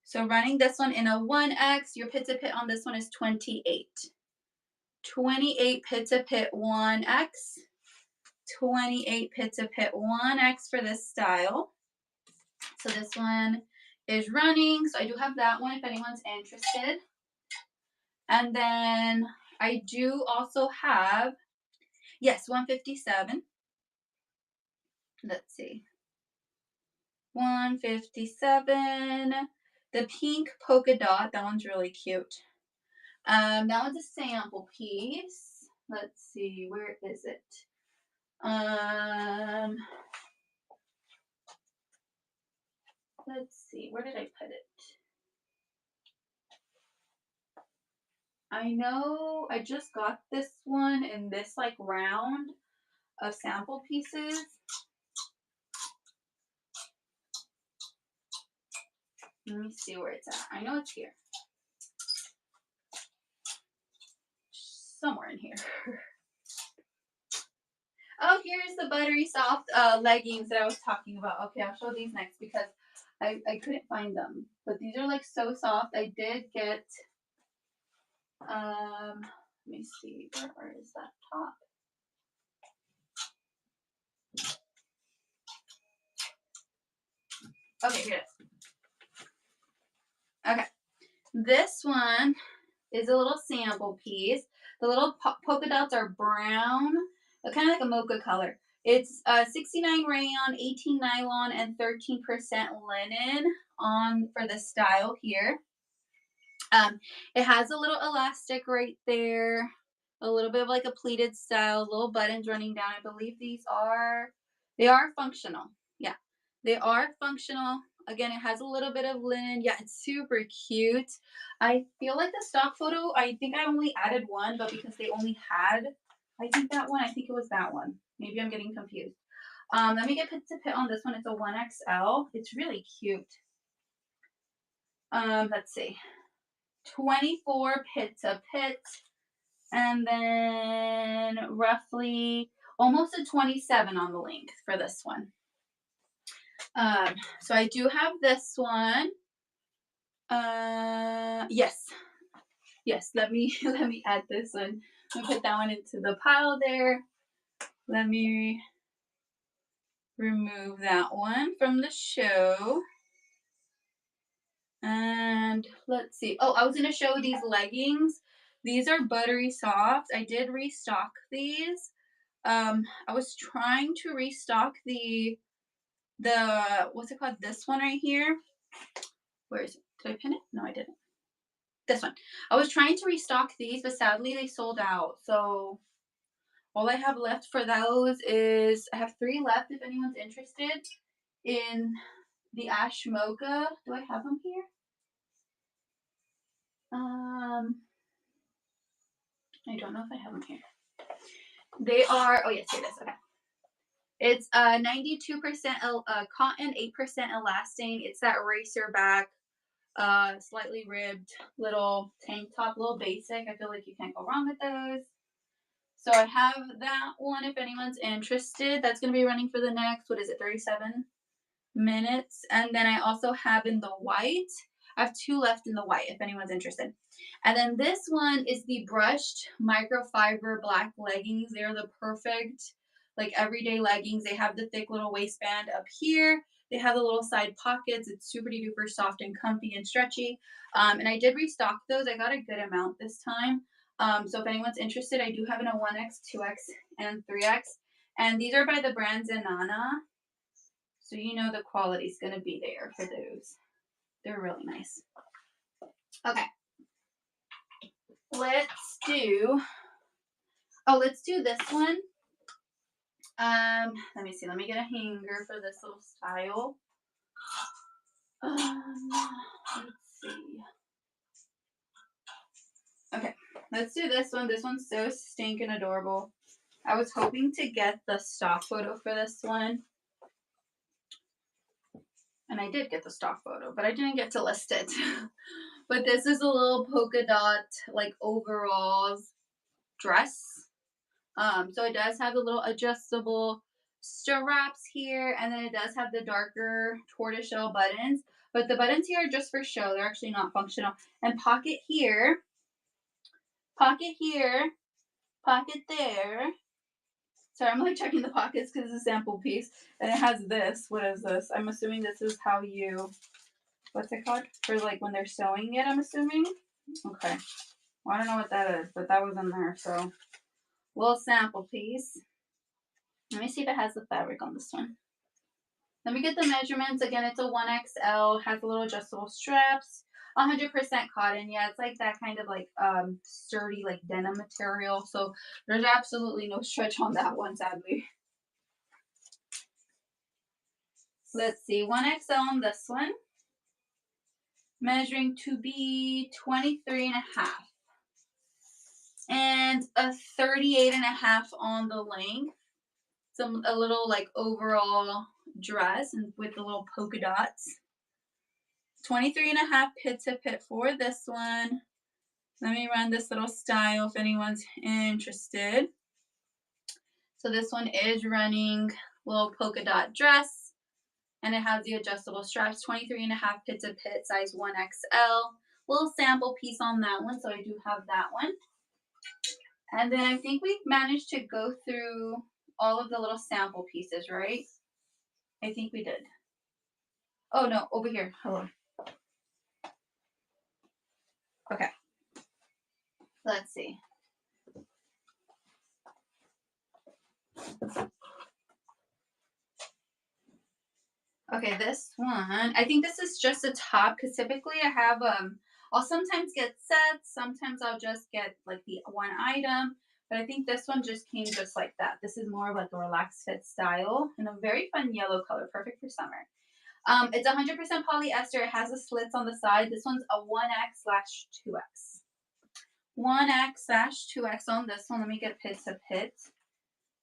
So running this one in a 1X, your pit to pit on this one is 28. 28 pit to pit 1X. 28 pit to pit 1X for this style. So this one is running. So I do have that one if anyone's interested. And then I do also have, yes, 157. Let's see. 157. The pink polka dot. That one's really cute. That one's a sample piece. Let's see. Where is it? Let's see. Where did I put it? I know I just got this one in this like round of sample pieces. Let me see where it's at. I know it's here. Somewhere in here. Oh, here's the buttery soft leggings that I was talking about. Okay, I'll show these next because I couldn't find them. But these are like so soft. I did get, let me see, where is that top? Okay, here it is. Okay, this one is a little sample piece. The little polka dots are brown, kind of like a mocha color. It's 69 rayon, 18 nylon, and 13% linen on for the style here. It has a little elastic right there, a little bit of like a pleated style, little buttons running down. I believe they are functional. Yeah, they are functional. Again, it has a little bit of linen. Yeah, it's super cute. I feel like the stock photo, I think I only added one, but because they only had, I think that one, I think it was that one. Maybe I'm getting confused. Let me get pit to pit on this one. It's a 1XL. It's really cute. Let's see. 24 pit to pit. And then roughly almost a 27 on the length for this one. So I do have this one. Yes. Let me add this one. Let me put that one into the pile there. Let me remove that one from the show. And let's see. Oh, I was gonna show these leggings. These are buttery soft. I did restock these. I was trying to restock the what's it called? This one right here. Where is it? Did I pin it? No, I didn't. This one. I was trying to restock these, but sadly they sold out. So all I have left for those is I have 3 left if anyone's interested in the ash mocha. Do I have them here? I don't know if I have them here. They are, oh yes, here it is. Okay. It's 92% cotton, 8% elastane. It's that racer back, slightly ribbed little tank top, little basic. I feel like you can't go wrong with those. So I have that one if anyone's interested. That's going to be running for the next, 37 minutes. And then I also have in the white. I have 2 left in the white if anyone's interested. And then this one is the brushed microfiber black leggings. They're the perfect like everyday leggings. They have the thick little waistband up here. They have the little side pockets. It's super duper soft and comfy and stretchy. And I did restock those. I got a good amount this time. So if anyone's interested, I do have in a 1X, 2X, and 3X. And these are by the brand Zenana. So you know the quality's going to be there for those. They're really nice. Okay. Let's do this one. Let me see. Let me get a hanger for this little style. Let's see. Okay, let's do this one. This one's so stinking adorable. I was hoping to get the stock photo for this one. And I did get the stock photo, but I didn't get to list it. But this is a little polka dot, like, overalls dress. So it does have the little adjustable straps here, and then it does have the darker tortoiseshell buttons. But the buttons here are just for show. They're actually not functional. And pocket here, pocket there. Sorry, I'm like checking the pockets because it's a sample piece. And it has this. What is this? I'm assuming this is how you, what's it called? For like when they're sewing it, I'm assuming. Okay. Well, I don't know what that is, but that was in there. So, little sample piece. Let me see if it has the fabric on this one. Let me get the measurements. Again, it's a 1XL, has a little adjustable straps, 100% cotton. Yeah, it's like that kind of like sturdy like denim material. So there's absolutely no stretch on that one, sadly. Let's see, 1XL on this one. Measuring to be 23 and a half. And a 38 and a half on the length. A little like overall dress and with the little polka dots. 23 and a half pit to pit for this one. Let me run this little style if anyone's interested. So this one is running little polka dot dress, and it has the adjustable straps. 23 and a half pit to pit, size 1XL. Little sample piece on that one, so I do have that one. And then I think we've managed to go through all of the little sample pieces, right? I think we did. Oh no, over here. Hello. Okay. Let's see. Okay, this one, I think this is just a top because typically I have, I'll sometimes get sets, sometimes I'll just get like the one item, but I think this one just came just like that. This is more of like a relaxed fit style in a very fun yellow color, perfect for summer. It's 100% polyester. It has the slits on the side. This one's a 1X/2X. 1X/2X on this one. Let me get pit to pit.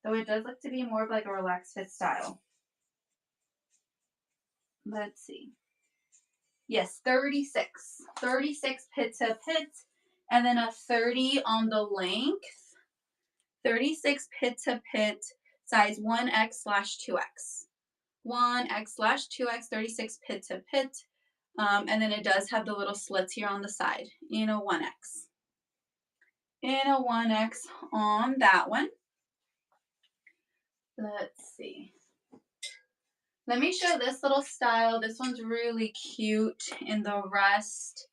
Though it does look to be more of like a relaxed fit style. Let's see. Yes, 36. 36 pit to pit. And then a 30 on the length. 36 pit to pit, size 1X/2X. 1X/2X, 36 pit to pit. And then it does have the little slits here on the side in a 1X. In a 1X on that one. Let's see. Let me show this little style. This one's really cute in the rest.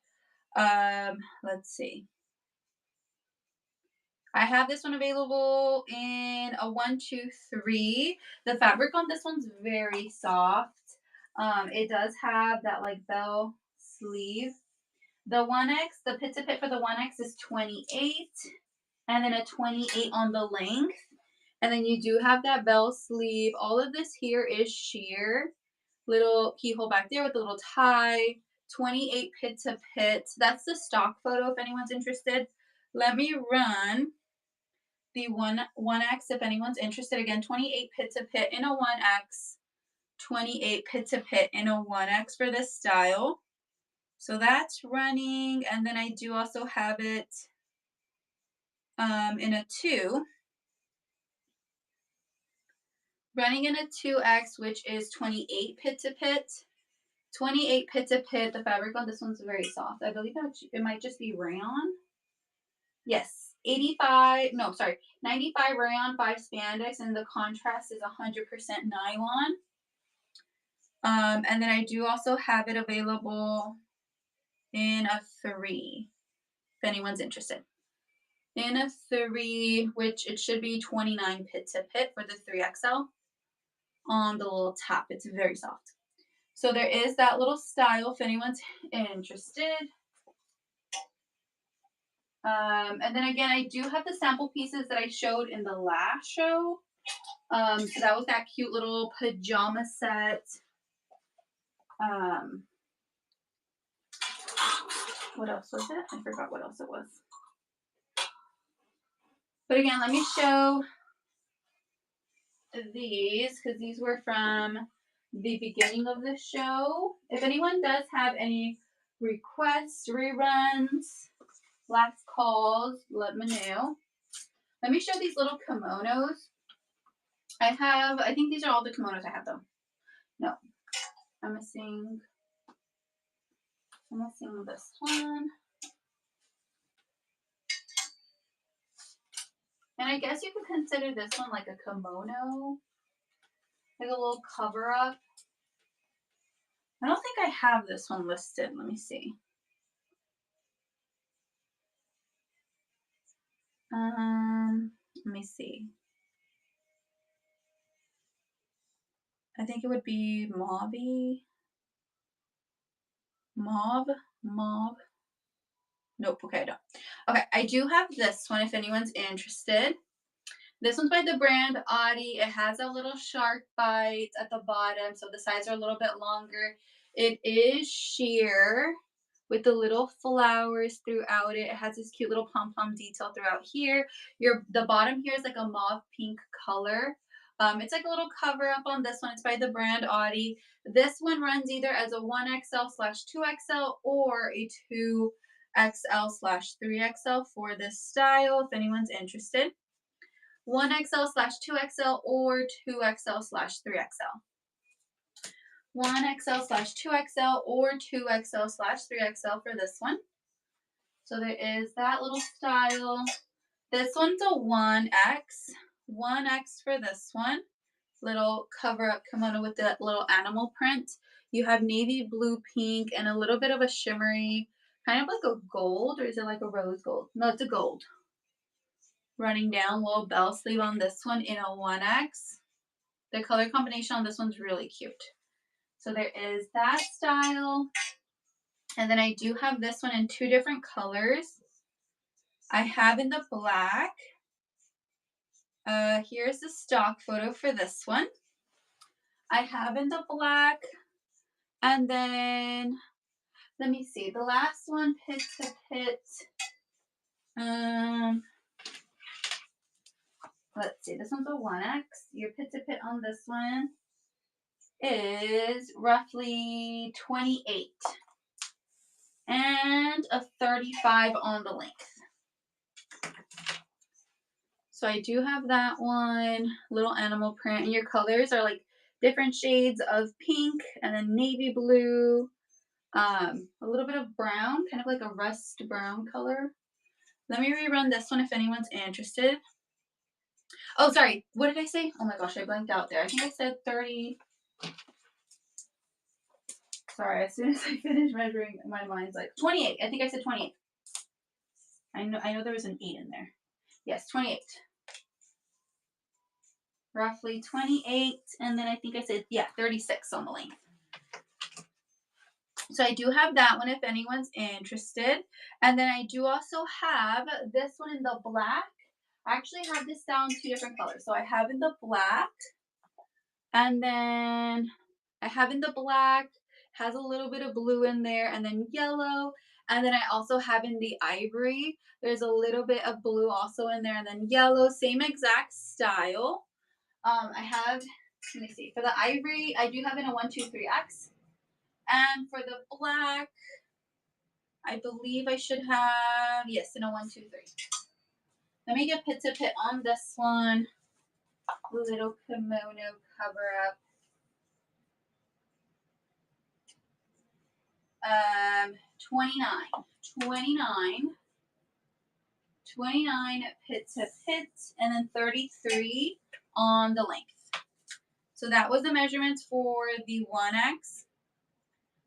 Let's see. I have this one available in a 1, 2, 3. The fabric on this one's very soft. It does have that like bell sleeve. The 1X, the pit to pit for the 1X is 28, and then a 28 on the length. And then you do have that bell sleeve. All of this here is sheer. Little keyhole back there with a little tie. 28 pit to pit. That's the stock photo if anyone's interested. Let me run the 1X if anyone's interested. Again, 28 pit to pit in a 1X. 28 pit to pit in a 1X for this style. So that's running. And then I do also have it in a 2. Running in a 2X, which is 28 pit to pit. 28 pit to pit. The fabric on this one's very soft. I believe it might just be rayon. Yes, 95 rayon, 5 spandex, and the contrast is 100% nylon. And then I do also have it available in a 3, if anyone's interested. In a 3, which it should be 29 pit to pit for the 3XL on the little top. It's very soft. So there is that little style if anyone's interested. And then again, I do have the sample pieces that I showed in the last show. So that was that cute little pajama set. What else was it? I forgot what else it was. But again, let me show these because these were from the beginning of the show. If anyone does have any requests, reruns, last calls, let me know. Let me show these little kimonos. I think these are all the kimonos I have though. No, I'm missing this one. And I guess you could consider this one like a kimono, like a little cover up. I don't think I have this one listed. Let me see. Let me see. I think it would be mauve. Nope, okay, I don't. Okay, I do have this one if anyone's interested. This one's by the brand Audi. It has a little shark bite at the bottom, so the sides are a little bit longer. It is sheer with the little flowers throughout it. It has this cute little pom-pom detail throughout here. The bottom here is like a mauve pink color. It's like a little cover up on this one. It's by the brand Audi. This one runs either as a 1XL/2XL or a 2XL/3XL for this style if anyone's interested. 1XL/2XL or 2XL/3XL. 1XL/2XL or 2XL/3XL for this one. So there is that little style. This one's a 1X. 1X for this one. Little cover up kimono with that little animal print. You have navy blue, pink, and a little bit of a shimmery, kind of like a gold, or is it like a rose gold? No, it's a gold. Running down, little bell sleeve on this one in a 1X. The color combination on this one's really cute. So there is that style. And then I do have this one in 2 different colors. I have in the black. Here's the stock photo for this one. I have in the black. And then, let me see, the last one, pit to pit. Let's see, this one's a 1X. Your pit to pit on this one is roughly 28 and a 35 on the length. So I do have that one, little animal print, and your colors are like different shades of pink and then navy blue, a little bit of brown, kind of like a rust brown color. Let me rerun this one if anyone's interested. Oh, sorry. What did I say? Oh my gosh, I blanked out there. I think I said 30. Sorry, as soon as I finish measuring, my mind's like 28. I think I said 28. I know there was an 8 in there. Yes, 28. Roughly 28, and then I think I said, yeah, 36 on the length. So I do have that one if anyone's interested. And then I do also have this one in the black. I actually have this down 2 different colors. So I have in the black, and then I have in the black, has a little bit of blue in there, and then yellow. And then I also have in the ivory. There's a little bit of blue also in there, and then yellow, same exact style. I have, let me see, for the ivory, I do have in a 1, 2, 3X. And for the black, I believe I should have, yes, in a 1, 2, 3. Let me get pit to pit on this one. Little kimono cover up. 29 pit to pit, and then 33 on the length. So that was the measurements for the 1X.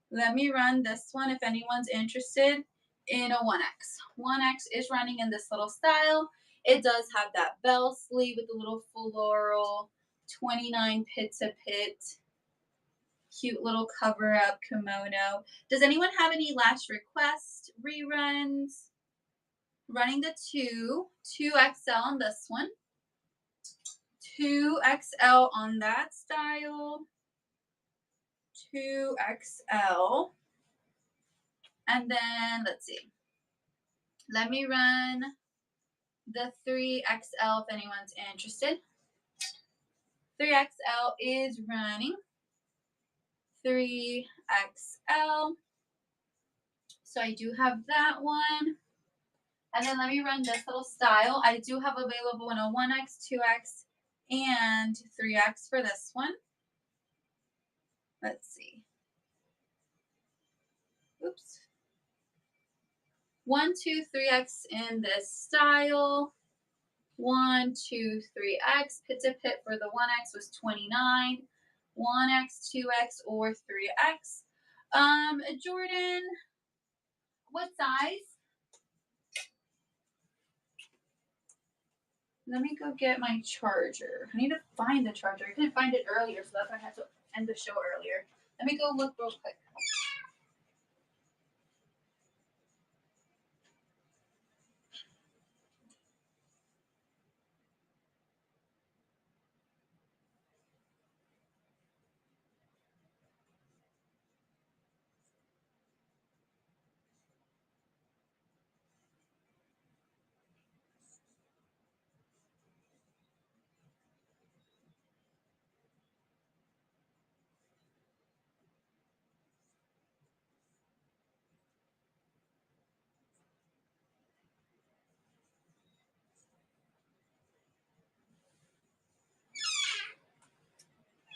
Let me run this one if anyone's interested in a 1X. 1X is running in this little style. It does have that bell sleeve with the little floral, 29 pit to pit. Cute little cover up kimono. Does anyone have any last requests, reruns? Running the 2XL on this one, 2XL on that style, 2XL, and then let's see. Let me run the 3XL if anyone's interested. 3XL is running. 3XL. So I do have that one. And then let me run this little style. I do have available in a 1X, 2X, and 3X for this one. Let's see. Oops. 1, 2, 3X in this style. 1, 2, 3X. Pit to pit for the 1X was 29. 1X, 2X, or 3X. Jordan, what size? Let me go get my charger. I need to find the charger. I couldn't find it earlier, so that's why I had to end the show earlier. Let me go look real quick.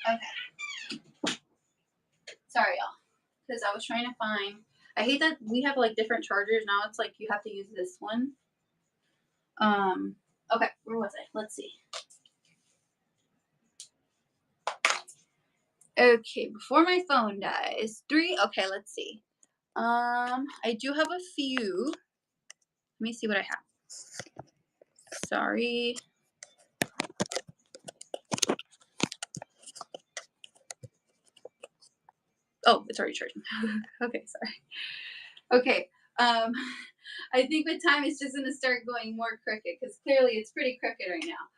Okay. Sorry, y'all. Because I was trying to find. I hate that we have like different chargers now. It's like you have to use this one. Okay, where was I? Let's see. Okay, before my phone dies. 3. Okay, let's see. I do have a few. Let me see what I have. Sorry. Oh, it's already charging. Okay, sorry. Okay. I think with time it's just gonna start going more crooked because clearly it's pretty crooked right now.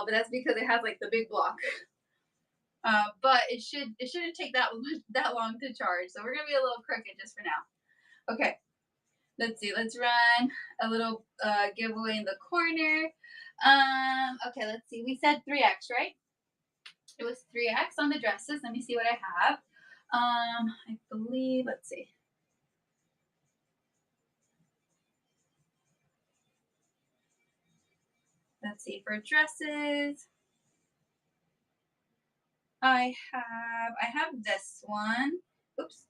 But that's because it has like the big block. But it shouldn't take that long to charge. So we're gonna be a little crooked just for now. Okay, let's see. Let's run a little giveaway in the corner. Okay, let's see. We said 3x, right? It was 3x on the dresses. Let me see what I have. I believe. Let's see. Let's see for dresses. I have this one. Oops.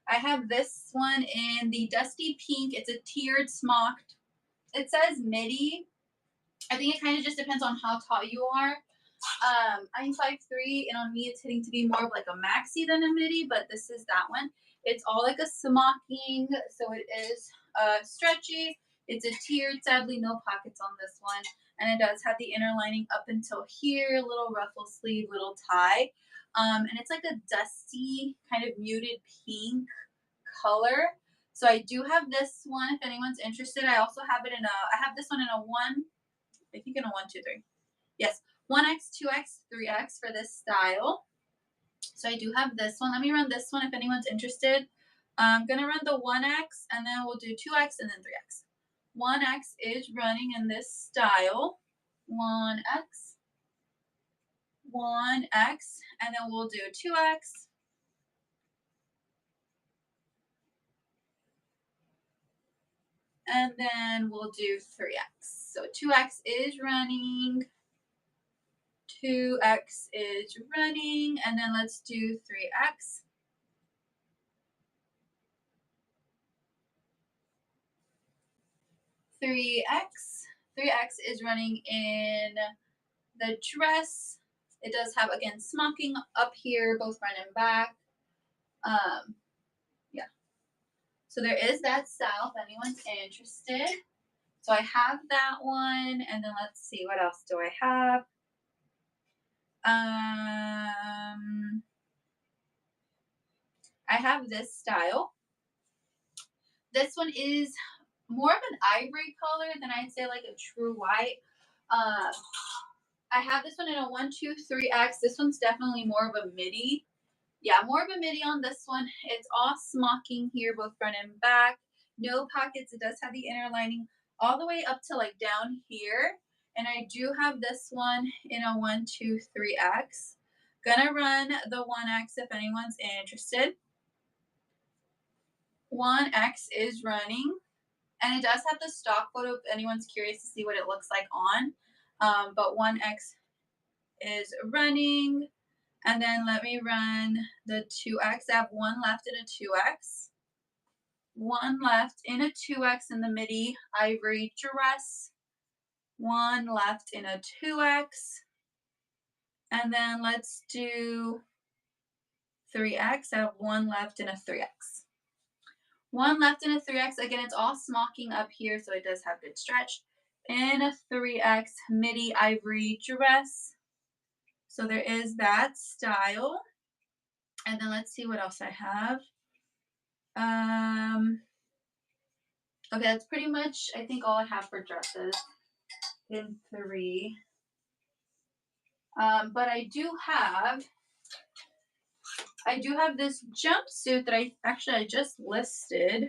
I have this one in the dusty pink. It's a tiered smock. It says midi. I think it kind of just depends on how tall you are. I'm 5'3", and on me it's hitting to be more of like a maxi than a midi, but this is that one. It's all like a smocking, so it is stretchy. It's a tiered, sadly no pockets on this one, and it does have the inner lining up until here, little ruffle sleeve, little tie. And it's like a dusty, kind of muted pink color. So I do have this one if anyone's interested. I also have it in I have this one in a one, I think in a 1, 2, 3. Yes, 1X, 2X, 3X for this style. So I do have this one. Let me run this one if anyone's interested. I'm going to run the 1X, and then we'll do 2X and then 3X. 1X is running in this style. 1X, 1X, and then we'll do 2X. And then we'll do 3X. So 2X is running. 2X is running, and then let's do 3X. 3X. 3X is running in the dress. It does have, again, smocking up here, both front and back. Yeah. So there is that style if anyone's interested. So I have that one, and then let's see, what else do I have? I have this style. This one is more of an ivory color than I'd say like a true white. I have this one in a 1, 2, 3X. This one's definitely more of a midi. Yeah, more of a midi on this one. It's all smocking here, both front and back. No pockets. It does have the inner lining all the way up to like down here. And I do have this one in a 1, 2, 3X. Gonna run the 1X if anyone's interested. 1X is running. And it does have the stock photo if anyone's curious to see what it looks like on. But 1X is running. And then let me run the 2X. I have one left in a 2X. One left in a 2X in the midi ivory dress. One left in a 2X. And then let's do 3X. I have one left in a 3X. One left in a 3X. Again, it's all smocking up here, so it does have good stretch. In a 3X midi ivory dress. So there is that style. And then let's see what else I have. Okay, that's pretty much, I think, all I have for dresses in 3. But I do have this jumpsuit that I just listed.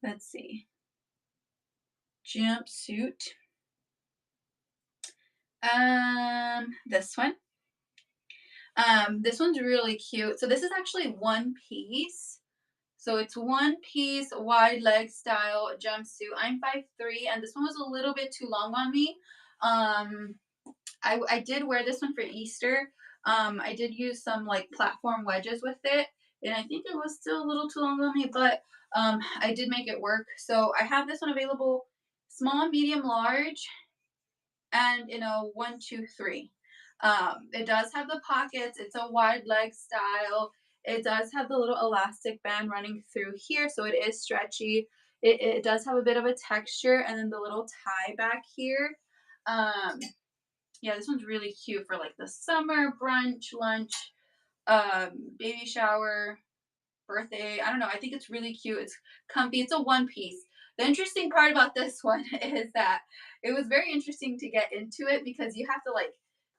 Let's see. Jumpsuit. This one. This one's really cute. So this is actually one piece. So it's one piece wide leg style jumpsuit. I'm 5'3", and this one was a little bit too long on me. I did wear this one for Easter. I did use some like platform wedges with it, and I think it was still a little too long on me, but I did make it work. So I have this one available small, medium, large, and in a 1, 2, 3. It does have the pockets. It's a wide leg style. It does have the little elastic band running through here, so it is stretchy. It does have a bit of a texture, and then the little tie back here. Yeah, this one's really cute for like the summer, brunch, lunch, baby shower, birthday. I don't know. I think it's really cute. It's comfy. It's a one piece. The interesting part about this one is that it was very interesting to get into it because you have to like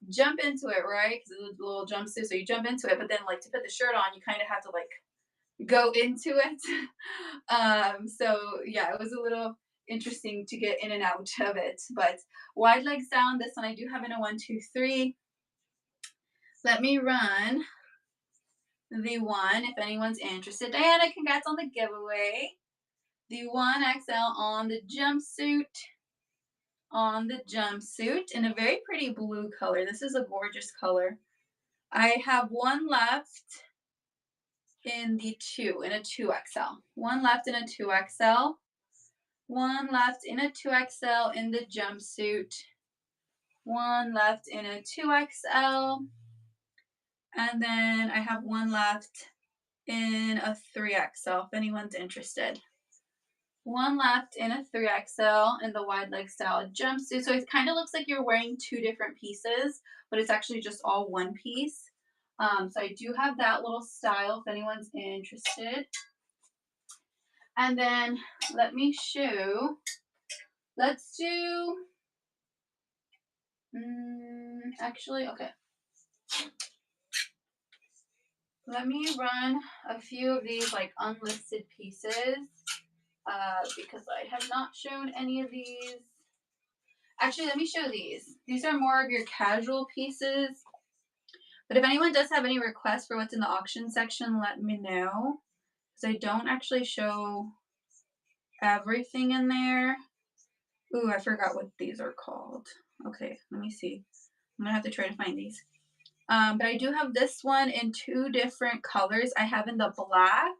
jump into it, right? Because it's a little jumpsuit, so you jump into it. But then, like, to put the shirt on, you kind of have to like go into it. So yeah, it was a little interesting to get in and out of it. But wide leg sound. This one I do have in a 1, 2, 3. Let me run the one if anyone's interested. Diana, congrats on the giveaway. The 1XL on the jumpsuit in a very pretty blue color. This is a gorgeous color. I have one left in the in a 2XL. One left in a 2XL. One left in a 2XL in the jumpsuit. One left in a 2XL. And then I have one left in a 3XL if anyone's interested. One left in a 3XL in the wide leg style jumpsuit. So it kind of looks like you're wearing two different pieces, but it's actually just all one piece. So I do have that little style if anyone's interested. And then let me show. Let's do, actually, okay. Let me run a few of these like unlisted pieces because I have not shown any of these. Actually, let me show these. These are more of your casual pieces. But if anyone does have any requests for what's in the auction section, let me know. Because I don't actually show everything in there. Ooh, I forgot what these are called. Okay, let me see. I'm going to have to try to find these. But I do have this one in two different colors. I have in the black.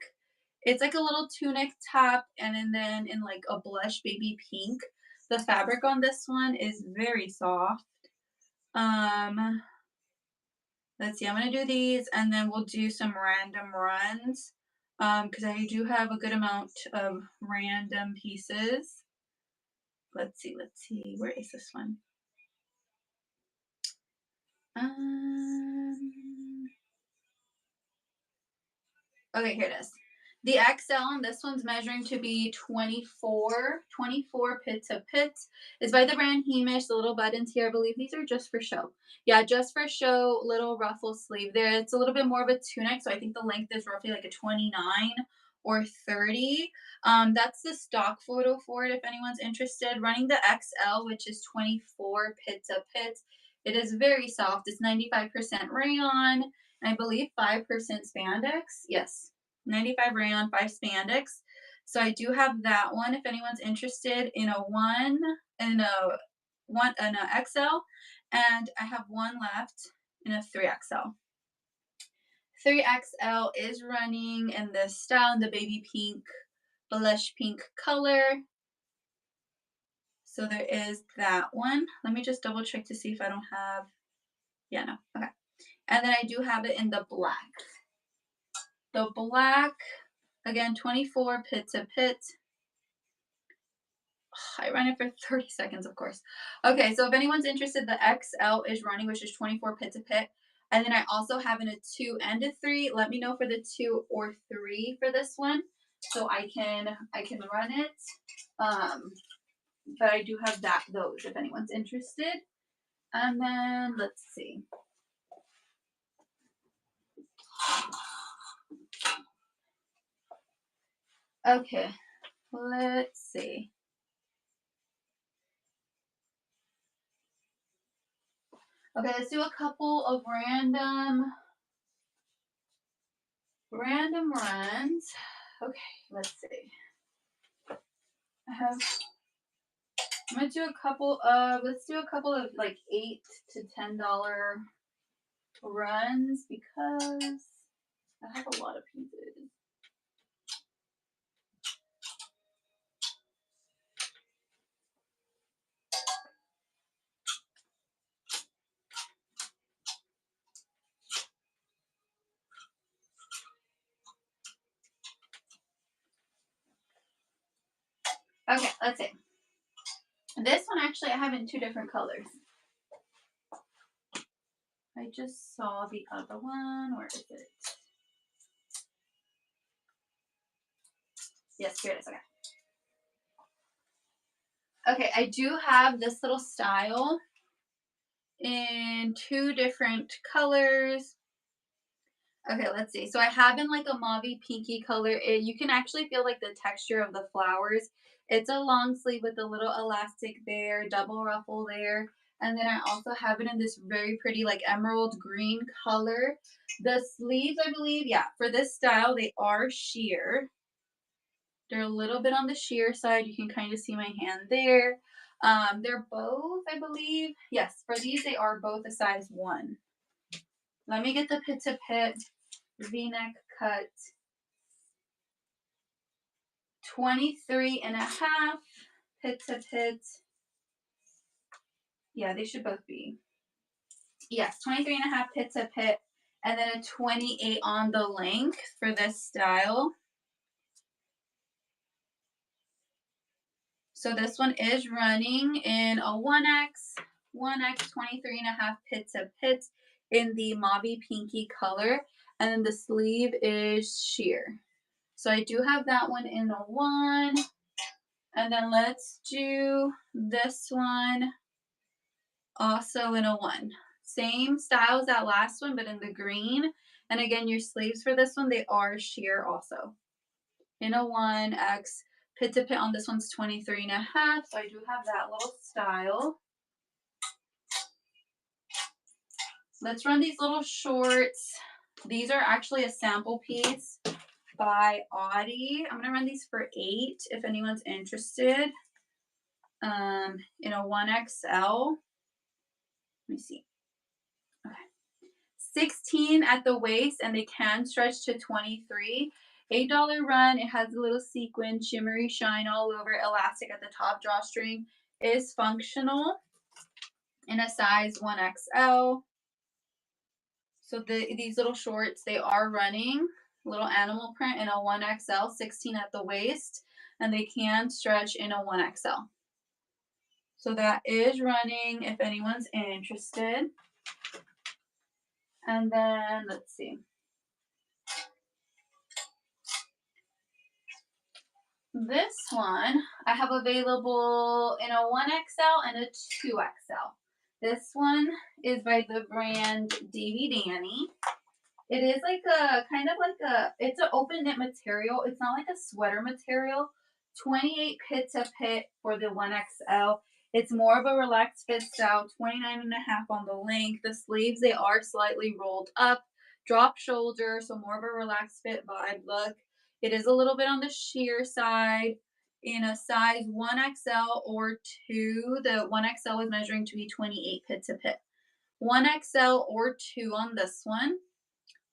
It's like a little tunic top and then in like a blush baby pink. The fabric on this one is very soft. Let's see, I'm going to do these and then we'll do some random runs because I do have a good amount of random pieces. Let's see. Where is this one? Okay, here it is. The XL on this one's measuring to be 24 pit to pit. It's by the brand Hemish. The little buttons here, I believe these are just for show. Yeah, just for show, little ruffle sleeve there. It's a little bit more of a tunic, so I think the length is roughly like a 29 or 30. That's the stock photo for it if anyone's interested. Running the XL, which is 24 pit to pit. It is very soft. It's 95% rayon. I believe 5% spandex. Yes, 95 rayon, 5 spandex. So I do have that one if anyone's interested in a XL, and I have one left in a 3XL. 3XL is running in this style, in the baby pink, blush pink color. So there is that one. Let me just double check to see if I don't have, yeah, no, okay. And then I do have it in the black. The black, again, 24 pit to pit. I ran it for 30 seconds, of course. Okay, so if anyone's interested, the XL is running, which is 24 pit to pit. And then I also have in a 2 and a 3. Let me know for the 2 or 3 for this one, so I can run it. But I do have those if anyone's interested. And then let's see. Okay, let's see. Okay, let's do a couple of random runs. Okay, let's see. I'm gonna do a couple of, let's do a couple of like $8 to $10 runs because I have a lot of pieces. Okay, let's see. This one actually I have in 2 different colors. I just saw the other one. Where is it? Yes, here it is. Okay. Okay, I do have this little style in 2 different colors. Okay, let's see. So I have in like a mauvey pinky color. You can actually feel like the texture of the flowers. It's a long sleeve with a little elastic there, double ruffle there. And then I also have it in this very pretty like emerald green color. The sleeves, I believe, yeah, for this style, they are sheer. They're a little bit on the sheer side. You can kind of see my hand there. They're both, I believe, yes, for these, they are both a size 1. Let me get the pit to pit V-neck cut. 23 and a half pit to pit. Yeah, they should both be. Yes, 23 and a half pit to pit. And then a 28 on the length for this style. So this one is running in a 1X, 23 and a half pit to pit in the mauvey pinky color. And then the sleeve is sheer. So I do have that one in a 1. And then let's do this one also in a 1. Same style as that last one, but in the green. And again, your sleeves for this one, they are sheer also. In a 1X, pit to pit on this one's 23 and a half. So I do have that little style. Let's run these little shorts. These are actually a sample piece by Audie. I'm gonna run these for 8 if anyone's interested. In a 1XL. Let me see. Okay. 16 at the waist, and they can stretch to 23. $8 run. It has a little sequin, shimmery shine all over. Elastic at the top. Drawstring is functional. In a size 1XL. So these little shorts, they are running little animal print in a 1XL, 16 at the waist, and they can stretch in a 1XL. So that is running if anyone's interested. And then let's see. This one I have available in a 1XL and a 2XL. This one is by the brand Davy Danny. It is like a kind of like a, it's an open knit material. It's not like a sweater material. 28 pit to pit for the 1XL. It's more of a relaxed fit style, 29 and a half on the length. The sleeves, they are slightly rolled up, drop shoulder, so more of a relaxed fit vibe look. It is a little bit on the sheer side in a size 1XL or 2. The 1XL is measuring to be 28 pit to pit. 1XL or 2 on this one.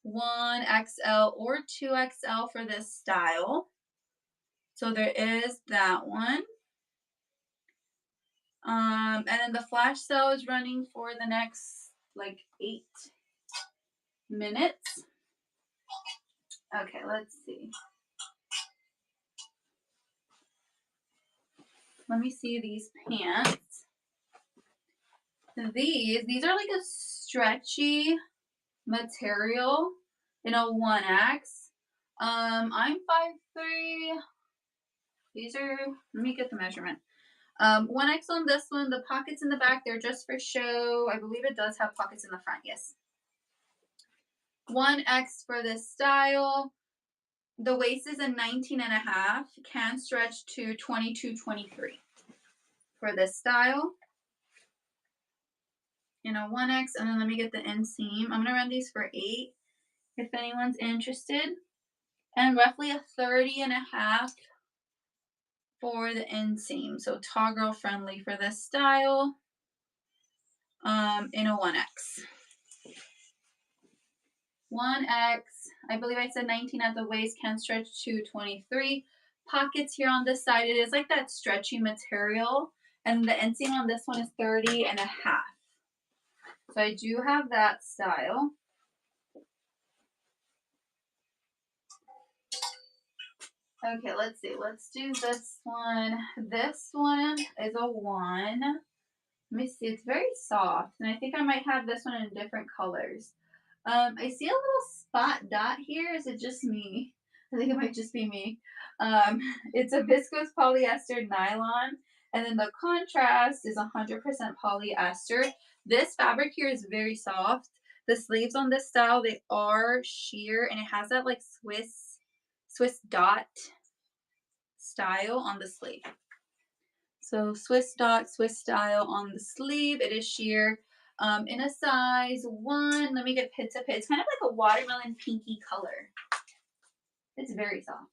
1XL or 2XL for this style. So there is that one. And then the flash sale is running for the next like 8 minutes. Okay, let's see. Let me see these pants. These are like a stretchy material in a 1X. I'm 5'3". These are, let me get the measurement. 1X on this one. The pockets in the back, they're just for show. I believe it does have pockets in the front, yes. 1X for this style. The waist is a 19 and a half. Can stretch to 22, 23 for this style. In a 1X, and then let me get the inseam. I'm going to run these for 8 if anyone's interested. And roughly a 30 and a half for the inseam. So tall girl friendly for this style. In a 1X. 1X, I believe I said 19 at the waist, can stretch to 23. Pockets here on this side. It is like that stretchy material. And the inseam on this one is 30 and a half. So I do have that style. Okay, let's see. Let's do this one. This one is a 1. Let me see. It's very soft. And I think I might have this one in different colors. I see a little spot dot here. Is it just me? I think it might just be me. It's a viscose polyester nylon. And then the contrast is 100% polyester. This fabric here is very soft. The sleeves on this style, they are sheer, and it has that like Swiss dot style on the sleeve. So Swiss dot, Swiss style on the sleeve. It is sheer. In a size 1, let me get pit to pit. It's kind of like a watermelon pinky color. It's very soft.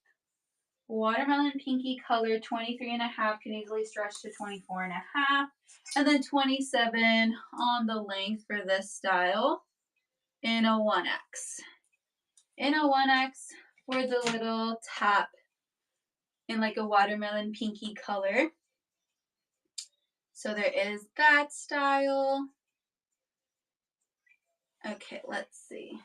Watermelon pinky color, 23.5, can easily stretch to 24.5. And then 27 on the length for this style in a 1X. In a 1X for the little top in like a watermelon pinky color. So there is that style. Okay, let's see.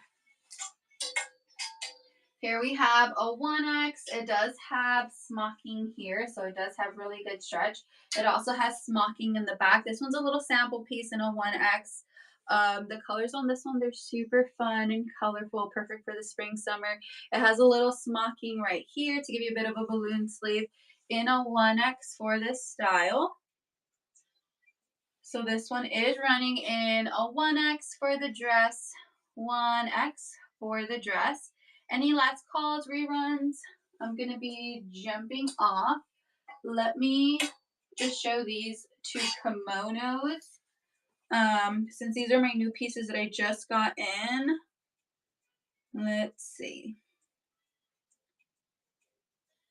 Here we have a 1X. It does have smocking here, so it does have really good stretch. It also has smocking in the back. This one's a little sample piece in a 1X. The colors on this one, they're super fun and colorful, perfect for the spring, summer. It has a little smocking right here to give you a bit of a balloon sleeve in a 1X for this style. So this one is running in a 1X for the dress, 1X for the dress. Any last calls, reruns? I'm going to be jumping off. Let me just show these two kimonos. Since these are my new pieces that I just got in. Let's see.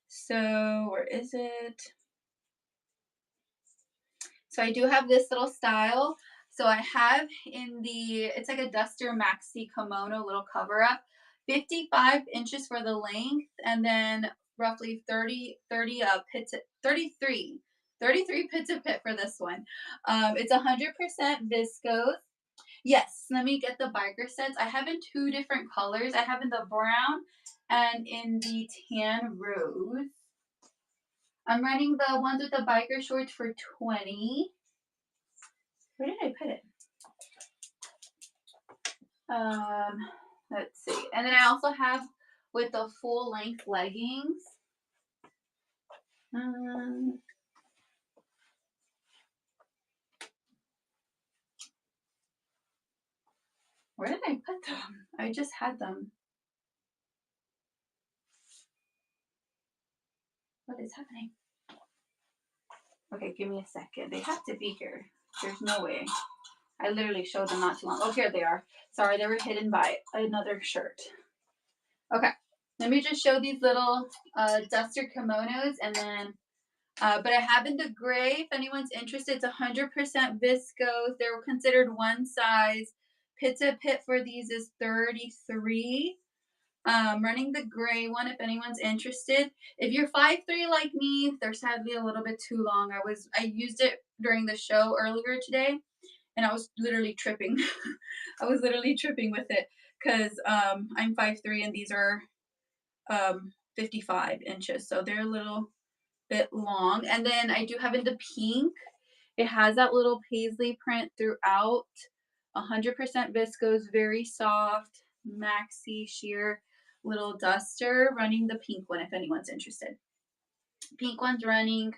So where is it? So I do have this little style. So I have in the, it's like a duster maxi kimono, little cover up, 55 inches for the length, and then roughly 33 pit to pit for this one. It's 100% viscose. Yes, let me get the biker sets. I have in 2 different colors. I have in the brown and in the tan rose. I'm running the ones with the biker shorts for 20. Where did I put it? Let's see. And then I also have with the full length leggings. Where did I put them? I just had them. What is happening? Okay, give me a second. They have to be here. There's no way. I literally showed them not too long. Oh, here they are. Sorry, they were hidden by another shirt. Okay, let me just show these little duster kimonos, and then, but I have in the gray, if anyone's interested. It's 100% viscose. They're considered one size. Pit to pit for these is 33. Running the gray one if anyone's interested. If you're 5'3" like me, they're sadly a little bit too long. I used it during the show earlier today, and I was literally tripping. I was literally tripping with it because I'm 5'3" and these are 55 inches, so they're a little bit long. And then I do have in the pink. It has that little paisley print throughout. 100% viscose, very soft, maxi sheer little duster. Running the pink one if anyone's interested. Pink one's running.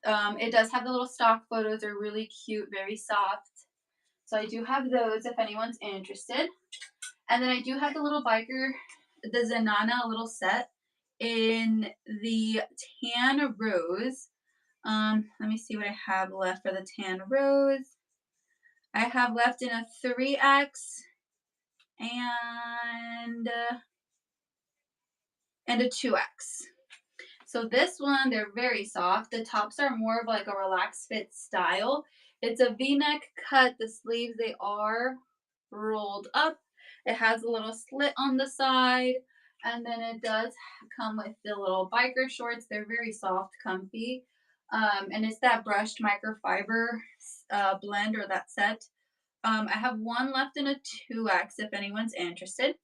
It does have the little stock photos. They're really cute, very soft. So I do have those if anyone's interested. And then I do have the little biker, the Zenana little set in the tan rose. Let me see what I have left for the tan rose. I have left in a 3X and a 2X. So this one, they're very soft. The tops are more of like a relaxed fit style. It's a V-neck cut. The sleeves, they are rolled up. It has a little slit on the side. And then it does come with the little biker shorts. They're very soft, comfy. And it's that brushed microfiber blend or that set. I have one left in a 2X if anyone's interested.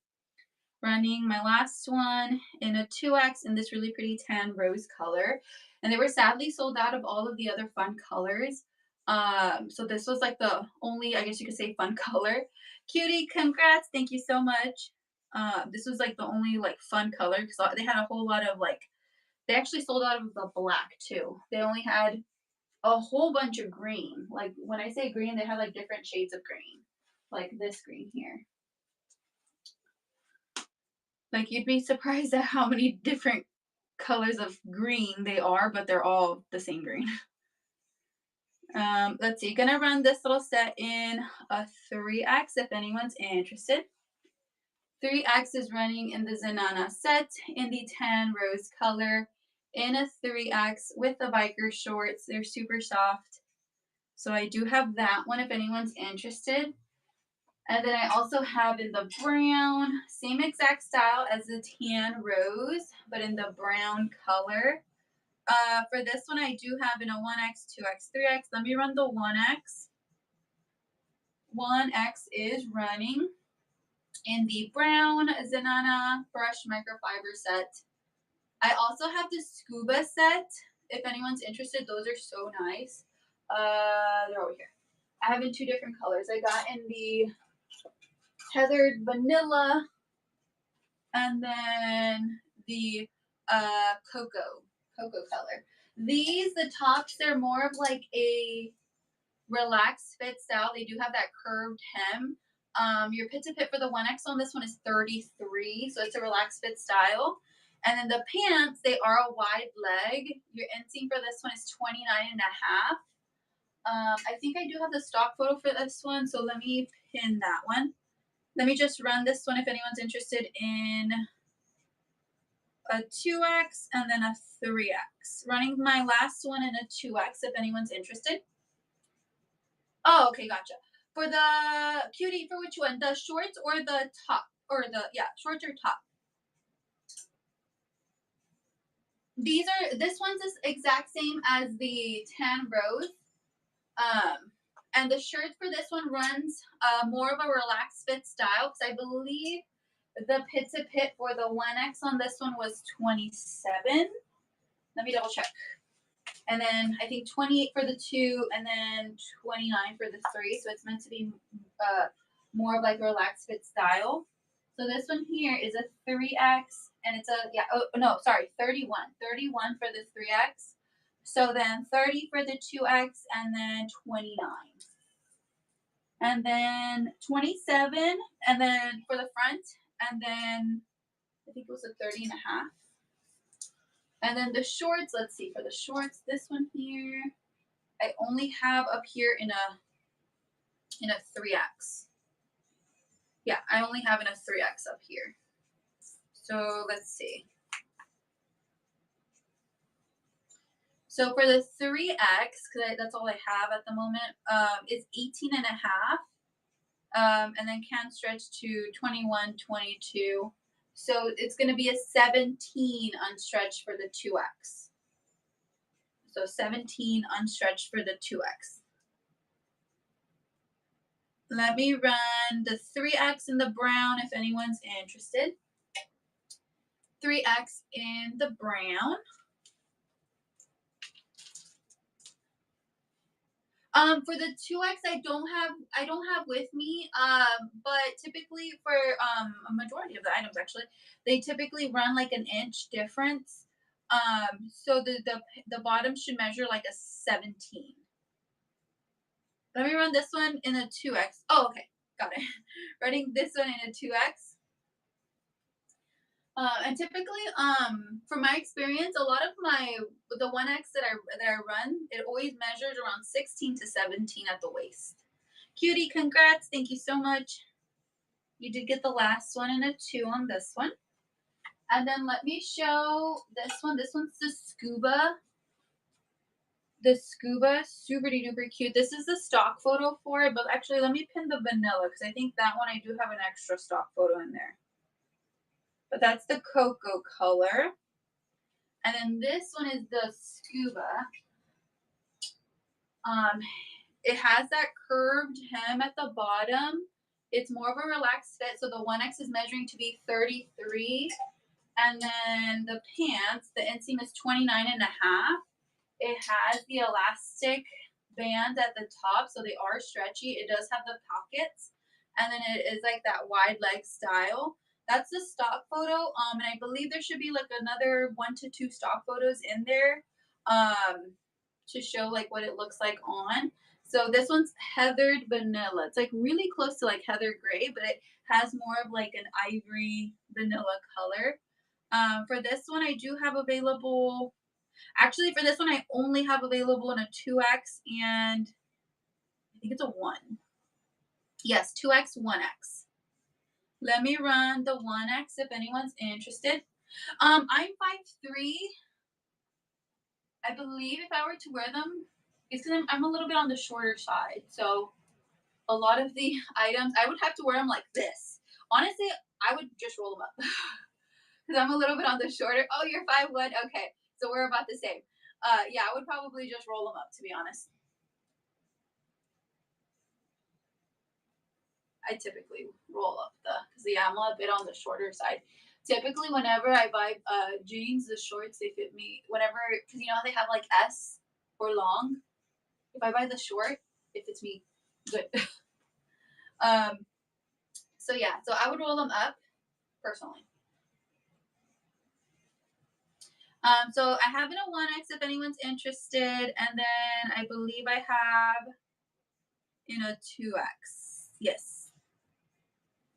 Running my last one in a 2X in this really pretty tan rose color. And they were sadly sold out of all of the other fun colors. So this was like the only, I guess you could say, fun color. Cutie, congrats. Thank you so much. This was like the only like fun color because they had a whole lot of like, they actually sold out of the black too. They only had a whole bunch of green. Like when I say green, they have like different shades of green. Like this green here. Like you'd be surprised at how many different colors of green they are, but they're all the same green. Let's see, gonna run this little set in a 3X if anyone's interested. 3X is running in the Zanana set in the tan rose color in a 3X with the biker shorts. They're super soft. So I do have that one if anyone's interested. And then I also have in the brown, same exact style as the tan rose, but in the brown color. For this one, I do have in a 1X, 2X, 3X. Let me run the 1X. 1X is running in the brown Zanana brush microfiber set. I also have the scuba set. If anyone's interested, those are so nice. They're over here. I have in two different colors. I got in the tethered vanilla and then the cocoa color. These, the tops, they're more of like a relaxed fit style. They do have that curved hem. Your pit to pit for the 1X on this one is 33, so it's a relaxed fit style. And then the pants, they are a wide leg. Your inseam for this one is 29 and a half. I think I do have the stock photo for this one, so let me pin that one. Let me just run this one if anyone's interested in a 2X and then a 3X. Running my last one in a 2X if anyone's interested. Oh, okay, gotcha. For the cutie, for which one? The shorts or the top? Or the, yeah, shorts or top? This one's the exact same as the tan rose. And the shirt for this one runs more of a relaxed fit style because I believe the pit to pit for the 1X on this one was 27. Let me double check. And then I think 28 for the 2 and then 29 for the 3. So it's meant to be more of like a relaxed fit style. So this one here is a 3X and it's a, yeah, oh no, sorry, 31. 31 for the 3X. So then 30 for the 2X and then 29. And then 27 and then for the front and then I think it was a 30 and a half. And then the shorts, let's see, for the shorts, this one here, I only have up here in a 3X. Yeah, I only have in a 3X up here. So let's see. So for the 3X, because that's all I have at the moment, is 18 and a half. And then can stretch to 21, 22. So it's going to be a 17 unstretched for the 2X. So 17 unstretched for the 2X. Let me run the 3X in the brown if anyone's interested. 3X in the brown. For the 2X, I don't have with me. But typically for a majority of the items, actually, they typically run like an inch difference. So the bottom should measure like a 17. Let me run this one in a 2X. Oh, okay, got it. Running this one in a 2X. And typically, from my experience, a lot of the 1X that I run, it always measures around 16 to 17 at the waist. Cutie, congrats! Thank you so much. You did get the last one and a 2 on this one. And then let me show this one. This one's the scuba. The scuba, super duper cute. This is the stock photo for it, but actually, let me pin the vanilla because I think that one I do have an extra stock photo in there. But that's the cocoa color. And then this one is the scuba. It has that curved hem at the bottom. It's more of a relaxed fit. So the 1X is measuring to be 33. And then the pants, the inseam is 29 and a half. It has the elastic band at the top, so they are stretchy. It does have the pockets. And then it is like that wide leg style. That's the stock photo. And I believe there should be like another 1 to 2 stock photos in there. to show like what it looks like on. So this one's heathered vanilla. It's like really close to like heather gray, but it has more of like an ivory vanilla color. For this one, I do have available. Actually, for this one, I only have available in a 2X and I think it's a 1. Yes, 2X, 1X. Let me run the 1X if anyone's interested. I'm 5'3". I believe if I were to wear them, it's because I'm a little bit on the shorter side. So a lot of the items, I would have to wear them like this. Honestly, I would just roll them up because I'm a little bit on the shorter. Oh, you're 5'1". Okay, so we're about the same. Yeah, I would probably just roll them up, to be honest. I typically roll up because yeah, I'm a bit on the shorter side. Typically, whenever I buy jeans, the shorts they fit me. Whenever, because you know how they have like S or long. If I buy the short, it fits me good. um. So yeah, so I would roll them up personally. So I have in a 1X if anyone's interested, and then I believe I have in a 2X. Yes,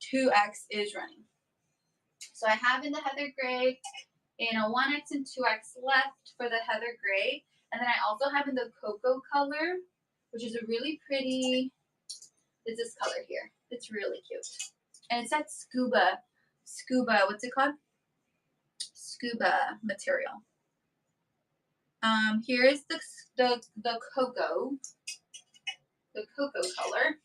2X is running. So I have in the heather gray, in a 1X and 2X left for the heather gray. And then I also have in the cocoa color, which is a really pretty, it's this color here. It's really cute. And it's that scuba, what's it called? Scuba material. Here is the cocoa color.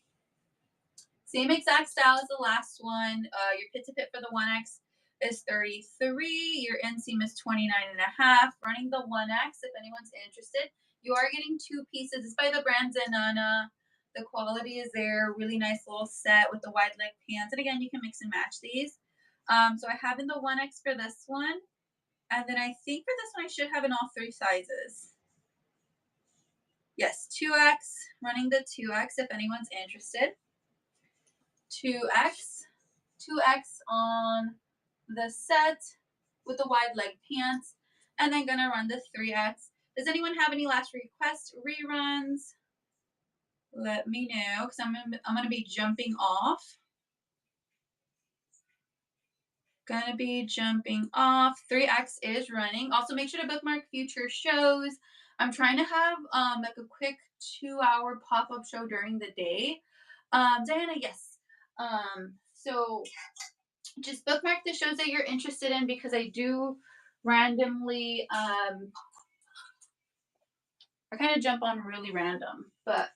Same exact style as the last one. Your pit to pit for the 1X is 33. Your inseam is 29.5. Running the 1X, if anyone's interested. You are getting 2 pieces. It's by the brand Zenana. The quality is there. Really nice little set with the wide leg pants. And again, you can mix and match these. So I have in the 1X for this one. And then I think for this one, I should have in all 3 sizes. Yes, 2X. Running the 2X if anyone's interested. 2X on the set with the wide leg pants, and then gonna run the 3X. Does anyone have any last requests, reruns? Let me know, because I'm gonna be jumping off. Gonna be jumping off. 3X is running. Also, make sure to bookmark future shows. I'm trying to have like a quick 2-hour pop-up show during the day. Diana, yes. So just bookmark the shows that you're interested in, because I do randomly I kind of jump on really random, but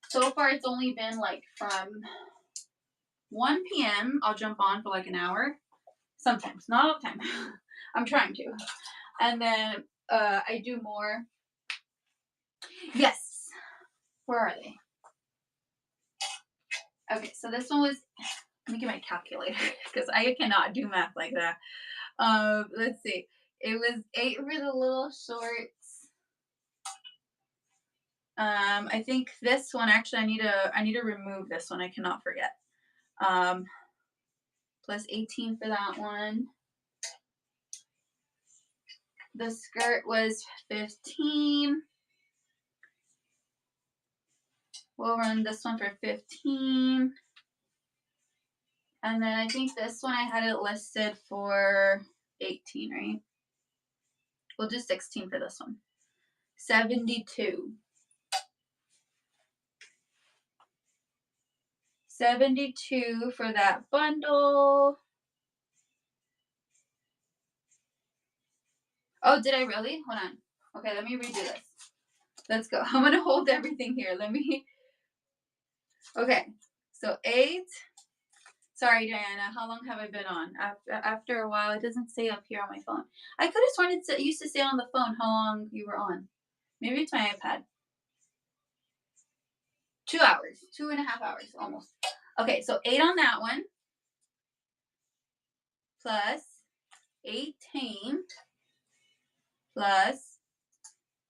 so far it's only been like from 1 p.m. I'll jump on for like an hour, sometimes, not all the time. I'm trying to, and then I do more. Yes, where are they? Okay, so this one was, let me get my calculator because I cannot do math like that. Let's see. It was 8 for the little shorts. I think this one actually I need to remove this one. I cannot forget. Plus 18 for that one. The skirt was 15. We'll run this one for 15. And then I think this one I had it listed for 18, right? We'll do 16 for this one. 72. 72 for that bundle. Oh, did I really? Hold on. Okay, let me redo this. Let's go. I'm going to hold everything here. Okay, so 8. Sorry, Diana. How long have I been on? After a while, it doesn't say up here on my phone. I could have sworn it used to say on the phone how long you were on. Maybe it's my iPad. 2 hours. 2.5 hours, almost. Okay, so 8 on that one. Plus 18. Plus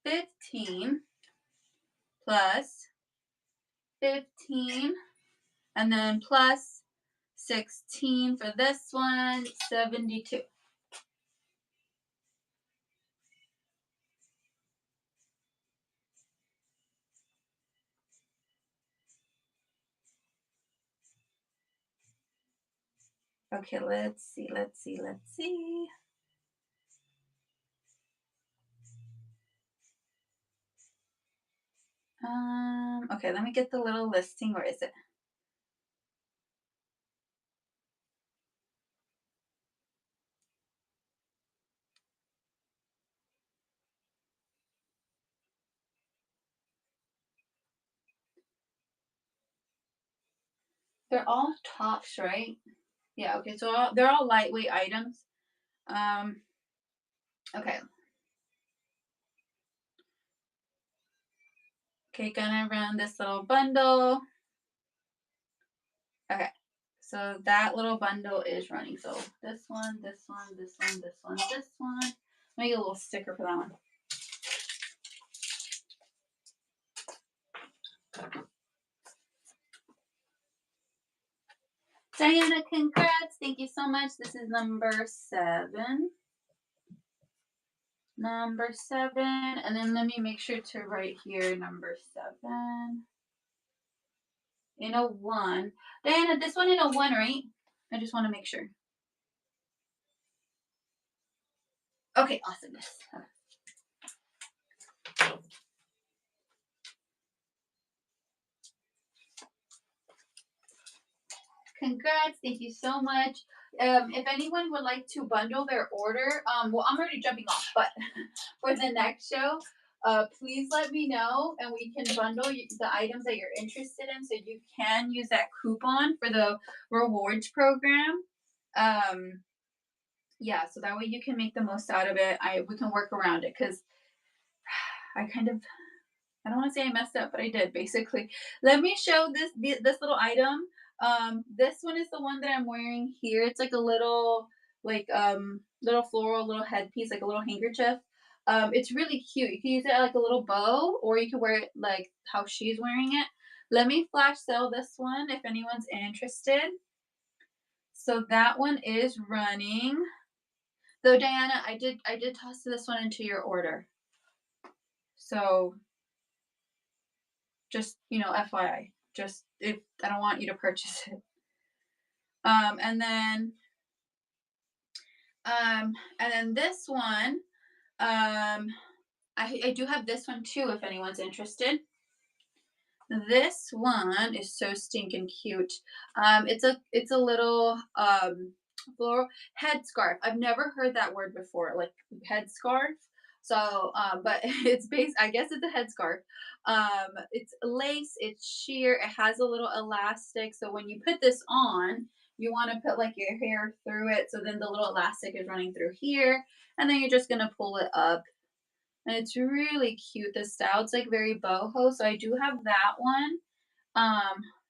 15. Plus 15. And then plus 16 for this one. 72. Okay, let's see, let's see, let's see. Okay, let me get the little listing. Where is it? They're all tops, right? Yeah, okay, so they're all lightweight items. Um, okay. Okay, gonna run this little bundle. Okay, so that little bundle is running. So this one, this one, this one, this one, this one. Let me get a little sticker for that one. Diana, congrats. Thank you so much. This is number 7. Number 7. And then let me make sure to write here number 7. In a 1. Diana, this one in a 1, right? I just want to make sure. Okay, awesome. Yes. Congrats. Thank you so much. If anyone would like to bundle their order, well, I'm already jumping off, but for the next show, please let me know and we can bundle the items that you're interested in so you can use that coupon for the rewards program. Um, yeah, so that way you can make the most out of it. We can work around it because I kind of I don't want to say I messed up, but I did basically. Let me show this little item. This one is the one that I'm wearing here. It's like a little little floral little headpiece, like a little handkerchief. It's really cute. You can use it like a little bow, or you can wear it like how she's wearing it. Let me flash sale this one if anyone's interested. So that one is running. Though Diana, I did toss this one into your order. So just, FYI. Just if I don't want you to purchase it. Um, and then and then this one, I do have this one too if anyone's interested. This one is so stinking cute. It's a little floral headscarf. I've never heard that word before, like headscarf. So, but it's based. I guess it's a headscarf. It's lace. It's sheer. It has a little elastic. So when you put this on, you want to put like your hair through it. So then the little elastic is running through here, and then you're just gonna pull it up and it's really cute. The style, it's like very boho. So I do have that one.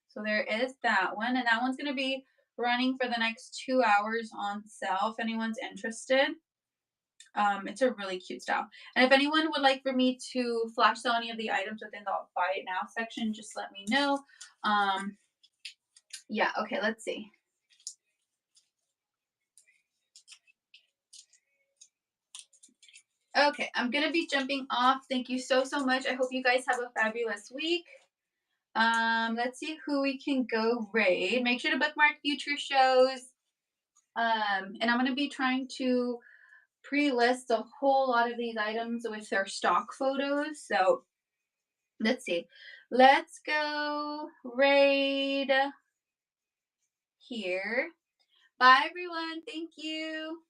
So there is that one, and that one's gonna be running for the next 2 hours on sale if anyone's interested. It's a really cute style. And if anyone would like for me to flash sell any of the items within the buy it now section, just let me know. Yeah, okay, let's see. Okay, I'm gonna be jumping off. Thank you so much. I hope you guys have a fabulous week. Let's see who we can go raid. Make sure to bookmark future shows. And I'm gonna be trying to pre-list a whole lot of these items with their stock photos. So let's see. Let's go raid here. Bye everyone. Thank you.